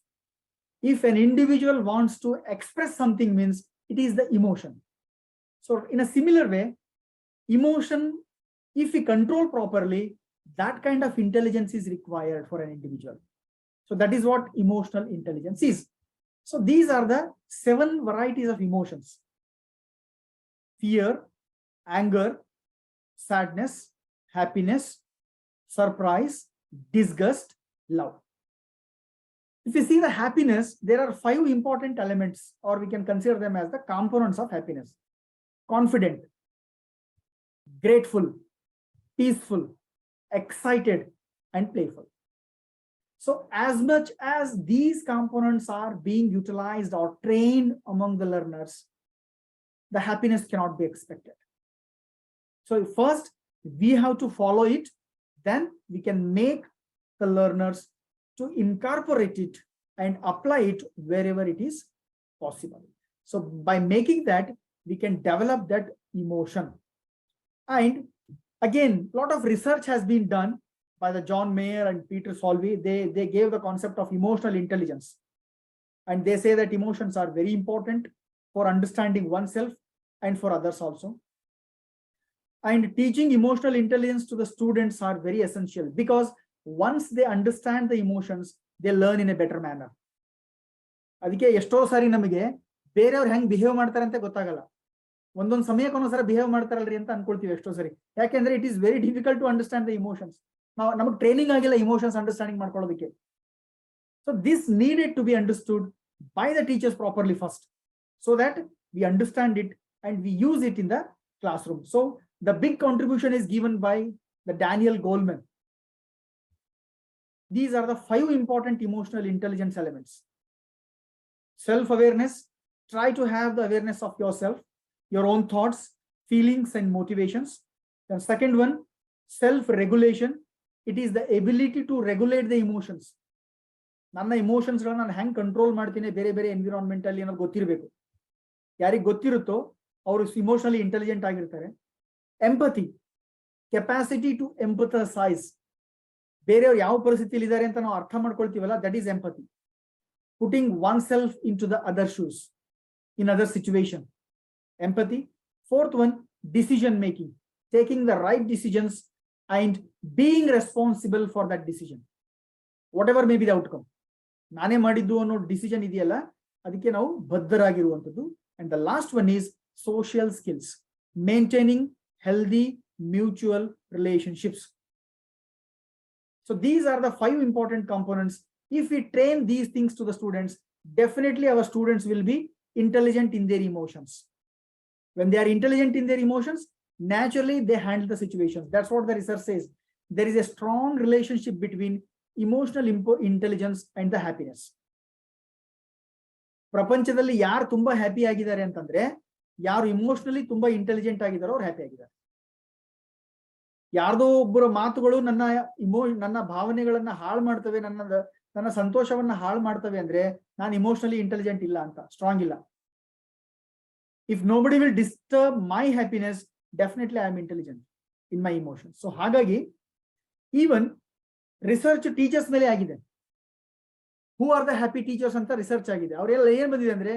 B: If an individual wants to express something, means it is the emotion. So in a similar way, emotion, if we control properly, that kind of intelligence is required for an individual. So that is what emotional intelligence is. So these are the 7 varieties of emotions: fear, anger, sadness, happiness, surprise, disgust, love. If you see the happiness, there are 5 important elements, or we can consider them as the components of happiness: confident, grateful, peaceful, excited, and playful. So as much as these components are being utilized or trained among the learners, the happiness cannot be expected. So first, we have to follow it, then we can make the learners to incorporate it and apply it wherever it is possible. So by making that, we can develop that emotion. And again, a lot of research has been done by the John Mayer and Peter Solvay. They gave the concept of emotional intelligence. And they say that emotions are very important for understanding oneself and for others also. And teaching emotional intelligence to the students are very essential, because once they understand the emotions, they learn in a better manner. ಅದಕ್ಕೆ ಎಷ್ಟೋ ಸಾರಿ ನಮಗೆ ಬೇರೆಯವ್ರು ಹೆಂಗ್ behave ಮಾಡ್ತಾರೆ ಅಂತ ಗೊತ್ತಾಗಲ್ಲ. ಒಂದೊಂದು ಸಮಯಕ್ಕೆ ಒಂದೊಂದ್ಸಲ ಬಿಹೇವ್ ಮಾಡ್ತಾರಲ್ರಿ ಅಂತ ಅನ್ಕೊಳ್ತೀವಿ ಎಷ್ಟೋ ಸರಿ. ಯಾಕೆಂದ್ರೆ it is very difficult to understand the emotions. ನಮಗೆ ಟ್ರೈನಿಂಗ್ ಆಗಿಲ್ಲ ಇಮೋಷನ್ಸ್ ಅಂಡರ್ಸ್ಟ್ಯಾಂಡಿಂಗ್ ಮಾಡ್ಕೊಳ್ಳೋದಕ್ಕೆ. So this needed to be understood by the teachers properly first, so that we understand it and we use it in the classroom. So the big contribution is given by the Daniel Goleman. These are the 5 important emotional intelligence elements. Self-awareness, try to have the awareness of yourself, your own thoughts, feelings, and motivations. The second one, self-regulation. It is the ability to regulate the emotions. ನನ್ನ emotions ಗಳನ್ನ ನಾನು ಹೆಂಗ್ control ಮಾಡ್ತೀನಿ, ಬೇರೆ ಬೇರೆ environment ಅಲ್ಲಿ ಏನಾದ್ರು ಗೊತ್ತಿರಬೇಕು. ಯಾರಿಗೆ ಗೊತ್ತಿರುತ್ತೋ ಅವರು ಇಮೋಷನಲಿ ಇಂಟೆಲಿಜೆಂಟ್ ಆಗಿರ್ತಾರೆ. Empathy, capacity to empathise. ಬೇರೆಯವ್ರು ಯಾವ ಪರಿಸ್ಥಿತಿಯಲ್ಲಿ ಇದ್ದಾರೆ ಅಂತ ನಾವು ಅರ್ಥ ಮಾಡ್ಕೊಳ್ತೀವಲ್ಲ, that is empathy. Putting oneself into the other shoes in other situation. Empathy. Fourth one, decision making, taking the right decisions and being responsible for that decision, whatever may be the outcome. ನಾನೇ ಮಾಡಿದ್ದು ಅನ್ನೋ decision ಇದೆಯಲ್ಲ, ಅದಕ್ಕೆ ನಾವು ಬದ್ಧರಾಗಿರುವಂಥದ್ದು. And the last one is social skills, maintaining healthy mutual relationships. So these are the 5 important components. If we train these things to the students, definitely our students will be intelligent in their emotions. When they are intelligent in their emotions, naturally they handle the situations. That's what the research says. There is a strong relationship between emotional intelligence and the happiness. ಪ್ರಪಂಚದಲ್ಲಿ ಯಾರು ತುಂಬಾ happy ಆಗಿದ್ದಾರೆ ಅಂತಂದ್ರೆ, ಯಾರು emotionally ತುಂಬಾ intelligent ಆಗಿದಾರೋ ಅವ್ರು happy ಆಗಿದ್ದಾರೆ. ಯಾರ್ದೋ ಒಬ್ಬರ ಮಾತುಗಳು ನನ್ನ ಭಾವನೆಗಳನ್ನ ಹಾಳು ಮಾಡ್ತವೆ, ನನ್ನ ಸಂತೋಷವನ್ನ ಹಾಳು ಮಾಡ್ತವೆ ಅಂದ್ರೆ ನಾನು ಇಮೋಷನಲಿ ಇಂಟೆಲಿಜೆಂಟ್ ಇಲ್ಲ ಅಂತ, ಸ್ಟ್ರಾಂಗ್ ಇಲ್ಲ. If nobody will disturb my happiness, definitely I am intelligent in my emotions. So ಹಾಗಾಗಿ even ರಿಸರ್ಚ್ ಟೀಚರ್ಸ್ ಮೇಲೆ ಆಗಿದೆ. Who are the happy teachers ಅಂತ ರಿಸರ್ಚ್ ಆಗಿದೆ. ಅವರೆಲ್ಲ ಏನ್ ಬಂದಿದೆ ಅಂದ್ರೆ,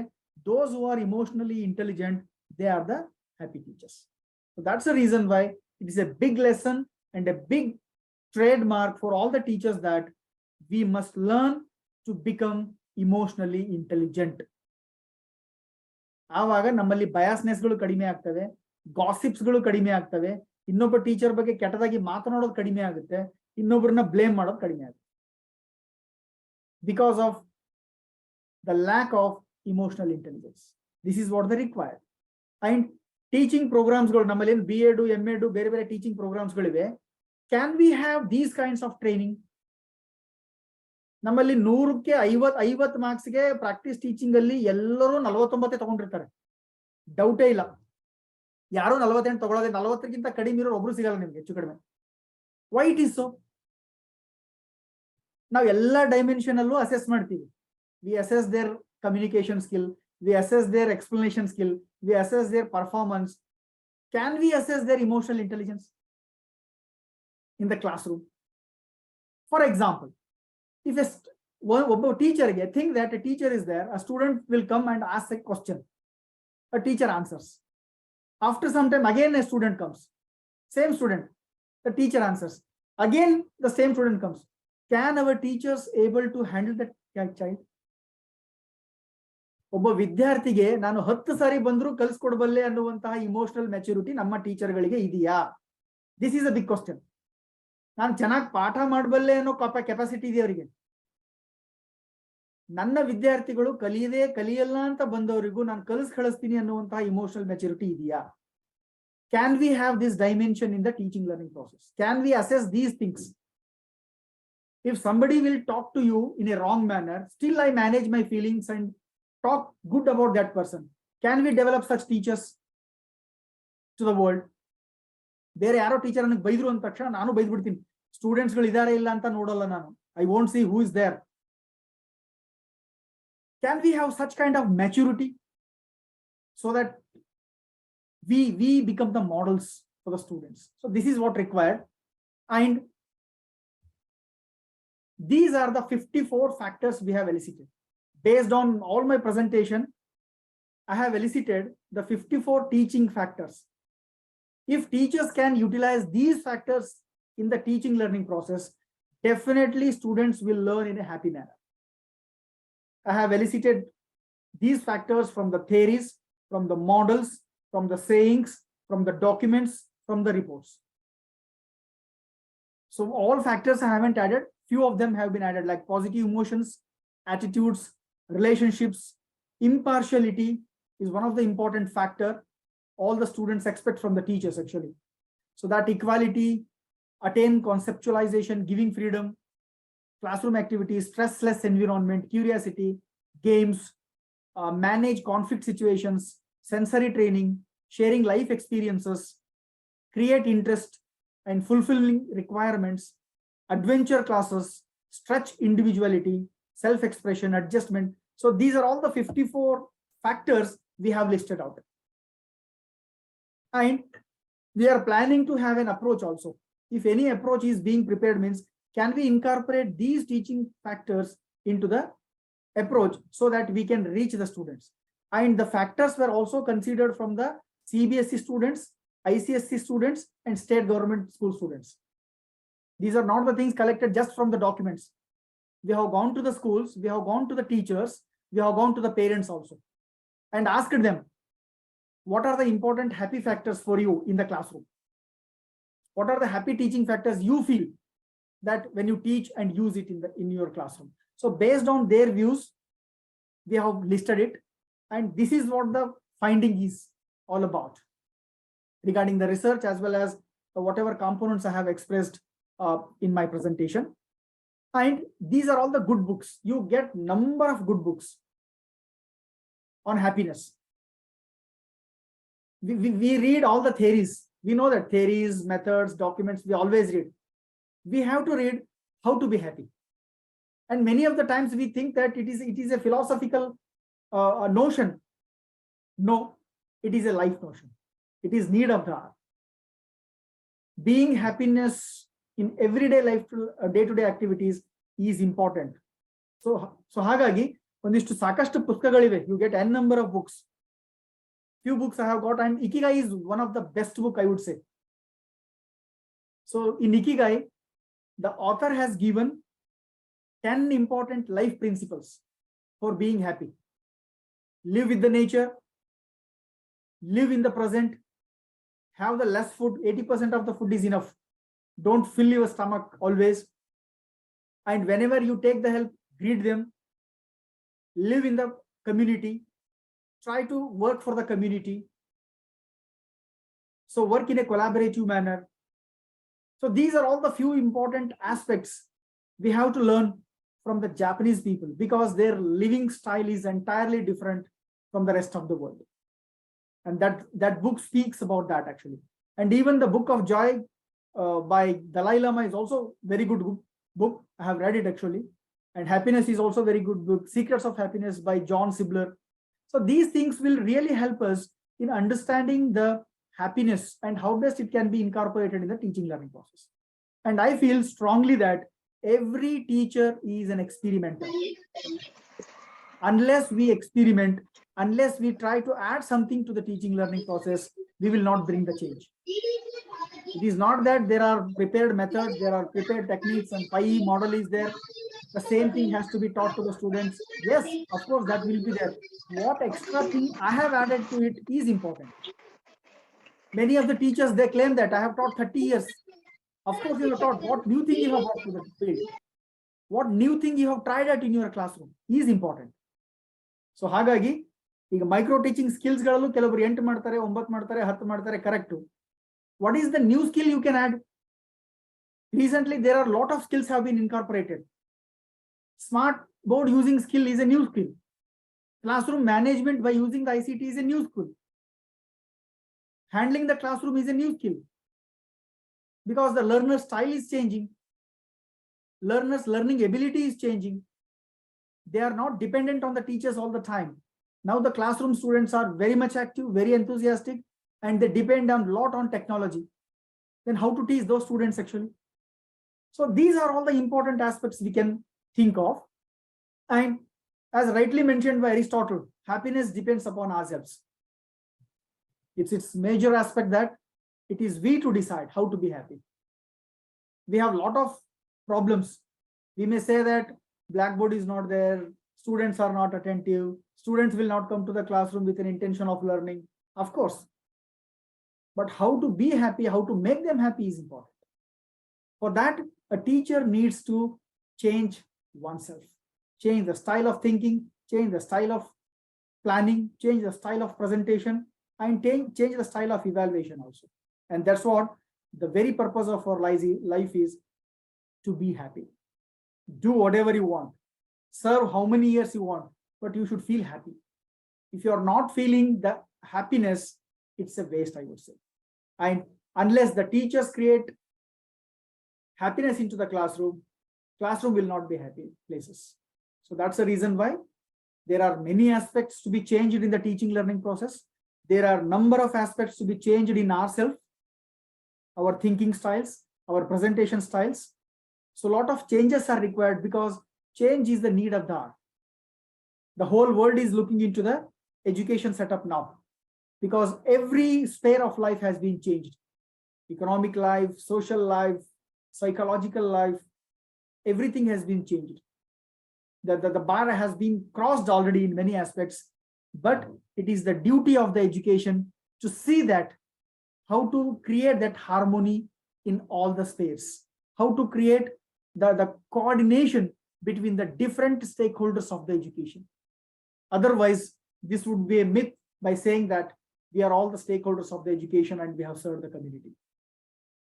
B: those who are emotionally intelligent, they are the happy teachers. So that's the reason why it is a big lesson and a big trademark for all the teachers that we must learn to become emotionally intelligent. ಆವಾಗ ನಮ್ಮಲ್ಲಿ ಬಯಾಸ್ನೆಸ್ಗಳು ಕಡಿಮೆ ಆಗ್ತವೆ, ಗಾಸಿಪ್ಸ್ಗಳು ಕಡಿಮೆ ಆಗ್ತವೆ, ಇನ್ನೊಬ್ಬ teacher ಬಗ್ಗೆ ಕೆಟ್ಟದಾಗಿ ಮಾತನಾಡೋದು ಕಡಿಮೆ ಆಗುತ್ತೆ, ಇನ್ನೊಬ್ಬರನ್ನ ಬ್ಲೇಮ್ ಮಾಡೋದು ಕಡಿಮೆ ಆಗುತ್ತೆ. Because of the lack of emotional intelligence. This is what the required. And teaching ಪ್ರೋಗ್ರಾಮ್ಸ್ಗಳು ನಮ್ಮಲ್ಲಿ ಏನು BEd, MEd ಬೇರೆ ಬೇರೆ ಟೀಚಿಂಗ್ ಪ್ರೋಗ್ರಾಮ್ಸ್ಗಳಿವೆ. Can we have these kinds of training? ನಮ್ಮಲ್ಲಿ 100ಕ್ಕೆ 50 ಮಾರ್ಕ್ಸ್ಗೆ ಪ್ರಾಕ್ಟೀಸ್ ಟೀಚಿಂಗ್ ಅಲ್ಲಿ ಎಲ್ಲರೂ 49 ತಗೊಂಡಿರ್ತಾರೆ, ಡೌಟೇ ಇಲ್ಲ. ಯಾರು 48 ತಗೊಳ್ಳೋದೆ, 40ಕ್ಕಿಂತ ಕಡಿಮೆ ಇರೋರು ಒಬ್ರು ಸಿಗಲ್ಲ ನಿಮ್ಗೆ, ಹೆಚ್ಚು ಕಡಿಮೆ. Why it is so? ನಾವು ಎಲ್ಲ ಡೈಮೆನ್ಷನ್ ಅಲ್ಲೂ ಅಸೆಸ್ ಮಾಡ್ತೀವಿ. We assess their communication skill, we assess their explanation skill, we assess their performance. Can we assess their emotional intelligence in the classroom? For example, if a teacher think that a teacher is there, a student will come and ask a question, a teacher answers. After some time again a student comes, same student, the teacher answers, again the same student comes. Can our teachers able to handle that child? ಒಬ್ಬ ವಿದ್ಯಾರ್ಥಿಗೆ ನಾನು 10 ಸಾರಿ ಬಂದರೂ ಕಲಿಸ್ಕೊಡಬಲ್ಲೆ ಅನ್ನುವಂತಹ emotional maturity ನಮ್ಮ ಟೀಚರ್ಗಳಿಗೆ ಇದೆಯಾ? This is a big question. ನಾನು ಚೆನ್ನಾಗಿ ಪಾಠ ಮಾಡಬಲ್ಲೆ ಅನ್ನೋ ಕೆಪಾಸಿಟಿ ಇದೆ ಅವರಿಗೆ. ನನ್ನ ವಿದ್ಯಾರ್ಥಿಗಳು ಕಲಿಯಲ್ಲ ಅಂತ ಬಂದವರಿಗೂ ನಾನು ಕಳಿಸ್ತೀನಿ ಅನ್ನುವಂತಹ ಇಮೋಷನಲ್ ಮೆಚುರಿಟಿ ಇದೆಯಾ? Can we have this dimension in the teaching learning process? Can we assess these things? If somebody will talk to you in a wrong manner, still I manage my feelings and talk good about that person. Can we develop such teachers to the world? ಬೇರೆ ಯಾರೋ teacher ನನಗೆ ಬೈದ್ರು ಅಂದ ತಕ್ಷಣ ನಾನು ಬೈದ್ಬಿಡ್ತೀನಿ. ಸ್ಟೂಡೆಂಟ್ಸ್ಗಳು ಇದಾರೆ ಇಲ್ಲ ಅಂತ ನೋಡಲ್ಲ ನಾನು. I won't see who is there. Can we have such kind of maturity so that we become the models for the students? So this is what required. And these are the 54 factors we have elicited. Based on all my presentation, I have elicited the 54 teaching factors. If teachers can utilize these factors in the teaching learning process, definitely students will learn in a happy manner. I have elicited these factors from the theories, from the models, from the sayings, from the documents, from the reports. So all factors I haven't added. Few of them have been added, like positive emotions, attitudes, relationships. Impartiality is one of the important factor all the students expect from the teachers actually. So that equality, attain conceptualization, giving freedom, classroom activities, stressless environment, curiosity, games, manage conflict situations, sensory training, sharing life experiences, create interest and fulfilling requirements, adventure classes, stretch individuality, self-expression, adjustment. So these are all the 54 factors we have listed out. And we are planning to have an approach also. If any approach is being prepared, means can we incorporate these teaching factors into the approach so that we can reach the students? And the factors were also considered from the CBSE students, ICSE students, and state government school students. These are not the things collected just from the documents. We have gone to the schools, we have gone to the teachers, we have gone to the parents also, and asked them, what are the important happy factors for you in the classroom? What are the happy teaching factors you feel that when you teach and use it in your classroom? So based on their views, we have listed it, and this is what the finding is all about regarding the research, as well as whatever components I have expressed in my presentation. And these are all the good books. You get number of good books on happiness. We read all the theories. We know that theories, methods, documents, we always read. We have to read how to be happy. And many of the times we think that it is a philosophical notion. No, it is a life notion. It is need of the hour. Being happiness in everyday life, day-to-day activities is important. So ಹಾಗಾಗಿ ಒಂದಿಷ್ಟು ಸಾಕಷ್ಟು ಪುಸ್ತಕಗಳಿವೆ. You get n number of books. Few books I have got, and Ikigai is one of the best book, I would say. So in Ikigai, the author has given 10 important life principles for being happy. Live with the nature, live in the present, have the less food, 80% of the food is enough. Don't fill your stomach always. And whenever you take the help, greet them. Live in the community. Try to work for the community. So work in a collaborative manner. So these are all the few important aspects we have to learn from the Japanese people, because their living style is entirely different from the rest of the world. And that book speaks about that actually. And even the Book of Joy by Dalai Lama is also very good book. I have read it actually. And Happiness is also very good book. Secrets of Happiness by John Sibler. So these things will really help us in understanding the happiness and how best it can be incorporated in the teaching learning process. And I feel strongly that every teacher is an experimenter. Unless we experiment, unless we try to add something to the teaching learning process, we will not bring the change. It is not that there are prepared methods, there are prepared techniques and PI model is there. The same thing has to be taught to the students. Yes, of course, that will be there. What extra thing I have added to it is important. Many of the teachers, they claim that I have taught 30 years. Of course, you have taught. What new thing you have brought to the field? What new thing you have tried out in your classroom is important. So ಹಾಗಾಗಿ ಈಗ micro teaching skills ಗಳಲ್ಲೂ ಕೆಲವರು 8 ಮಾಡ್ತಾರೆ 9 ಮಾಡ್ತಾರೆ 10 ಮಾಡ್ತಾರೆ correct. What is the new skill you can add? Recently there are a lot of skills have been incorporated. Smart board using skill is a new skill. Classroom management by using the ICT is a new skill. Handling the classroom is a new skill, because the learner style is changing. Learners' learning ability is changing. They are not dependent on the teachers all the time. Now the classroom students are very much active, very enthusiastic, and they depend a lot on technology. Then how to teach those students actually? So these are all the important aspects we can think of. And as rightly mentioned by Aristotle, happiness depends upon ourselves. It's its major aspect that it is we to decide how to be happy. We have a lot of problems. We may say that blackboard is not there, students are not attentive, students will not come to the classroom with an intention of learning. Of course. But how to be happy, how to make them happy is important. For that, a teacher needs to change oneself, change the style of thinking, change the style of planning, change the style of presentation, and change the style of evaluation also. And that's what the very purpose of our life is, to be happy. Do whatever you want, serve how many years you want, but you should feel happy. If you are not feeling the happiness, it's a waste, I would say. And unless the teachers create happiness into the classroom will not be happy places. So that's the reason why there are many aspects to be changed in the teaching learning process. There are number of aspects to be changed in ourselves, our thinking styles, our presentation styles. So a lot of changes are required, because change is the need of the hour. The whole world is looking into the education setup now, because every sphere of life has been changed. Economic life, social life, psychological life, everything has been changed. The bar has been crossed already in many aspects, but it is the duty of the education to see that how to create that harmony in all the spheres, how to create the coordination between the different stakeholders of the education. Otherwise, this would be a myth by saying that we are all the stakeholders of the education and we have served the community.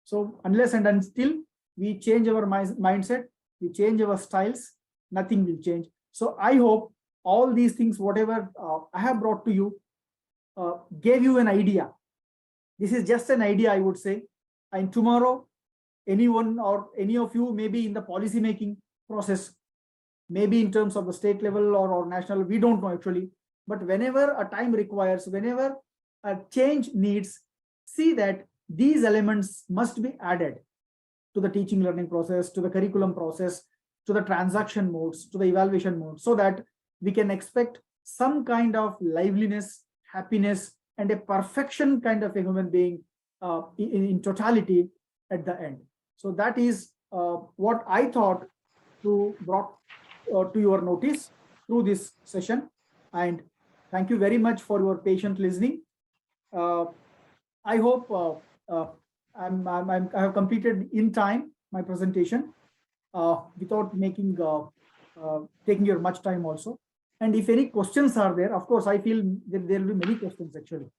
B: So unless and until we change our mindset, we change our styles, nothing will change. So I hope all these things, whatever I have brought to you, gave you an idea. This is just an idea, I would say. And tomorrow, anyone or any of you may be in the policy making process, maybe in terms of the state level or national, we don't know actually. But whenever a time requires, whenever a change needs, see that these elements must be added to the teaching learning process, to the curriculum process, to the transaction modes, to the evaluation mode, so that we can expect some kind of liveliness, happiness, and a perfection kind of a human being in totality at the end. So that is what I thought to brought to your notice through this session. And thank you very much for your patient listening. I hope I have completed in time my presentation without making taking your much time also. And if any questions are there, of course, I feel that there will be many questions actually.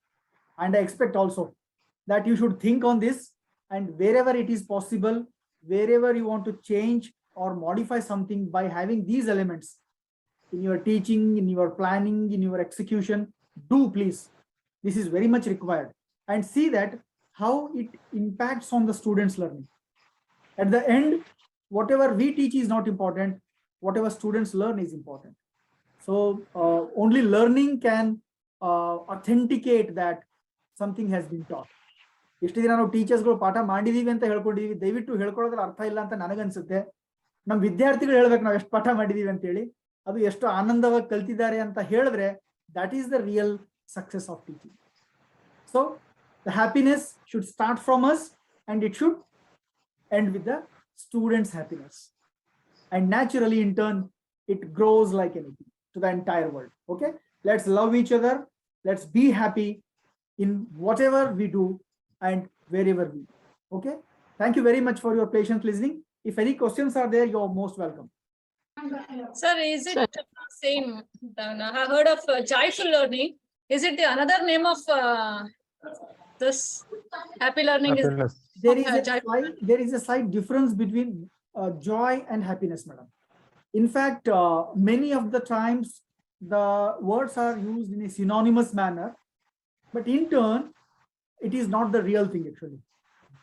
B: And I expect also that you should think on this, and wherever it is possible, wherever you want to change or modify something by having these elements in your teaching, in your planning, in your execution, do please. This is very much required. And see that how it impacts on the students' learning. At the end, whatever we teach is not important. Whatever students learn is important. So only learning can authenticate that something has been taught. ಇಷ್ಟು ದಿನ ನಾವು ಟೀಚರ್ಸ್ಗಳು ಪಾಠ ಮಾಡಿದೀವಿ ಅಂತ ಹೇಳ್ಕೊಂಡಿದೀವಿ. ದಯವಿಟ್ಟು ಹೇಳ್ಕೊಳ್ಳೋದ್ರ ಅರ್ಥ ಇಲ್ಲ ಅಂತ ನನಗನ್ಸುತ್ತೆ. ನಮ್ಮ ವಿದ್ಯಾರ್ಥಿಗಳು ಹೇಳ್ಬೇಕು ನಾವು ಎಷ್ಟು ಪಾಠ ಮಾಡಿದೀವಿ ಅಂತೇಳಿ, ಅದು ಎಷ್ಟು ಆನಂದವಾಗಿ ಕಲ್ತಿದ್ದಾರೆ ಅಂತ ಹೇಳಿದ್ರೆ that is the real success of teaching. So the happiness should start from us, and it should end with the students' happiness. And naturally, in turn, it grows like anything to the entire world. Okay, let's love each other. Let's be happy in whatever we do and wherever we do. Okay, thank you very much for your patient listening. If any questions are there, you're most welcome.
C: Sir, is it same? I heard of joyful learning. Is it the another name of this happy learning?
D: Happiness.
B: There is a slight difference between joy and happiness, madam. In fact, many of the times the words are used in a synonymous manner, but in turn, it is not the real thing actually.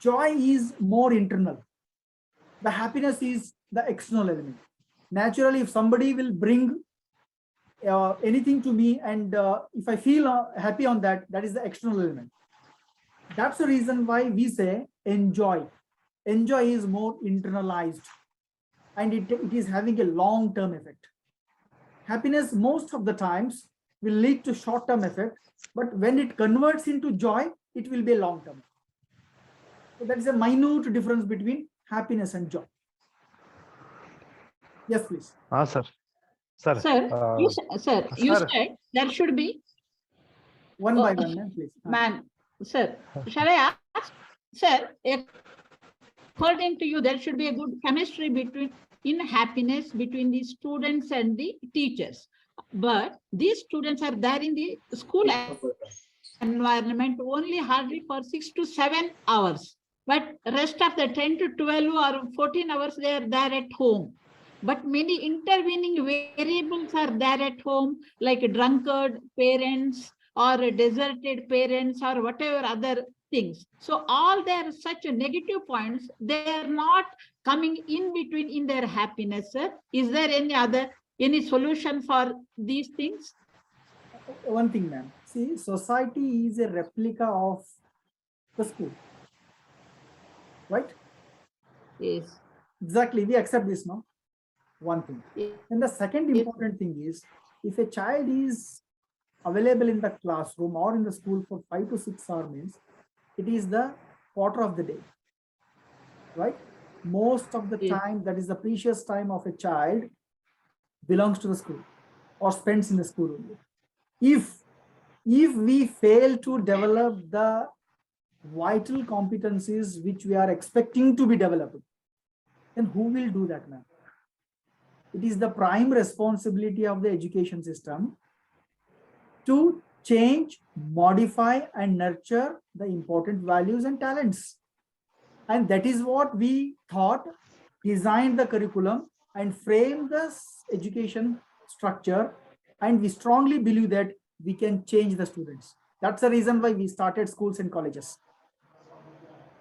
B: Joy is more internal. The happiness is the external element. Naturally, if somebody will bring anything to me, and if I feel happy on that, that is the external element. That's the reason why we say enjoy. Enjoy is more internalized, and it is having a long-term effect. Happiness most of the times will lead to short-term effect, but when it converts into joy, it will be a long-term. So that is a minute difference between happiness and joy. Yes, please.
D: Sir. Sir,
G: Sir, you
D: sir.
G: said there should be
B: One by one, ma'am, please.
G: man. Sir, shall I ask? Sir, according to you, there should be a good chemistry in happiness between the students and the teachers. But these students are there in the school environment only hardly for 6 to 7 hours. But rest of the 10 to 12 or 14 hours, they are there at home. But many intervening variables are there at home, like drunkard parents or deserted parents or whatever other things. So all their such negative points, they are not coming in between in their happiness, sir. Is there any solution for these things?
B: One thing, ma'am. See, society is a replica of the school, right?
G: Yes.
B: Exactly. We accept this now. One thing. And the second important thing is, if a child is available in the classroom or in the school for 5 to 6 hours, means it is the quarter of the day, right? Most of the time, that is the precious time of a child belongs to the school or spends in the school only. If we fail to develop the vital competencies which we are expecting to be developed, then who will do that, ma'am? It is the prime responsibility of the education system to change, modify, and nurture the important values and talents. And that is what we thought, designed the curriculum, and framed the education structure. And we strongly believe that we can change the students. That's the reason why we started schools and colleges.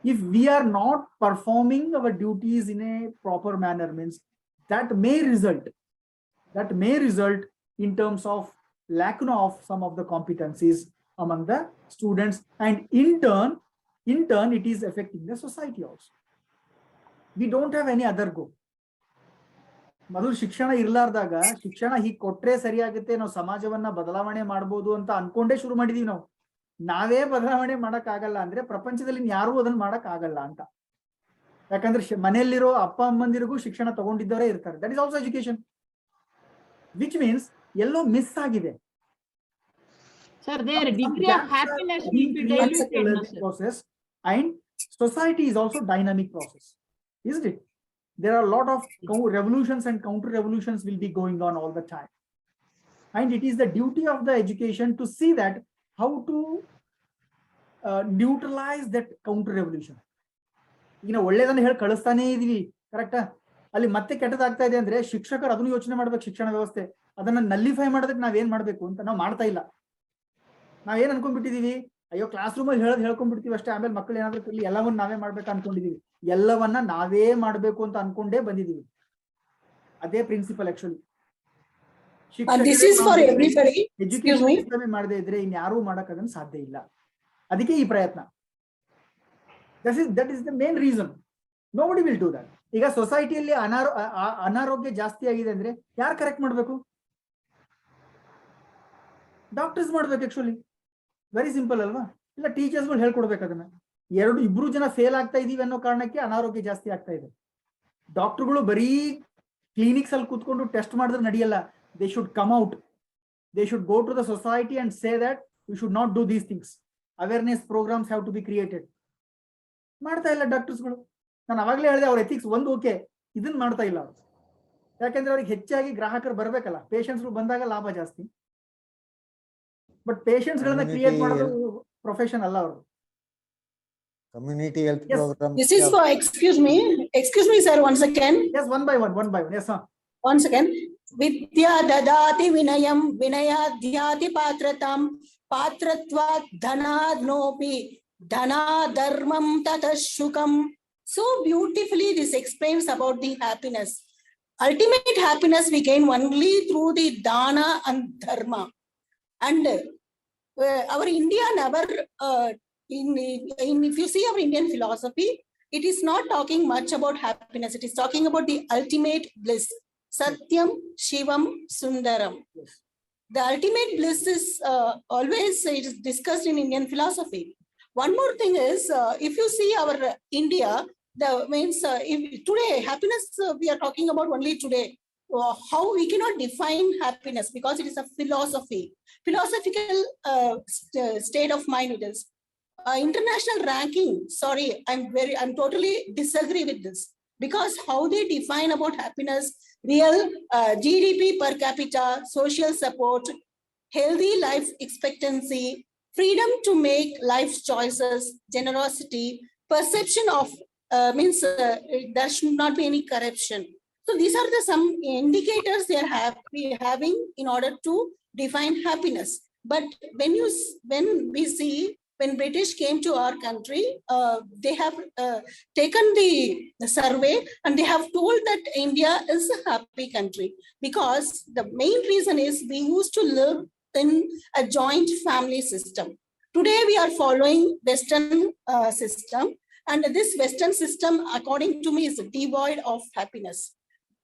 B: If we are not performing our duties in a proper manner, means that may result in terms of lack of some of the competencies among the students, and in turn it is affecting the society also. We don't have any other go. ಮೊದಲು ಶಿಕ್ಷಣ ಇರ್ಲಾರ್ದಾಗ ಶಿಕ್ಷಣ ಹೀಗೆ ಕೊಟ್ರೆ ಸರಿಯಾಗುತ್ತೆ, ನಾವು ಸಮಾಜವನ್ನ ಬದಲಾವಣೆ ಮಾಡಬಹುದು ಅಂತ ಅನ್ಕೊಂಡೇ ಶುರು ಮಾಡಿದೀವಿ. ನಾವೇ ಬದಲಾವಣೆ ಮಾಡಕ್ ಆಗಲ್ಲ ಅಂದ್ರೆ ಪ್ರಪಂಚದಲ್ಲಿ ಯಾರು ಅದನ್ನ ಮಾಡಕ್ ಆಗಲ್ಲ ಅಂತ. ಯಾಕಂದ್ರೆ ಮನೆಯಲ್ಲಿರೋ ಅಪ್ಪ ಅಮ್ಮಂದಿರಿಗೂ ಶಿಕ್ಷಣ ತಗೊಂಡಿದ್ದವರೇ ಇರ್ತಾರೆ. That is also education, which means yellow miss ಆಗಿದೆ.
G: Sir, their
B: Some
G: degree of
B: gaps are
G: happiness will
B: being
G: be
B: created in the
G: diluted, no,
B: learning
G: sir.
B: process, and society is also dynamic process, isn't it? There are a lot of revolutions and counter revolutions will be going on all the time, and it is the duty of the education to see that how to neutralize that counter revolution. ಈಗ ನಾವು ಒಳ್ಳೇದನ್ನ ಹೇಳಿ ಕಳಿಸ್ತಾನೇ ಇದೀವಿ, ಕರೆಕ್ಟಾ? ಅಲ್ಲಿ ಮತ್ತೆ ಕೆಟ್ಟದಾಗ್ತಾ ಇದೆ ಅಂದ್ರೆ ಶಿಕ್ಷಕರು ಅದನ್ನು ಯೋಚನೆ ಮಾಡ್ಬೇಕು. ಶಿಕ್ಷಣ ವ್ಯವಸ್ಥೆ ಅದನ್ನ ನಲ್ಲಿಫೈ ಮಾಡೋದಕ್ಕೆ ನಾವೇನ್ ಮಾಡ್ಬೇಕು ಅಂತ ನಾವು ಮಾಡ್ತಾ ಇಲ್ಲ. ನಾವೇನ್ ಅನ್ಕೊಂಡ್ಬಿಟ್ಟಿದೀವಿ, ಅಯ್ಯೋ ಕ್ಲಾಸ್ ರೂಮ್ ಅಲ್ಲಿ ಹೇಳ್ಕೊಂಡ್ಬಿಡ್ತೀವಿ ಅಷ್ಟೇ, ಆಮೇಲೆ ಮಕ್ಕಳು ಏನಾದ್ರು ಕಲಿ ಎಲ್ಲವನ್ನ ನಾವೇ ಮಾಡ್ಬೇಕು ಅನ್ಕೊಂಡಿದೀವಿ. ಎಲ್ಲವನ್ನ ನಾವೇ ಮಾಡ್ಬೇಕು ಅಂತ ಅನ್ಕೊಂಡೇ ಬಂದಿದೀವಿ. ಅದೇ principle actually.
F: This is for everybody. Excuse me.
B: Education ಮಾಡದೇ ಇದ್ರೆ ಇನ್ಯಾರೂ ಮಾಡಕ್ ಅದನ್ನ ಸಾಧ್ಯ ಇಲ್ಲ. ಅದಕ್ಕೆ ಈ ಪ್ರಯತ್ನ. That is the main reason. Nobody will do that. ಈಗ ಸೊಸೈಟಿಯಲ್ಲಿ ಅನಾರೋಗ್ಯ ಜಾಸ್ತಿ ಆಗಿದೆ ಅಂದ್ರೆ ಯಾರು ಕರೆಕ್ಟ್ ಮಾಡ್ಬೇಕು? ಡಾಕ್ಟರ್ಸ್ ಮಾಡ್ಬೇಕು ಆಕ್ಚುಲಿ. ವೆರಿ ಸಿಂಪಲ್ ಅಲ್ವಾ? ಇಲ್ಲ ಟೀಚರ್ಸ್ಗಳು ಹೇಳ್ಕೊಡ್ಬೇಕು ಅದನ್ನ. ಇಬ್ರು ಜನ ಫೇಲ್ ಆಗ್ತಾ ಇದೀವಿ ಅನ್ನೋ ಕಾರಣಕ್ಕೆ ಅನಾರೋಗ್ಯ ಜಾಸ್ತಿ ಆಗ್ತಾ ಇದೆ. ಡಾಕ್ಟರ್ಗಳು ಬರೀ ಕ್ಲಿನಿಕ್ಸ್ ಅಲ್ಲಿ ಕೂತ್ಕೊಂಡು ಟೆಸ್ಟ್ ಮಾಡಿದ್ರೆ ನಡೆಯಲ್ಲ. They should come out. They should go to the society and say that we should not do these things. Awareness programs have to be created. ಮಾಡ್ತಾ ಇಲ್ಲ ಡಾಕ್ಟರ್ಸ್ಗಳು. ನಾನು ಅವಾಗಲೇ ಹೇಳಿದೆ ಅವ್ರ ಎಥಿಕ್ಸ್ ಒಂದು ಓಕೆ, ಇದನ್ನ ಮಾಡ್ತಾ ಇಲ್ಲ ಅವರು. ಯಾಕೆಂದ್ರೆ ಅವ್ರಿಗೆ ಹೆಚ್ಚಾಗಿ ಗ್ರಾಹಕರು ಬರ್ಬೇಕಲ್ಲ, ಪೇಷಂಟ್ಸ್ ಬಂದಾಗ ಲಾಭ ಜಾಸ್ತಿ. ಬಟ್ ಪೇಷಂಟ್ಸ್ ಗಳನ್ನ ಕ್ರಿಯೇಟ್ ಮಾಡೋದು ಪ್ರೊಫೆಷನ್ ಅಲ್ಲ ಅವರು.
H: Community health program.
F: This is for, excuse me, sir, once again.
B: Yes, one by one. Yes, sir.
F: Once again. Vidya dadati vinayam, vinayadhyati patratam, patratvat dhanadnopi, dhana dharmam tatashukam. So beautifully this explains about the happiness. Ultimate happiness we gain only through the dana and dharma. And our India never, if you see our Indian philosophy, it is not talking much about happiness. It is talking about the ultimate bliss. Satyam, Shivam, Sundaram.
B: Yes.
F: The ultimate bliss is always it is discussed in Indian philosophy. One more thing is, if you see our India, the means if today happiness we are talking about only today. How we cannot define happiness because it is a philosophical state of mind. It is international ranking. Sorry, I'm totally disagree with this, because how they define about happiness, real GDP per capita, social support, healthy life expectancy, freedom to make life choices, generosity, perception of means there should not be any corruption. So these are the some indicators they are having in order to define happiness. But when we see, when British came to our country, they have taken the survey and they have told that India is a happy country, because the main reason is we used to live in a joint family system. Today we are following Western system, and this Western system, according to me, is devoid of happiness.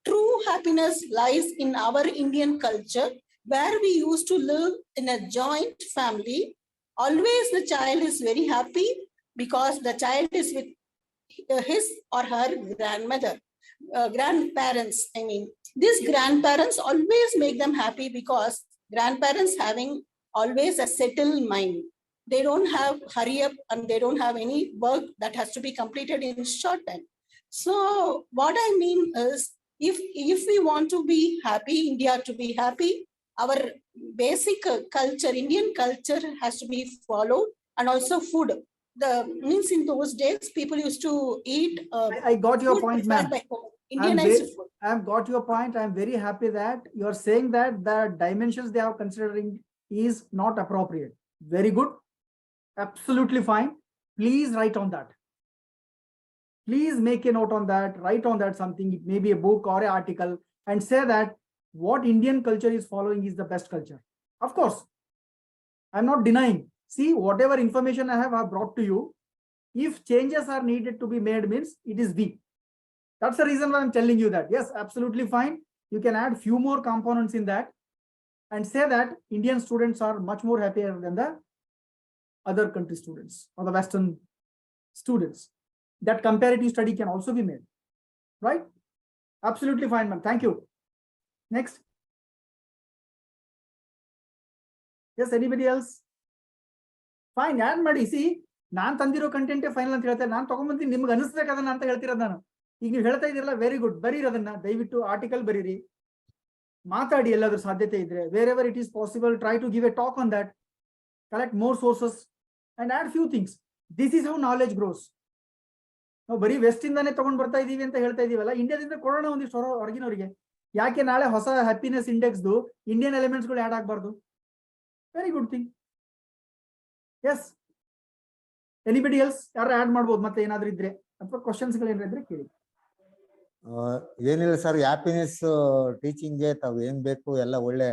F: True happiness lies in our Indian culture, where we used to live in a joint family. Always the child is very happy because the child is with his or her grandparents. I mean, these grandparents always make them happy because grandparents having always a settled mind. They don't have hurry up and they don't have any work that has to be completed in short time. So what I mean is, if we want to be happy, India to be happy, our basic culture, Indian culture has to be followed, and also food. The means in those days, people used to eat.
B: I got your point, ma'am.
F: Indianized food.
B: I have got your point. I'm very happy that you are saying that the dimensions they are considering is not appropriate. Very good. Absolutely fine. Please write on that. Please make a note on that. Write on that something. It may be a book or an article, and say that what Indian culture is following is the best culture. Of course, I'm not denying. See, whatever information I have brought to you, if changes are needed to be made, means it is weak. That's the reason why I'm telling you that. Yes, absolutely fine. You can add few more components in that and say that Indian students are much more happier than the other country students or the Western students. That comparative study can also be made, right? Absolutely fine, ma'am. Thank you. Next. Yes, anybody else? Fine, add ಮಾಡಿ. See, ನಾನ್ ತಂದಿರೋ ಕಂಟೆಂಟೇ final ಅಂತ ಹೇಳ್ತಾರೆ, ನಾನು ತಗೊಂಡ್ಬಂತೀನಿ, ನಿಮ್ಗೆ ಅನಿಸ್ಬೇಕದನ್ನ ಅಂತ ಹೇಳ್ತಿರೋದು ನಾನು. ಈಗ ನೀವು ಹೇಳ್ತಾ ಇದ್ದೀರಲ್ಲ, ವೆರಿ ಗುಡ್, ಬರೀರಿ ಅದನ್ನ, ದಯವಿಟ್ಟು ಆರ್ಟಿಕಲ್ ಬರೀರಿ, ಮಾತಾಡಿ ಎಲ್ಲಾದ್ರೂ ಸಾಧ್ಯತೆ ಇದ್ರೆ. Wherever it is possible, try to give a talk on that, collect more sources and add few things. This is how knowledge grows. ನಾವು ಬರೀ ವೆಸ್ಟ್ ಇಂದಾನೆ ತಗೊಂಡ್ ಬರ್ತಾ ಇದೀವಿ ಅಂತ ಹೇಳ್ತಾ ಇದೀವಲ್ಲ, ಇಂಡಿಯಾದಿಂದ ಕೊಡೋಣ ಒಂದಿಷ್ಟು ಹೊರಗಿನವರಿಗೆ. ಯಾಕೆ ನಾಳೆ ಹೊಸ ಹ್ಯಾಪಿನೆಸ್ ಇಂಡೆಕ್ಸ್ದು ಇಂಡಿಯನ್ ಎಲಿಮೆಂಟ್ಸ್ಗಳು ಆಡ್ ಆಗಬಾರ್ದು? Very good thing. Yes, anybody else ಯಾರು ಆಡ್ ಮಾಡ್ಬೋದು ಮತ್ತೆ ಏನಾದ್ರು ಇದ್ರೆ, ಅಥವಾ ಕ್ವಶನ್ಸ್ಗಳು ಏನಾದ್ರು ಇದ್ರೆ ಕೇಳಿ.
H: ಏನಿಲ್ಲ ಸರ್, ಹ್ಯಾಪಿನೆಸ್ ಟೀಚಿಂಗ್ಗೆ ತಾವು ಏನ್ ಬೇಕು ಎಲ್ಲ ಒಳ್ಳೆ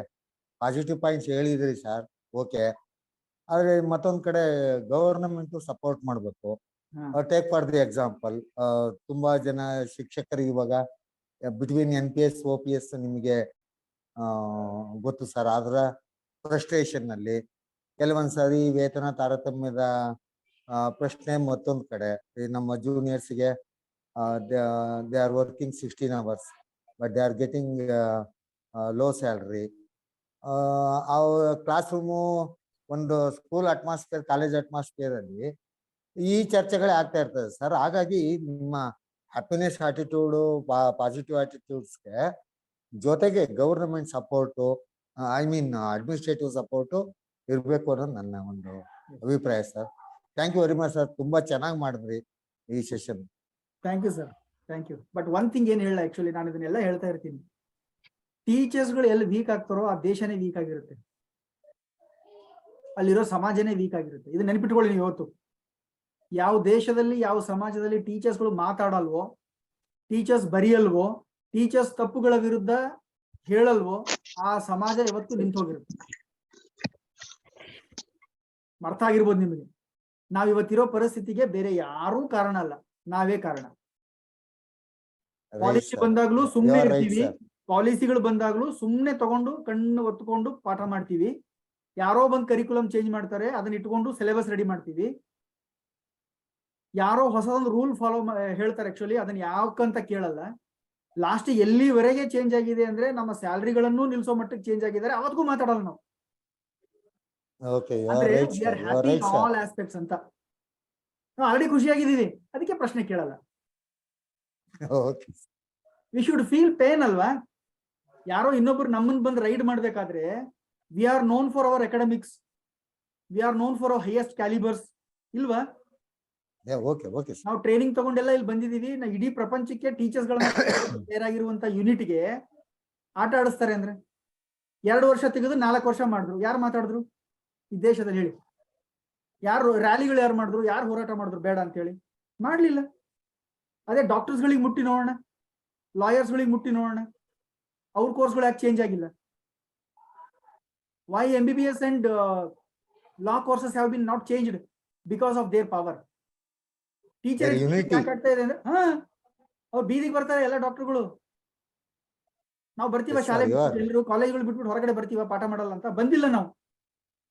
H: ಪಾಸಿಟಿವ್ ಪಾಯಿಂಟ್ಸ್ ಹೇಳಿದ್ರಿ ಸರ್, ಓಕೆ. ಆದ್ರೆ ಮತ್ತೊಂದ್ ಕಡೆ ಗವರ್ನಮೆಂಟ್ ಸಪೋರ್ಟ್ ಮಾಡ್ಬೇಕು. ಟೇಕ್ ಫಾರ್ ದಿ ಎಕ್ಸಾಂಪಲ್, ತುಂಬಾ ಜನ ಶಿಕ್ಷಕರಿಗೆ ಇವಾಗ ಬಿಟ್ವೀನ್ NPS OPS ನಿಮಗೆ ಗೊತ್ತು ಸರ್, ಅದರ ಫ್ರಸ್ಟ್ರೇಷನ್ ನಲ್ಲಿ ಕೆಲವೊಂದ್ಸರಿ ವೇತನ ತಾರತಮ್ಯದ ಪ್ರಶ್ನೆ. ಮತ್ತೊಂದ್ ಕಡೆ ನಮ್ಮ ಜೂನಿಯರ್ಸ್ಗೆ they are working 16 hours but they are getting low salary. Classroom ಒಂದು ಸ್ಕೂಲ್ ಅಟ್ಮಾಸ್ಫಿಯರ್, ಕಾಲೇಜ್ ಅಟ್ಮಾಸ್ಫಿಯರ್ ಅಲ್ಲಿ ಈ ಚರ್ಚೆಗಳೇ ಆಗ್ತಾ ಇರ್ತದೆ ಸರ್. ಹಾಗಾಗಿ ನಿಮ್ಮ ಹ್ಯಾಪಿನೆಸ್ ಆಟಿಟ್ಯೂಡು, ಪಾಸಿಟಿವ್ ಆಟಿಟ್ಯೂಡ್ಸ್ಗೆ ಜೊತೆಗೆ government support, I mean administrative support ಇರಬೇಕು ಅನ್ನೋದು ನನ್ನ ಒಂದು ಅಭಿಪ್ರಾಯ sir. Thank you very much sir, ತುಂಬಾ ಚೆನ್ನಾಗಿ ಮಾಡಿದ್ರಿ ಈ session.
B: Thank you sir, thank you. But one thing ಏನ್ ಹೇಳ, ಆಕ್ಚುಲಿ ನಾನು ಇದನ್ನೆಲ್ಲ ಹೇಳ್ತಾ ಇರ್ತೀನಿ, ಟೀಚರ್ಸ್ಗಳು ಎಲ್ಲಿ ವೀಕ್ ಆಗ್ತಾರೋ ಆ ದೇಶನೇ ವೀಕ್ ಆಗಿರುತ್ತೆ, ಅಲ್ಲಿರೋ ಸಮಾಜನೇ ವೀಕ್ ಆಗಿರುತ್ತೆ. ಇದು ನೆನಪಿಟ್ಕೊಳ್ಳಿ ನೀವು. ಇವತ್ತು ಯಾವ ದೇಶದಲ್ಲಿ, ಯಾವ ಸಮಾಜದಲ್ಲಿ ಟೀಚರ್ಸ್ಗಳು ಮಾತಾಡಲ್ವೋ, ಟೀಚರ್ಸ್ ಬರೆಯಲ್ವೋ, ಟೀಚರ್ಸ್ ತಪ್ಪುಗಳ ವಿರುದ್ಧ ಹೇಳಲ್ವೋ, ಆ ಸಮಾಜ ಇವತ್ತು ನಿಂತು ಹೋಗಿರುತ್ತೆ. ಅರ್ಥ ಆಗಿರ್ಬೋದು ನಿಮಗೆ. ನಾವಿವತ್ತಿರೋ ಪರಿಸ್ಥಿತಿಗೆ ಬೇರೆ ಯಾರೂ ಕಾರಣ ಅಲ್ಲ, ನಾವೇ ಕಾರಣ. ಪಾಲಿಸಿ ಬಂದಾಗ್ಲೂ ಸುಮ್ಮನೆ ಇರ್ತೀವಿ, ಪಾಲಿಸಿಗಳು ಬಂದಾಗ್ಲೂ ಸುಮ್ಮನೆ ತಗೊಂಡು ಕಣ್ಣು ಒತ್ಕೊಂಡು ಪಾಠ ಮಾಡ್ತೀವಿ. ಯಾರೋ ಬಂದು ಕರಿಕ್ಯುಲಮ್ ಚೇಂಜ್ ಮಾಡ್ತಾರೆ, ಅದನ್ನ ಇಟ್ಕೊಂಡು ಸಿಲೆಬಸ್ ರೆಡಿ ಮಾಡ್ತೀವಿ. ಯಾರೋ ಹೊಸದೊಂದು ರೂಲ್ ಫಾಲೋ ಹೇಳ್ತಾರೆ, ಆಕ್ಚುಲಿ ಅದನ್ನ ಯಾಕಂತ ಕೇಳಲ್ಲ. ಲಾಸ್ಟ್ ಎಲ್ಲಿವರೆಗೆ ಚೇಂಜ್ ಆಗಿದೆ ಅಂದ್ರೆ ನಮ್ಮ ಸ್ಯಾಲ್ರಿಗಳನ್ನು ನಿಲ್ಸೋ ಮಟ್ಟಕ್ಕೆ ಚೇಂಜ್ ಆಗಿದ್ದಾರೆ, ಅವತ್ತಿಗೂ ಮಾತಾಡಲ್ಲ ನಾವು. ಆಲ್ ಆಸ್ಪೆಕ್ಟ್ಸ್ ಅಂತ ನಾವು ಆಲ್ರೆಡಿ ಖುಷಿಯಾಗಿದ್ದೀವಿ, ಅದಕ್ಕೆ ಪ್ರಶ್ನೆ ಕೇಳಲ್ಲ. ವಿ ಶುಡ್ ಫೀಲ್ ಪೇನ್ ಅಲ್ವಾ? ಯಾರೋ ಇನ್ನೊಬ್ರು ನಮ್ಮನ್ನ ಬಂದು ರೈಡ್ ಮಾಡ್ಬೇಕಾದ್ರೆ, we are known for our academics, we are known for our highest calibres, ಇಲ್ವಾ? ನಾವು ಟ್ರೈನಿಂಗ್ ತಗೊಂಡೆಲ್ಲ ಇಲ್ಲಿ ಬಂದಿದೀವಿ. ನಾವು ಇಡೀ ಪ್ರಪಂಚಕ್ಕೆ ಟೀಚರ್ಸ್ಗಳನ್ನ ತಯಾರಾಗಿರುವಂತ ಯೂನಿಟ್ಗೆ ಆಟ ಆಡಿಸ್ತಾರೆ ಅಂದ್ರೆ 2 ವರ್ಷ ತೆಗೆದು 4 ವರ್ಷ ಮಾಡಿದ್ರು. ಯಾರು ಮಾತಾಡಿದ್ರು ಈ ದೇಶದಲ್ಲಿ ಹೇಳಿ? ಯಾರು ರ್ಯಾಲಿಗಳು ಯಾರು ಮಾಡಿದ್ರು? ಯಾರು ಹೋರಾಟ ಮಾಡಿದ್ರು ಬೇಡ ಅಂತ ಹೇಳಿ? ಮಾಡ್ಲಿಲ್ಲ. ಅದೇ ಡಾಕ್ಟರ್ಸ್ಗಳಿಗೆ ಮುಟ್ಟಿ ನೋಡೋಣ, ಲಾಯರ್ಸ್ಗಳಿಗೆ ಮುಟ್ಟಿ ನೋಡೋಣ, ಅವ್ರ ಕೋರ್ಸ್ಗಳು ಯಾಕೆ ಚೇಂಜ್ ಆಗಿಲ್ಲ? Why MBBS and law courses have been not changed because of their power. Teacher ಯಾಕೆ ಆಗ್ತಾ ಇದೆ ಅಂದ್ರೆ, ಅವ್ರು ಬೀದಿಗೆ ಬರ್ತಾರೆ ಎಲ್ಲ ಡಾಕ್ಟರ್ಗಳು. ನಾವು ಬರ್ತೀವ ಶಾಲೆ ಎಲ್ಲರೂ, ಕಾಲೇಜ್ಗಳು ಬಿಟ್ಬಿಟ್ಟು ಹೊರಗಡೆ ಬರ್ತೀವ, ಪಾಠ ಮಾಡಲ್ಲ ಅಂತ ಬಂದಿಲ್ಲ ನಾವು.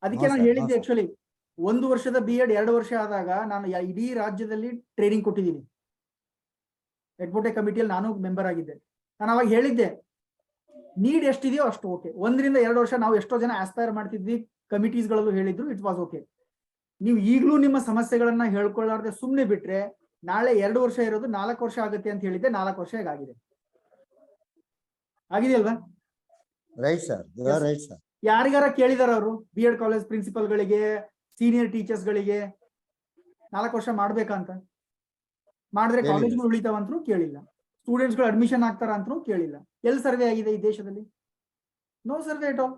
B: ಅದಕ್ಕೆ ನಾನು ಹೇಳಿದ್ದೆ ಆಕ್ಚುಲಿ 1 ವರ್ಷದ B.Ed 2 ವರ್ಷ ಆದಾಗ ನಾನು ಇಡೀ ರಾಜ್ಯದಲ್ಲಿ ಟ್ರೈನಿಂಗ್ ಕೊಟ್ಟಿದ್ದೀನಿ. ಎಡ್ವೊಟೆ ಕಮಿಟಿಯಲ್ಲಿ ನಾನು ಮೆಂಬರ್ ಆಗಿದ್ದೆ. ನಾನು ಅವಾಗ ಹೇಳಿದ್ದೆ, ನೀಡ್ ಎಷ್ಟಿದೆಯೋ ಅಷ್ಟು ಓಕೆ. 1 ರಿಂದ 2 ವರ್ಷ ನಾವು ಎಷ್ಟೋ ಜನ ಆಸ್ಪೈರ್ ಮಾಡ್ತಿದ್ವಿ, ಕಮಿಟೀಸ್ಗಳಲ್ಲೂ ಹೇಳಿದ್ರು, ಇಟ್ ವಾಸ್ ಓಕೆ. ನೀವು ಈಗಲೂ ನಿಮ್ಮ ಸಮಸ್ಯೆಗಳನ್ನ ಹೇಳ್ಕೊಳ್ಳಾರ್ದೆ ಸುಮ್ಮನೆ ಬಿಟ್ರೆ ನಾಳೆ 2 ವರ್ಷ ಇರೋದು 4 ವರ್ಷ ಆಗುತ್ತೆ ಅಂತ ಹೇಳಿದ್ದೆ. 4 ವರ್ಷ ಆಗಿದೆ, ಆಗಿದೆಯಲ್ವಾ?
H: Right sir, right sir.
B: ಯಾರಿಗಾರ ಕೇಳಿದಾರ ಅವರು B.Ed ಕಾಲೇಜ್ ಪ್ರಿನ್ಸಿಪಲ್ಗಳಿಗೆ, ಸೀನಿಯರ್ ಟೀಚರ್ಸ್ಗಳಿಗೆ 4 ವರ್ಷ ಮಾಡ್ಬೇಕಂತ? ಮಾಡಿದ್ರೆ ಕಾಲೇಜ್ಗಳು ಉಳಿತಾವಂತೂ ಕೇಳಿಲ್ಲ, ಸ್ಟೂಡೆಂಟ್ಸ್ಗಳು ಅಡ್ಮಿಷನ್ ಆಗ್ತಾರ ಅಂತೂ ಕೇಳಿಲ್ಲ. ಎಲ್ಲಿ ಸರ್ವೆ ಆಗಿದೆ ಈ ದೇಶದಲ್ಲಿ? No survey at all.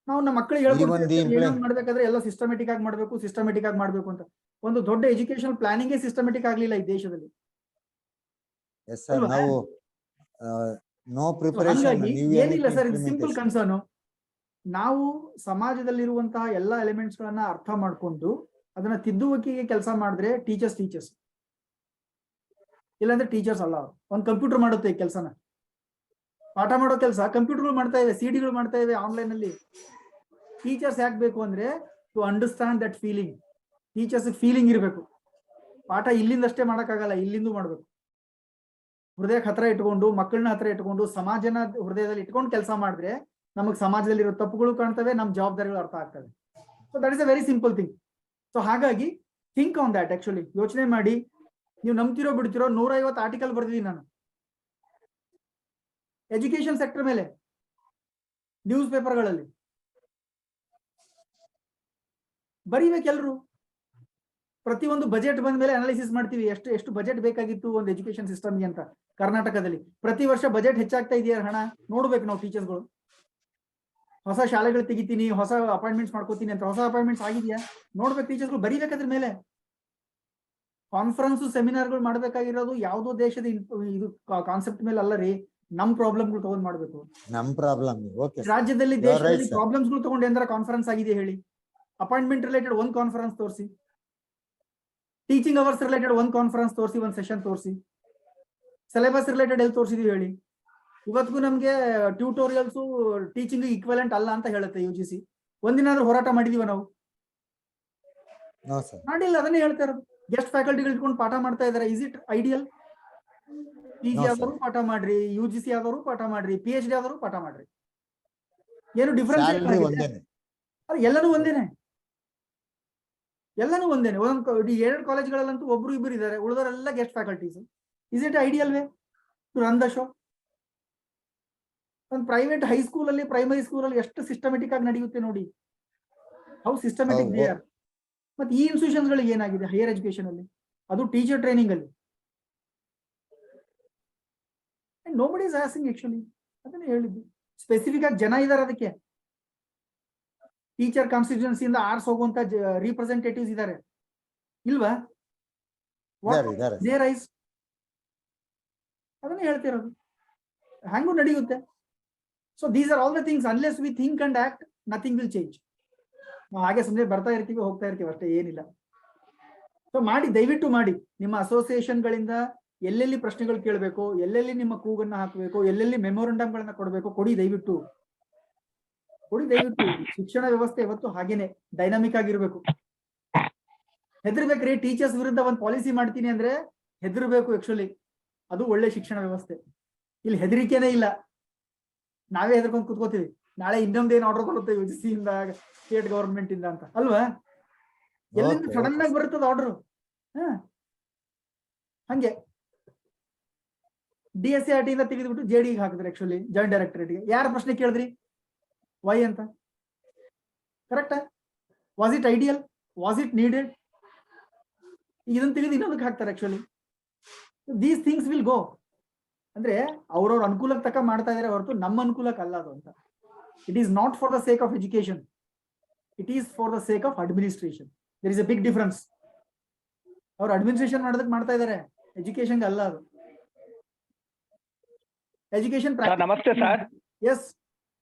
B: ನಾವು ನಮ್ಮ ಮಕ್ಕಳಿಗೆ ಹೇಳ್ಕೊಡ್ತೀವಿ ಮಾಡ್ಬೇಕಾದ್ರೆ ಎಲ್ಲ ಸಿಸ್ಟಮೆಟಿಕ್ ಆಗಿ ಮಾಡ್ಬೇಕು, ಸಿಸ್ಟಮೆಟಿಕ್ ಆಗಿ ಮಾಡ್ಬೇಕು ಅಂತ. ಒಂದು ದೊಡ್ಡ ಎಜುಕೇಶನ್ ಪ್ಲಾನಿಂಗೇ ಸಿಸ್ಟಮೆಟಿಕ್ ಆಗ್ಲಿಲ್ಲ ಈ ದೇಶದಲ್ಲಿ. ಏನಿಲ್ಲ ಸರ್, ಇದು ಸಿಂಪಲ್ ಕನ್ಸರ್ನ್. ನಾವು ಸಮಾಜದಲ್ಲಿರುವಂತಹ ಎಲ್ಲಾ ಎಲಿಮೆಂಟ್ಸ್ ಗಳನ್ನ ಅರ್ಥ ಮಾಡ್ಕೊಂಡು ಅದನ್ನ ತಿದ್ದುವಿಕೆಗೆ ಕೆಲಸ ಮಾಡಿದ್ರೆ ಟೀಚರ್ಸ್, ಇಲ್ಲಾಂದ್ರೆ ಟೀಚರ್ಸ್ ಅಲ್ಲ. ಒಂದು ಕಂಪ್ಯೂಟರ್ ಮಾಡುತ್ತೆ ಈ ಕೆಲಸನ, ಪಾಠ ಮಾಡೋ ಕೆಲಸ ಕಂಪ್ಯೂಟರ್ಗಳು ಮಾಡ್ತಾ ಇವೆ, CD-ಗಳು ಮಾಡ್ತಾ ಇವೆ ಆನ್ಲೈನ್ ಅಲ್ಲಿ. ಟೀಚರ್ಸ್ ಯಾಕೆ ಬೇಕು ಅಂದ್ರೆ to understand that feeling. Teachers feeling ಇರಬೇಕು. ಪಾಠ ಇಲ್ಲಿಂದಷ್ಟೇ ಮಾಡಕ್ಕಾಗಲ್ಲ, ಇಲ್ಲಿಂದ ಮಾಡ್ಬೇಕು. ಹೃದಯಕ್ಕೆ ಹತ್ರ ಇಟ್ಕೊಂಡು, ಮಕ್ಕಳನ್ನ ಹತ್ರ ಇಟ್ಕೊಂಡು, ಸಮಾಜನ ಹೃದಯದಲ್ಲಿ ಇಟ್ಕೊಂಡು ಕೆಲಸ ಮಾಡಿದ್ರೆ ನಮಗೆ ಸಮಾಜದಲ್ಲಿರೋ ತಪ್ಪುಗಳು ಕಾಣ್ತವೆ, ನಮ್ಮ ಜವಾಬ್ದಾರಿಗಳು ಅರ್ಥ ಆಗ್ತವೆ. So so that is a very simple thing. So ಹಾಗಾಗಿ ಥಿಂಕ್ ಆನ್ ದ್ಯಾಟ್. ಆಕ್ಚುಲಿ ಯೋಚನೆ ಮಾಡಿ, ನೀವು ನಂಬ್ತಿರೋ ಬಿಡ್ತಿರೋ 150 ಆರ್ಟಿಕಲ್ ಬರ್ದಿದ್ದೀನಿ ನಾನು ಎಜುಕೇಶನ್ ಸೆಕ್ಟರ್ ಮೇಲೆ, ನ್ಯೂಸ್ ಪೇಪರ್ಗಳಲ್ಲಿ. ಬರೀಬೇಕೆಲ್ರು. ಪ್ರತಿಯೊಂದು ಬಜೆಟ್ ಬಂದ ಮೇಲೆ ಅನಾಲಿಸಿಸ್ ಮಾಡ್ತೀವಿ, ಎಷ್ಟು ಬಜೆಟ್ ಬೇಕಾಗಿತ್ತು ಒಂದು ಎಜುಕೇಶನ್ ಸಿಸ್ಟಮ್ಗೆ ಅಂತ ಕರ್ನಾಟಕದಲ್ಲಿ. ಪ್ರತಿ ವರ್ಷ ಬಜೆಟ್ ಹೆಚ್ಚಾಗ್ತಾ ಇದೆಯಾ ಹಣ ನೋಡ್ಬೇಕು ನಾವು ಟೀಚರ್ಸ್ಗಳು. ಹೊಸ ಶಾಲೆಗಳು ತೆಗಿತೀನಿ, ಹೊಸ ಅಪಾಯಿಂಟ್ಮೆಂಟ್ಸ್ ಮಾಡ್ಕೋತೀನಿ ಅಂತ, ಹೊಸ ಅಪಾಯಿಂಟ್ಮೆಂಟ್ಸ್ ಆಗಿದೆಯಾ ನೋಡ್ಬೇಕು ಟೀಚರ್ಸ್ಗಳು. ಬರೀಬೇಕಾದ್ರ ಮೇಲೆ ಕಾನ್ಫರೆನ್ಸ್ ಸೆಮಿನಾರ್ಗಳು ಮಾಡ್ಬೇಕಾಗಿರೋದು ಯಾವುದೋ ದೇಶದ ಇದು ಕಾನ್ಸೆಪ್ಟ್ ಮೇಲೆ ಅಲ್ಲ ರೀ, ನಮ್ ಪ್ರಾಬ್ಲಮ್ಗಳು ತಗೊಂಡ್ ಮಾಡ್ಬೇಕು.
H: ನಮ್ ಪ್ರಾಬ್ಲಮ್
B: ರಾಜ್ಯದಲ್ಲಿ ದೇಶದಲ್ಲಿ ಪ್ರಾಬ್ಲಮ್ಸ್ಗಳು ತಗೊಂಡು ಏನಾರ ಕಾನ್ಫರೆನ್ಸ್ ಆಗಿದೆ ಹೇಳಿ. ಅಪಾಯಿಂಟ್ಮೆಂಟ್ ರಿಲೇಟೆಡ್ ಒಂದು ಕಾನ್ಫರೆನ್ಸ್ ತೋರಿಸಿ, ಟೀಚಿಂಗ್ ಅವರ್ಸ್ ರಿಲೇಟೆಡ್ ಒಂದು ಕಾನ್ಫರೆನ್ಸ್ ತೋರಿಸಿ, ಒಂದು ಸೆಷನ್ ತೋರಿಸಿ, ಸಿಲೆಬಸ್ ರಿಲೇಟೆಡ್ ಎಲ್ಲಿ ತೋರಿಸಿದೀವಿ ಹೇಳಿ. ಇವತ್ತಿಗೂ ನಮ್ಗೆ ಟ್ಯೂಟೋರಿಯಲ್ಸ್ ಟೀಚಿಂಗ್ ಈಕ್ವಲೆಂಟ್ ಅಲ್ಲ ಅಂತ ಹೇಳುತ್ತೆ UGC. ಒಂದಿನಾದ್ರೂ ಹೋರಾಟ ಮಾಡಿದೀವ ನಾವು? ಮಾಡಿಲ್ಲ. ಅದನ್ನೇ ಹೇಳ್ತಾ ಇರೋದು. ಗೆಸ್ಟ್ ಫ್ಯಾಕಲ್ಟಿಗಳು ಇಟ್ಕೊಂಡು ಪಾಠ ಮಾಡ್ತಾ ಇದಾರೆ. Is it ideal? PG ಆದವರು ಪಾಠ ಮಾಡ್ರಿ, UGC ಆದವರು ಪಾಠ ಮಾಡ್ರಿ, PhD ಆದವರು ಪಾಠ ಮಾಡ್ರಿ, ಏನು ಡಿಫ್ರೆನ್ಸ್? ಎಲ್ಲನೂ ಒಂದೇನೆ, ಎಲ್ಲನೂ ಒಂದೇನೆ. ಒಂದೊಂದು 2 ಕಾಲೇಜ್ಗಳಲ್ಲಂತೂ ಒಬ್ರು ಇಬ್ಬರು ಇದ್ದಾರೆ, ಉಳಿದವರೆಲ್ಲ guest faculties. Is it ideal way to run the show? ಒಂದು ಪ್ರೈವೇಟ್ ಹೈಸ್ಕೂಲ್ ಅಲ್ಲಿ, ಪ್ರೈಮರಿ ಸ್ಕೂಲ್ ಅಲ್ಲಿ ಎಷ್ಟು ಸಿಸ್ಟಮೆಟಿಕ್ ಆಗಿ ನಡೆಯುತ್ತೆ ನೋಡಿ. How systematic they are. ಮತ್ತೆ ಈ ಇನ್ಸ್ಟಿಟ್ಯೂಷನ್ಸ್ ಗಳಿಗೆ ಏನಾಗಿದೆ ಹೈಯರ್ ಎಜುಕೇಶನ್ ಅಲ್ಲಿ, ಅದು ಟೀಚರ್ ಟ್ರೈನಿಂಗ್ ಅಲ್ಲಿ? Nobody is asking actually. ಅದನ್ನೇ ಹೇಳಿದ್ದು, ಸ್ಪೆಸಿಫಿಕ್ ಆಗಿ ಜನ ಇದಾರೆ ಅದಕ್ಕೆ. ಟೀಚರ್ ಕಾನ್ಸ್ಟಿಟ್ಯೂನ್ಸಿಯಿಂದ ಆರ್ಸ್ ಹೋಗುವಂತ ರಿಪ್ರೆಸೆಂಟೇಟಿವ್ಸ್ ಇದ್ದಾರೆ ಇಲ್ವಾ? ಅದನ್ನೇ ಹೇಳ್ತಿರೋದು. ಹ್ಯಾಂಗೂ ನಡೆಯುತ್ತೆ. So these are all the things. Unless we think and act, nothing will change. ನಾವು ಹಾಗೆ ಸುಮ್ಮನೆ ಬರ್ತಾ ಇರ್ತೀವಿ, ಹೋಗ್ತಾ ಇರ್ತೀವಿ ಅಷ್ಟೇ, ಏನಿಲ್ಲ. ಸೊ ಮಾಡಿ, ದಯವಿಟ್ಟು ಮಾಡಿ. ನಿಮ್ಮ ಅಸೋಸಿಯೇಷನ್ಗಳಿಂದ ಎಲ್ಲೆಲ್ಲಿ ಪ್ರಶ್ನೆಗಳು ಕೇಳಬೇಕು, ಎಲ್ಲೆಲ್ಲಿ ನಿಮ್ಮ ಕೂಗನ್ನ ಹಾಕಬೇಕು, ಎಲ್ಲೆಲ್ಲಿ ಮೆಮೊರಂಡಮ್ಗಳನ್ನ ಕೊಡಬೇಕು, ಕೊಡಿ ದಯವಿಟ್ಟು, ಕೊಡಿ ದಯವಿಟ್ಟು. ಶಿಕ್ಷಣ ವ್ಯವಸ್ಥೆ ಇವತ್ತು ಹಾಗೇನೆ ಡೈನಾಮಿಕ್ ಆಗಿರ್ಬೇಕು. ಹೆದರ್ಬೇಕ್ರಿ. ಟೀಚರ್ಸ್ ವಿರುದ್ಧ ಒಂದು ಪಾಲಿಸಿ ಮಾಡ್ತೀನಿ ಅಂದ್ರೆ ಹೆದರ್ಬೇಕು ಆಕ್ಚುಲಿ. ಅದು ಒಳ್ಳೆ ಶಿಕ್ಷಣ ವ್ಯವಸ್ಥೆ. ಇಲ್ಲಿ ಹೆದರಿಕೆನೇ ಇಲ್ಲ, ನಾವೇ ಹೆದರ್ಕೊಂಡು ಕುತ್ಕೋತೀವಿ. ನಾಳೆ ಇನ್ನೊಂದೇನು ಆರ್ಡರ್ ಬರುತ್ತೆ UGC ಇಂದ, ಸ್ಟೇಟ್ ಗವರ್ಮೆಂಟ್ ಇಂದ ಅಂತ ಅಲ್ವಾ? ಎಲ್ಲಿಂದ ಸಡನ್ ಆಗಿ ಬರುತ್ತದ ಆರ್ಡರ್. ಹಂಗೆ DSCRT ಇಂದ ತೆಗೆದ್ಬಿಟ್ಟು JD ಗೆ ಹಾಕಿದ್ರೆ ಆಕ್ಚುಲಿ, ಜಾಯಿಂಟ್ ಡೈರೆಕ್ಟರೇಟ್ಗೆ. ಯಾರ ಪ್ರಶ್ನೆ ಕೇಳಿದ್ರಿ ವೈ ಅಂತ? ಕರೆಕ್ಟಾ? Was it ideal? Was it needed? ಇದನ್ನ ತೆಗೆದು ಇನ್ನೊಂದಕ್ಕೆ ಹಾಕ್ತಾರೆ actually. These things will go. ಅಂದ್ರೆ ಅವ್ರವ್ರ ಅನುಕೂಲಕ್ಕೆ ತಕ್ಕ ಮಾಡ್ತಾ ಇದಾರೆ ಹೊರತು ನಮ್ಮ ಅನುಕೂಲಕ್ಕೆ ಅಲ್ಲ ಅದು ಅಂತ. It is not for the sake of education, it is for the sake of administration. There is a big difference. ಅವ್ರು ಅಡ್ಮಿನಿಸ್ಟ್ರೇಷನ್ ಮಾಡೋದಕ್ಕೆ ಮಾಡ್ತಾ ಇದಾರೆ, ಎಜುಕೇಶನ್ ಅಲ್ಲ ಅದು. ಎಜುಕೇಶನ್
I: ನಮಸ್ತೆ ಸರ್.
B: ಎಸ್,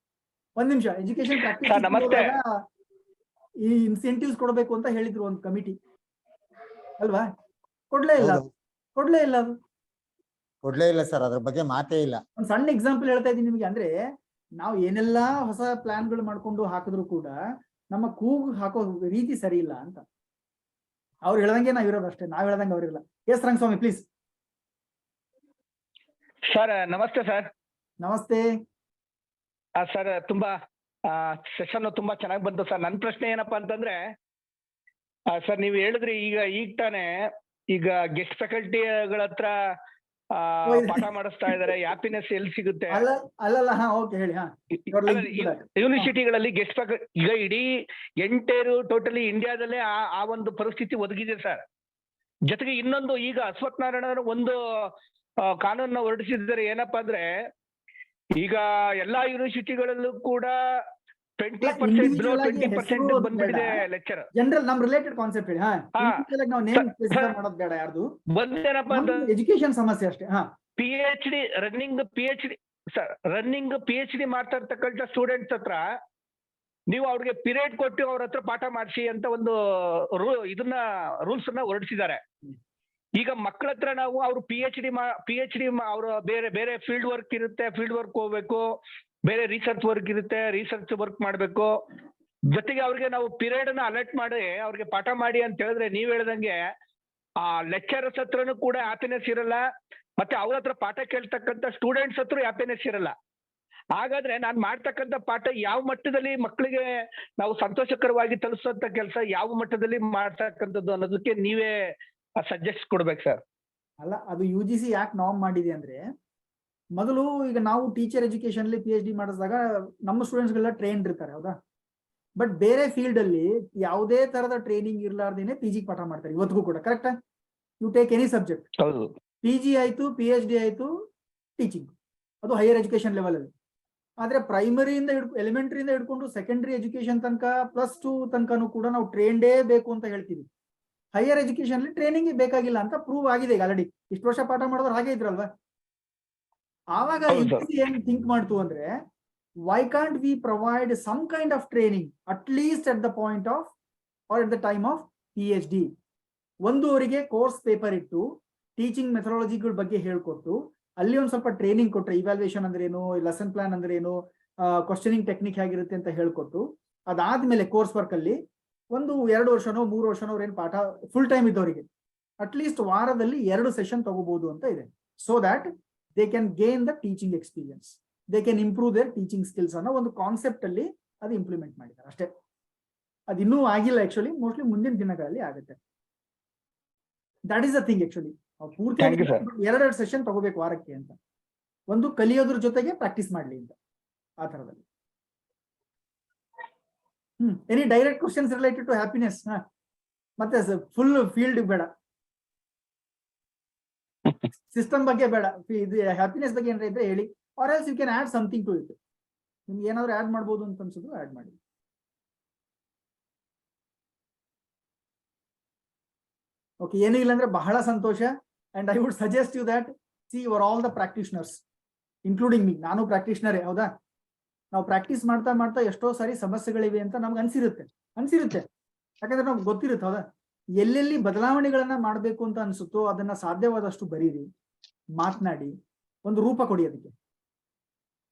B: ಒಂದ್ ನಿಮಿಷ. ಎಜುಕೇಶನ್ ಪ್ರಾಕ್ಟೀಸ್ ಈ ಇನ್ಸೆಂಟಿವ್ಸ್ ಕೊಡಬೇಕು ಅಂತ ಹೇಳಿದ್ರು ಒಂದು ಕಮಿಟಿ ಅಲ್ವಾ? ಕೊಡ್ಲೇ ಇಲ್ಲ ಅದು.
H: ಕೊಡ್ಲೇ ಇಲ್ಲ ಸರ್, ಅದ್ರ ಬಗ್ಗೆ ಮಾತೇ ಇಲ್ಲ.
B: ಒಂದು ಸಣ್ಣ ಎಕ್ಸಾಂಪಲ್ ಹೇಳ್ತಾ ಇದ್ದೀನಿ ನಿಮಗೆ. ಅಂದ್ರೆ ನಾವು ಏನೆಲ್ಲಾ ಹೊಸ ಪ್ಲಾನ್ಗಳು ಮಾಡ್ಕೊಂಡು ಹಾಕಿದ್ರು ಕೂಡ ನಮ್ಮ ಕೂಗು ಹಾಕೋ ರೀತಿ ಸರಿ ಇಲ್ಲ ಅಂತ. ಅವ್ರು ಹೇಳ್ದಂಗೆ ನಾವ್ ಇರೋದು ಅಷ್ಟೇ, ನಾವ್ ಹೇಳ್ದಂಗೆ ಅವ್ರಿಲ್ಲ. S Rangaswamy please.
I: ಸರ್ ನಮಸ್ತೆ ಸರ್.
B: ನಮಸ್ತೆ
I: ಸರ್. ತುಂಬಾ ಸೆಷನ್ ತುಂಬಾ ಚೆನ್ನಾಗಿ ಬಂತು ಸರ್. ನನ್ನ ಪ್ರಶ್ನೆ ಏನಪ್ಪಾ ಅಂತಂದ್ರೆ ಸರ್, ನೀವು ಹೇಳಿದ್ರಿ ಈಗ ತಾನೇ ಈಗ ಗೆಸ್ಟ್ ಫ್ಯಾಕಲ್ಟಿಗಳ ಹತ್ರ ಪಾಠ ಮಾಡಿಸ್ತಾ ಇದಾರೆ, ಹ್ಯಾಪಿನೆಸ್ ಎಲ್ಲಿ ಸಿಗುತ್ತೆ? ಯೂನಿವರ್ಸಿಟಿಗಳಲ್ಲಿ ಗೆಸ್ಟ್ ಫ್ಯಾಕಲ್ಟಿ ಈಗ ಇಡೀ ಎಂಟೇರು ಟೋಟಲಿ ಇಂಡಿಯಾದಲ್ಲೇ ಆ ಒಂದು ಪರಿಸ್ಥಿತಿ ಒದಗಿದೆ ಸರ್. ಜೊತೆಗೆ ಇನ್ನೊಂದು, ಈಗ ಅಶ್ವಥ್ ನಾರಾಯಣ ಒಂದು ಕಾನೂನನ್ನ ಹೊರಡಿಸಿದ್ದಾರೆ. ಏನಪ್ಪಾ ಅಂದ್ರೆ, ಈಗ ಎಲ್ಲಾ ಯೂನಿವರ್ಸಿಟಿಗಳಲ್ಲೂ ಕೂಡ 20% ಬಿಲೋ 20% ಬಂದ್ಬಿಟ್ಟಿದೆ ಲೆಕ್ಚರ್.
B: ಜನರಲ್ ನಮ್ ರಿಲೇಟೆಡ್ ಕಾನ್ಸೆಪ್ಟ್ ಹೇಳಿ. ನಾವು ನೇಮ್ ಸ್ಪೆಸಿಫೈ ಮಾಡೋದು ಬೇಡ ಯಾರ್ದು.
I: ಬಂದೇನಪ್ಪಾ ಅಂದ್ರೆ
B: ಎಜುಕೇಶನ್ ಸಮಸ್ಯೆ ಅಷ್ಟೇ.
I: PhD ರನ್ನಿಂಗ್ PhD ಮಾಡ್ತಾ ಇರ್ತಕ್ಕಂಥ ಸ್ಟೂಡೆಂಟ್ಸ್ ಹತ್ರ ನೀವು ಅವ್ರಿಗೆ ಪಿರಿಯಡ್ ಕೊಟ್ಟು ಅವ್ರ ಹತ್ರ ಪಾಠ ಮಾಡಿಸಿ ಅಂತ ಒಂದು ರೂಲ್ಸ್ ಅನ್ನ ಹೊರಡಿಸಿದ್ದಾರೆ. ಈಗ ಮಕ್ಕಳ ಹತ್ರ ನಾವು ಅವ್ರು PhD ಅವ್ರ ಬೇರೆ ಫೀಲ್ಡ್ ವರ್ಕ್ ಇರುತ್ತೆ, ಫೀಲ್ಡ್ ವರ್ಕ್ ಹೋಗ್ಬೇಕು, ಬೇರೆ ರಿಸರ್ಚ್ ವರ್ಕ್ ಇರುತ್ತೆ, ರಿಸರ್ಚ್ ವರ್ಕ್ ಮಾಡ್ಬೇಕು. ಜೊತೆಗೆ ಅವ್ರಿಗೆ ನಾವು ಪಿರಿಯಡ್ ಅನ್ನ ಅಲರ್ಟ್ ಮಾಡಿ ಅವ್ರಿಗೆ ಪಾಠ ಮಾಡಿ ಅಂತ ಹೇಳಿದ್ರೆ, ನೀವ್ ಹೇಳ್ದಂಗೆ ಆ ಲೆಕ್ಚರರ್ಸ್ ಹತ್ರನೂ ಕೂಡ ಹ್ಯಾಪಿನೆಸ್ ಇರಲ್ಲ, ಮತ್ತೆ ಅವ್ರ ಹತ್ರ ಪಾಠ ಕೇಳ್ತಕ್ಕಂಥ ಸ್ಟೂಡೆಂಟ್ಸ್ ಹತ್ರ ಹ್ಯಾಪಿನೆಸ್ ಇರಲ್ಲ. ಹಾಗಾದ್ರೆ ನಾನು ಮಾಡ್ತಕ್ಕಂಥ ಪಾಠ ಯಾವ ಮಟ್ಟದಲ್ಲಿ ಮಕ್ಕಳಿಗೆ ನಾವು ಸಂತೋಷಕರವಾಗಿ ತಲುಪಿಸುವಂತ ಕೆಲಸ ಯಾವ ಮಟ್ಟದಲ್ಲಿ ಮಾಡ್ತಕ್ಕಂಥದ್ದು ಅನ್ನೋದಕ್ಕೆ ನೀವೇ ಸಜೆಸ್ಟ್ ಕೊಡ್ಬೇಕು ಸರ್.
B: ಅಲ್ಲ, ಅದು UGC ಯಾಕೆ ನಾರ್ಮ್ ಮಾಡಿದೆ ಅಂದ್ರೆ, ಮೊದಲು ಈಗ ನಾವು ಟೀಚರ್ ಎಜುಕೇಶನ್ ಅಲ್ಲಿ PhD ಮಾಡಿಸಿದಾಗ ನಮ್ಮ ಸ್ಟೂಡೆಂಟ್ಸ್ಗೆಲ್ಲ ಟ್ರೈನ್ಡ್ ಇರ್ತಾರೆ, ಹೌದಾ? ಬಟ್ ಬೇರೆ ಫೀಲ್ಡ್ ಅಲ್ಲಿ ಯಾವುದೇ ತರದ ಟ್ರೈನಿಂಗ್ ಇರ್ಲಾರ್ದೇನೆ PG ಪಾಠ ಮಾಡ್ತಾರೆ ಇವತ್ತಿಗೂ ಕೂಡ. ಕರೆಕ್ಟಾ? ಯು ಟೇಕ್ ಎನಿ ಸಬ್ಜೆಕ್ಟ್,
I: ಹೌದು,
B: PG ಆಯ್ತು, PhD ಆಯ್ತು, ಟೀಚಿಂಗ್, ಅದು ಹೈಯರ್ ಎಜುಕೇಶನ್ ಲೆವೆಲ್ ಅಲ್ಲಿ. ಆದ್ರೆ ಪ್ರೈಮರಿಯಿಂದ ಎಲಿಮೆಂಟರಿಯಿಂದ ಹಿಡ್ಕೊಂಡು ಸೆಕೆಂಡರಿ ಎಜುಕೇಶನ್ ತನಕ +2 ತನಕನೂ ಕೂಡ ನಾವು ಟ್ರೈನ್ಡೇ ಬೇಕು ಅಂತ ಹೇಳ್ತೀವಿ. ಹೈಯರ್ ಎಜುಕೇಶನ್ ಅಲ್ಲಿ ಟ್ರೈನಿಂಗ್ ಬೇಕಾಗಿಲ್ಲ ಅಂತ ಪ್ರೂವ್ ಆಗಿದೆ ಈಗ ಆಲ್ರೆಡಿ. ಇಷ್ಟು ವರ್ಷ ಪಾಠ ಮಾಡಿದ್ರು ಹಾಗೆ ಇದ್ರಲ್ವಾ? ಆವಾಗ ಏನ್ ಥಿಂಕ್ ಮಾಡ್ತು ಅಂದ್ರೆ, why can't we provide some kind of training at least at the point of or at the time of PhD? ಒಂದೂವರೆಗೆ ಕೋರ್ಸ್ ಪೇಪರ್ ಇಟ್ಟು ಟೀಚಿಂಗ್ ಮೆಥಡಾಲಜಿಗಳ ಬಗ್ಗೆ ಹೇಳ್ಕೊಟ್ಟು ಅಲ್ಲಿ ಒಂದ್ ಸ್ವಲ್ಪ ಟ್ರೈನಿಂಗ್ ಕೊಟ್ರೆ, ಇವ್ಯಾಲ್ಯೂಯೇಷನ್ ಅಂದ್ರೆ ಏನು, ಲೆಸನ್ ಪ್ಲಾನ್ ಅಂದ್ರೆ ಏನು, ಕ್ವಶನಿಂಗ್ ಟೆಕ್ನಿಕ್ ಹೇಗಿರುತ್ತೆ ಅಂತ ಹೇಳ್ಕೊಟ್ಟು, ಅದಾದ್ಮೇಲೆ ಕೋರ್ಸ್ ವರ್ಕ್ ಅಲ್ಲಿ ಒಂದು 2 ವರ್ಷನೋ 3 ವರ್ಷನೋ ಅವ್ರೇನು ಪಾಠ ಫುಲ್ ಟೈಮ್ ಇದ್ದವರಿಗೆ ಅಟ್ಲೀಸ್ಟ್ ವಾರದಲ್ಲಿ 2 ಸೆಷನ್ ತಗೋಬಹುದು ಅಂತ ಇದೆ. So that they can gain the teaching experience, they can improve their teaching skills ಅನ್ನೋ ಒಂದು ಕಾನ್ಸೆಪ್ಟ್ ಅಲ್ಲಿ ಅದು ಇಂಪ್ಲಿಮೆಂಟ್ ಮಾಡಿದ್ದಾರೆ ಅಷ್ಟೇ. ಅದು ಇನ್ನೂ ಆಗಿಲ್ಲ ಆಕ್ಚುಲಿ, ಮೋಸ್ಟ್ಲಿ ಮುಂದಿನ ದಿನಗಳಲ್ಲಿ ಆಗುತ್ತೆ. That is the thing actually. ಪೂರ್ತಿ 2 ಸೆಷನ್ ತಗೋಬೇಕು ವಾರಕ್ಕೆ ಅಂತ, ಒಂದು ಕಲಿಯೋದ್ರ ಜೊತೆಗೆ ಪ್ರಾಕ್ಟೀಸ್ ಮಾಡ್ಲಿ ಅಂತ ಆ ತರದಲ್ಲಿ. Any direct questions related to happiness? ಮತ್ತೆ ಫುಲ್ ಫೀಲ್ಡ್ ಬೇಡ, ಸಿಸ್ಟಮ್ ಬಗ್ಗೆ ಬೇಡ, ಇದು ಹ್ಯಾಪಿನೆಸ್ ಬಗ್ಗೆ ಏನಾರ ಇದ್ರೆ ಹೇಳಿ, or else you can add something to it. ನಿಮ್ಗೆ ಏನಾದ್ರು ಆಡ್ ಮಾಡ್ಬೋದು ಅಂತ ಅನ್ಸಿದ್ರು ಆಡ್ ಮಾಡಿ. ಓಕೆ, ಏನೂ ಇಲ್ಲ ಅಂದ್ರೆ ಬಹಳ ಸಂತೋಷ. And I would suggest you that see you are all the practitioners including me. ನಾನು ಪ್ರಾಕ್ಟೀಷನರೇ, ಹೌದಾ? ನಾವು ಪ್ರಾಕ್ಟೀಸ್ ಮಾಡ್ತಾ ಮಾಡ್ತಾ ಎಷ್ಟೋ ಸಾರಿ ಸಮಸ್ಯೆಗಳಿವೆ ಅಂತ ನಮ್ಗೆ ಅನ್ಸಿರುತ್ತೆ. ಯಾಕಂದ್ರೆ ನಮ್ಗೆ ಗೊತ್ತಿರುತ್ತೆ, ಹೌದಾ? ಎಲ್ಲೆಲ್ಲಿ ಬದಲಾವಣೆಗಳನ್ನ ಮಾಡ್ಬೇಕು ಅಂತ ಅನ್ಸುತ್ತೋ ಅದನ್ನ ಸಾಧ್ಯವಾದಷ್ಟು ಬರೀರಿ, ಮಾತನಾಡಿ, ಒಂದು ರೂಪ ಕೊಡಿ ಅದಕ್ಕೆ.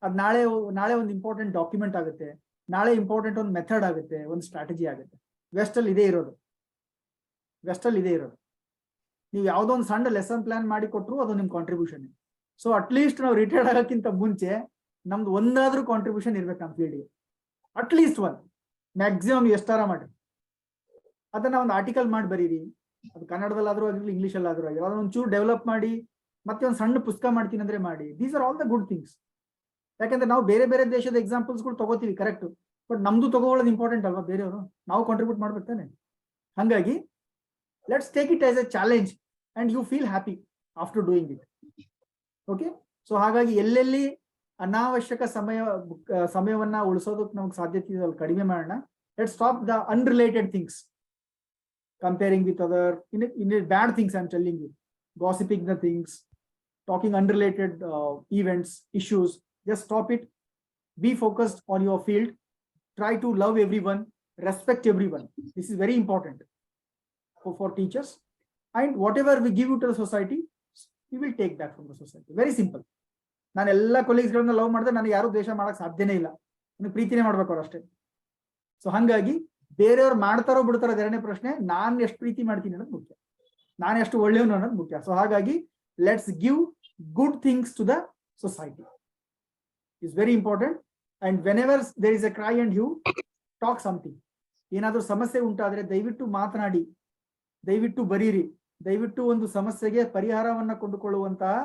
B: ಅದ್ ನಾಳೆ ಒಂದು ಇಂಪಾರ್ಟೆಂಟ್ ಡಾಕ್ಯುಮೆಂಟ್ ಆಗುತ್ತೆ, ನಾಳೆ ಇಂಪಾರ್ಟೆಂಟ್ ಒಂದು ಮೆಥಡ್ ಆಗುತ್ತೆ, ಒಂದು ಸ್ಟ್ರಾಟಜಿ ಆಗುತ್ತೆ. ವೆಸ್ಟಲ್ಲಿ ಇದೇ ಇರೋದು. ನೀವು ಯಾವುದೋ ಒಂದು ಸಣ್ಣ ಲೆಸನ್ ಪ್ಲಾನ್ ಮಾಡಿ ಕೊಟ್ಟರು ಅದು ನಿಮ್ ಕಾಂಟ್ರಿಬ್ಯೂಷನ್. ಸೊ ಅಟ್ಲೀಸ್ಟ್ ನಾವು ರಿಟೈರ್ಡ್ ಆಗೋಕ್ಕಿಂತ ಮುಂಚೆ ನಮ್ದು ಒಂದಾದ್ರೂ ಕಾಂಟ್ರಿಬ್ಯೂಷನ್ ಇರ್ಬೇಕು ನಮ್ಮ ಫೀಲ್ಡ್ಗೆ, ಅಟ್ಲೀಸ್ಟ್ ಒಂದು. ಮ್ಯಾಕ್ಸಿಮಮ್ ಎಷ್ಟಾರ ಮಾಡಿ ಅದನ್ನ ಒಂದು ಆರ್ಟಿಕಲ್ ಮಾಡಿ ಬರೀರಿ, ಅದು ಕನ್ನಡದಲ್ಲಾದ್ರೂ ಆಗಿರ್ಲಿ, ಇಂಗ್ಲೀಷಲ್ಲಾದ್ರೂ ಆಗಿರಲಿ, ಅದನ್ನ ಒಂಚೂರು ಡೆವಲಪ್ ಮಾಡಿ ಮತ್ತೆ ಒಂದು ಸಣ್ಣ ಪುಸ್ತಕ ಮಾಡ್ತೀನಿ ಅಂದ್ರೆ ಮಾಡಿ. These are all the good things. ಯಾಕಂದ್ರೆ ನಾವು ಬೇರೆ ಬೇರೆ ದೇಶದ ಎಕ್ಸಾಂಪಲ್ಸ್ಗಳು ತಗೋತೀವಿ, ಕರೆಕ್ಟ್, ಬಟ್ ನಮ್ದು ತಗೊಳ್ಳೋದು ಇಂಪಾರ್ಟೆಂಟ್ ಅಲ್ವಾ? ಬೇರೆಯವರು ನಾವು ಕಾಂಟ್ರಿಬ್ಯೂಟ್ ಮಾಡ್ಬೇಕು ತಾನೆ. ಹಾಗಾಗಿ let's take it as a challenge and you feel happy after doing it. Okay, so ಹಾಗಾಗಿ ಎಲ್ಲೆಲ್ಲಿ ಅನಾವಶ್ಯಕ ಸಮಯವನ್ನ ಉಳಿಸೋದಕ್ಕೆ ನಮ್ಗೆ ಸಾಧ್ಯತೆ ಇದೆ ಅಲ್ಲಿ ಕಡಿಮೆ ಮಾಡೋಣ. Let's stop the unrelated things, comparing with other in bad things. I'm telling you, gossiping the things, talking unrelated events, issues. Just stop it. Be focused on your field. Try to love everyone, respect everyone. This is very important for teachers. And whatever we give to the society, we will take that from the society. Very simple. ನಾನು ಎಲ್ಲ ಕೊಲೀಗ್ಸ್ಗಳನ್ನ love ಮಾಡಿದ್ರೆ ನನಗೆ ಯಾರು ದ್ವೇಷ ಮಾಡಕ್ ಸಾಧ್ಯನೇ ಇಲ್ಲ, ನನಗೆ ಪ್ರೀತಿನೇ ಮಾಡ್ಬೇಕು ಅವ್ರು ಅಷ್ಟೇ. ಸೊ ಹಾಗಾಗಿ ಬೇರೆಯವ್ರು ಮಾಡ್ತಾರೋ ಬಿಡ್ತಾರೋ ಎರಡನೇ ಪ್ರಶ್ನೆ, ನಾನು ಎಷ್ಟು ಪ್ರೀತಿ ಮಾಡ್ತೀನಿ ಅನ್ನೋದು ಮುಖ್ಯ, ನಾನು ಎಷ್ಟು ಒಳ್ಳೆಯವನು ಅನ್ನೋದು ಮುಖ್ಯ. ಸೊ ಹಾಗಾಗಿ let's give good things to the society, is very important. And whenever there is a cry and you talk something, ಏನಾದ್ರೂ ಸಮಸ್ಯೆ ಉಂಟಾದ್ರೆ ದಯವಿಟ್ಟು ಮಾತನಾಡಿ, ದಯವಿಟ್ಟು ಬರೀರಿ, ದಯವಿಟ್ಟು ಒಂದು ಸಮಸ್ಯೆಗೆ ಪರಿಹಾರವನ್ನ ಕೊಂಡುಕೊಳ್ಳುವಂತಹ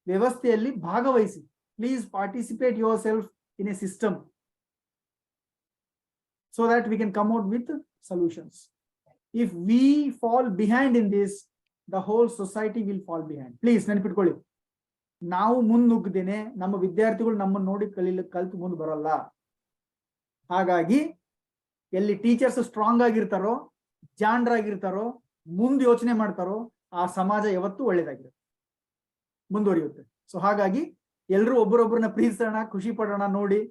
B: ವ್ಯವಸ್ಥೆಯಲ್ಲಿ ಭಾಗವಹಿಸಿ. Please participate your self in a system so that we can come out with solutions. If we fall behind in this, the whole society will fall behind. Please ನೆನಪಿಟ್ಕೊಳ್ಳಿ, ನಾವು ಮುನ್ನುಗ್ಗದೇನೆ ನಮ್ಮ ವಿದ್ಯಾರ್ಥಿಗಳು ನಮ್ಮನ್ನು ನೋಡಿ ಕಲಿತು ಮುಂದೆ ಬರಲ್ಲ. ಹಾಗಾಗಿ ಎಲ್ಲಿ ಟೀಚರ್ಸ್ ಸ್ಟ್ರಾಂಗ್ ಆಗಿರ್ತಾರೋ, ಜಾಣರಾಗಿರ್ತಾರೋ, ಮುಂದೆ ಯೋಚನೆ ಮಾಡ್ತಾರೋ, ಆ ಸಮಾಜ ಯಾವತ್ತೂ ಒಳ್ಳೇದಾಗಿರುತ್ತೆ, ಮುಂದುವರಿಯುತ್ತೆ. ಸೊ ಹಾಗಾಗಿ ಎಲ್ಲರೂ ಒಬ್ಬರೊಬ್ಬರನ್ನ ಪ್ರೀತಿಸೋಣ, ಖುಷಿ ಪಡೋಣ ನೋಡಿ.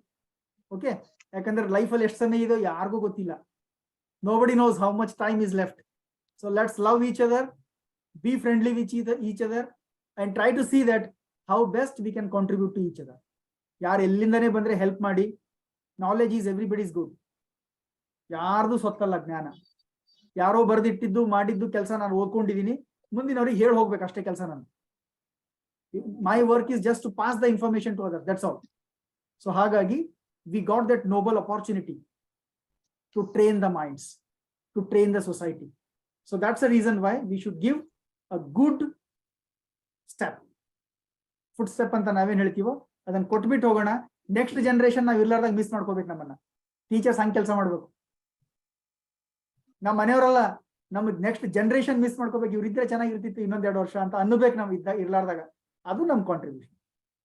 B: ಓಕೆ, ಯಾಕಂದ್ರೆ ಲೈಫಲ್ಲಿ ಎಷ್ಟು ಸಮಯ ಇದೋ ಯಾರಿಗೂ ಗೊತ್ತಿಲ್ಲ. Nobody knows how much time is left. So let's love each other, be friendly with each other, and try to see that how best we can contribute to each other. ಯಾರು ಎಲ್ಲಿಂದನೇ ಬಂದ್ರೆ help ಮಾಡಿ. Knowledge is everybody's good. ಯಾರ್ದು ಸೊತ್ತಲ್ಲ ಜ್ಞಾನ. ಯಾರೋ ಬರೆದಿಟ್ಟಿದ್ದು ಮಾಡಿದ್ದು ಕೆಲಸ ನಾನು ಓದ್ಕೊಂಡಿದ್ದೀನಿ, ಮುಂದಿನವ್ರಿಗೆ ಹೇಳಿ ಹೋಗ್ಬೇಕು ಅಷ್ಟೇ ಕೆಲಸ. ನಾನು my work is just to pass the information to other, that's all. So hagagi we got that noble opportunity to train the minds, to train the society. So that's the reason why we should give a good step, footstep ಅಂತ ನಾವೇನ್ ಹೇಳ್ತೀವೋ ಅದನ್ನ ಕೊಟ್ಬಿಟ್ಟು ಹೋಗೋಣ. Next generation ನಾವ್ ಇರ್ಲಾರ್ದಾಗ miss ಮಾಡ್ಕೋಬೇಕು. ನಮ್ಮನ್ನ teachers ಹಂಗೆ ಕೆಲಸ ಮಾಡ್ಬೇಕು. ನಮ್ಮ ಮನೆಯವರೆಲ್ಲ ನಮ್ ನೆಕ್ಸ್ಟ್ ಜನರೇಷನ್ ಮಿಸ್ ಮಾಡ್ಕೋಬೇಕು, ಇವ್ರು ಇದ್ರೆ ಚೆನ್ನಾಗಿರ್ತಿತ್ತು ಇನ್ನೊಂದೆರಡು ವರ್ಷ ಅಂತ ಅನ್ನಬೇಕು ನಾವು ಇರ್ಲಾರ್ದಾಗ. ಅದು ನಮ್ ಕಾಂಟ್ರಿಬ್ಯೂಷನ್.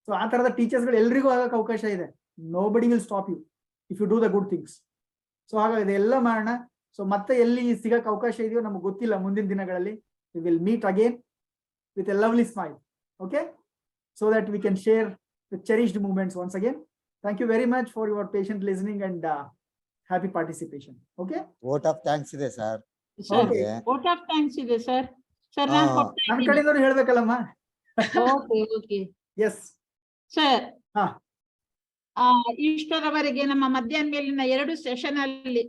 B: ಸೊ ಆ ತರದ ಟೀಚರ್ಸ್ ಗಳು ಎಲ್ರಿಗೂ ಆಗಕ್ಕೆ ಅವಕಾಶ ಇದೆ. Nobody will stop you if you do the good things. So ಹಾಗಾಗಿ ಇದೆಲ್ಲ ಮಾಡೋಣ. ಸೊ ಮತ್ತೆ ಎಲ್ಲಿ ಸಿಗಕ್ಕೆ ಅವಕಾಶ ಇದೆಯೋ ನಮ್ಗೆ ಗೊತ್ತಿಲ್ಲ. ಮುಂದಿನ ದಿನಗಳಲ್ಲಿ we will meet again with a lovely smile, okay, so that we can share the cherished moments once again. Thank you very much for your patient listening and happy participation. Okay,
H: vote of thanks ಇದೆ sir.
B: Okay.
G: vote of thanks ಇದೆ sir. Sir
B: ನನ್ನ ಕಡೆಯಿಂದ ಹೇಳ್ಬೇಕಲ್ಲಮ್ಮ.
G: Okay
B: yes
G: sir.
B: ಹಾ,
G: ಇಷ್ಟರವರೆಗೆ ನಮ್ಮ ಮಧ್ಯಾಹ್ನ ಮೇಲಿನ 2 session ಅಲ್ಲಿ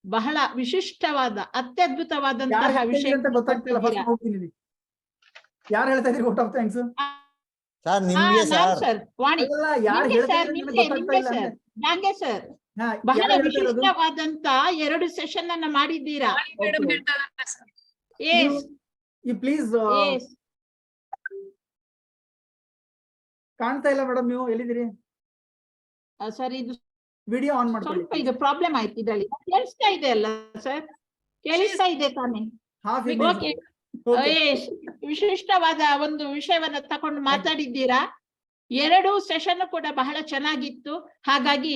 G: ಬಹಳ ವಿಶಿಷ್ಟವಾದ ಅತ್ಯದ್ಭುತವಾದಂತಹ ವಿಷಯ
B: ಯಾರು ಹೇಳ್ತಾ ಇದ್ರಿ vote of thanks?
H: ಸರ್ ನಿಮ್ಗೆ ಸರ್.
G: ಸರ್ ವಾಣಿ
B: ಯಾರು ಹೇಳ್ತಾ ಇದ್ದಾರೆ
G: ನಿಮ್ಗೆ ಸರ್ ಡ್ಯಾಂಗೆ ಸರ್ ಬಹಳ ವಿಶಿಷ್ಟವಾದಂತ 2 ಸೆಷನ್ ಅನ್ನ ಮಾಡಿದ್ದೀರಾ.
C: ಮೇಡಮ್ ಹೇಳ್ತಾರೆ ಸರ್.
G: ಎಸ್
B: you please ಕಾಣ್ತಾ ಇಲ್ಲ ಮೇಡಮ್, ನೀವು ಎಲ್ಲಿದ್ದೀರಿ?
G: ಸರ್ ಇದು
B: ವಿಡಿಯೋ ಆನ್ ಮಾಡ್ಕೊಳ್ಳಿ.
G: ಸ್ವಲ್ಪ ಇದು ಪ್ರಾಬ್ಲಮ್ ಆಯ್ತು ಇದರಲ್ಲಿ. ಕೇಳಿಸ್ತಾ ಇದೆ ಅಲ್ಲ ಸರ್? ಕೇಳಿಸ್ತಾ ಇದೆ ತಾನೇ? ಓಕೆ. ವಿಶಿಷ್ಟವಾದ ಒಂದು ವಿಷಯವನ್ನ ತಕೊಂಡು ಮಾತಾಡಿದ್ದೀರಾ. 2 ಸೆಷನ್ ಕೂಡ ಬಹಳ ಚೆನ್ನಾಗಿತ್ತು. ಹಾಗಾಗಿ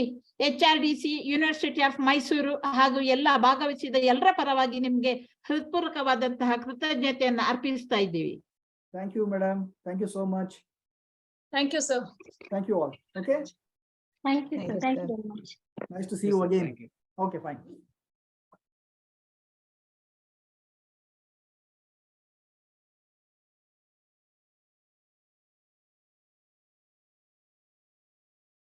G: HRDC, ಯೂನಿವರ್ಸಿಟಿ ಆಫ್ ಮೈಸೂರು ಹಾಗೂ ಎಲ್ಲ ಭಾಗವಹಿಸಿದ ಎಲ್ಲರ ಪರವಾಗಿ ನಿಮ್ಗೆ ಹೃತ್ಪೂರ್ವಕವಾದಂತಹ ಕೃತಜ್ಞತೆಯನ್ನು ಅರ್ಪಿಸ್ತಾ ಇದ್ದೀವಿ.
B: Thank you, madam. Thank you so much.
C: Thank you, sir.
B: Thank you all. Okay.
G: Thank you, sir. Thank you very much.
B: Nice to see you again. Okay, fine.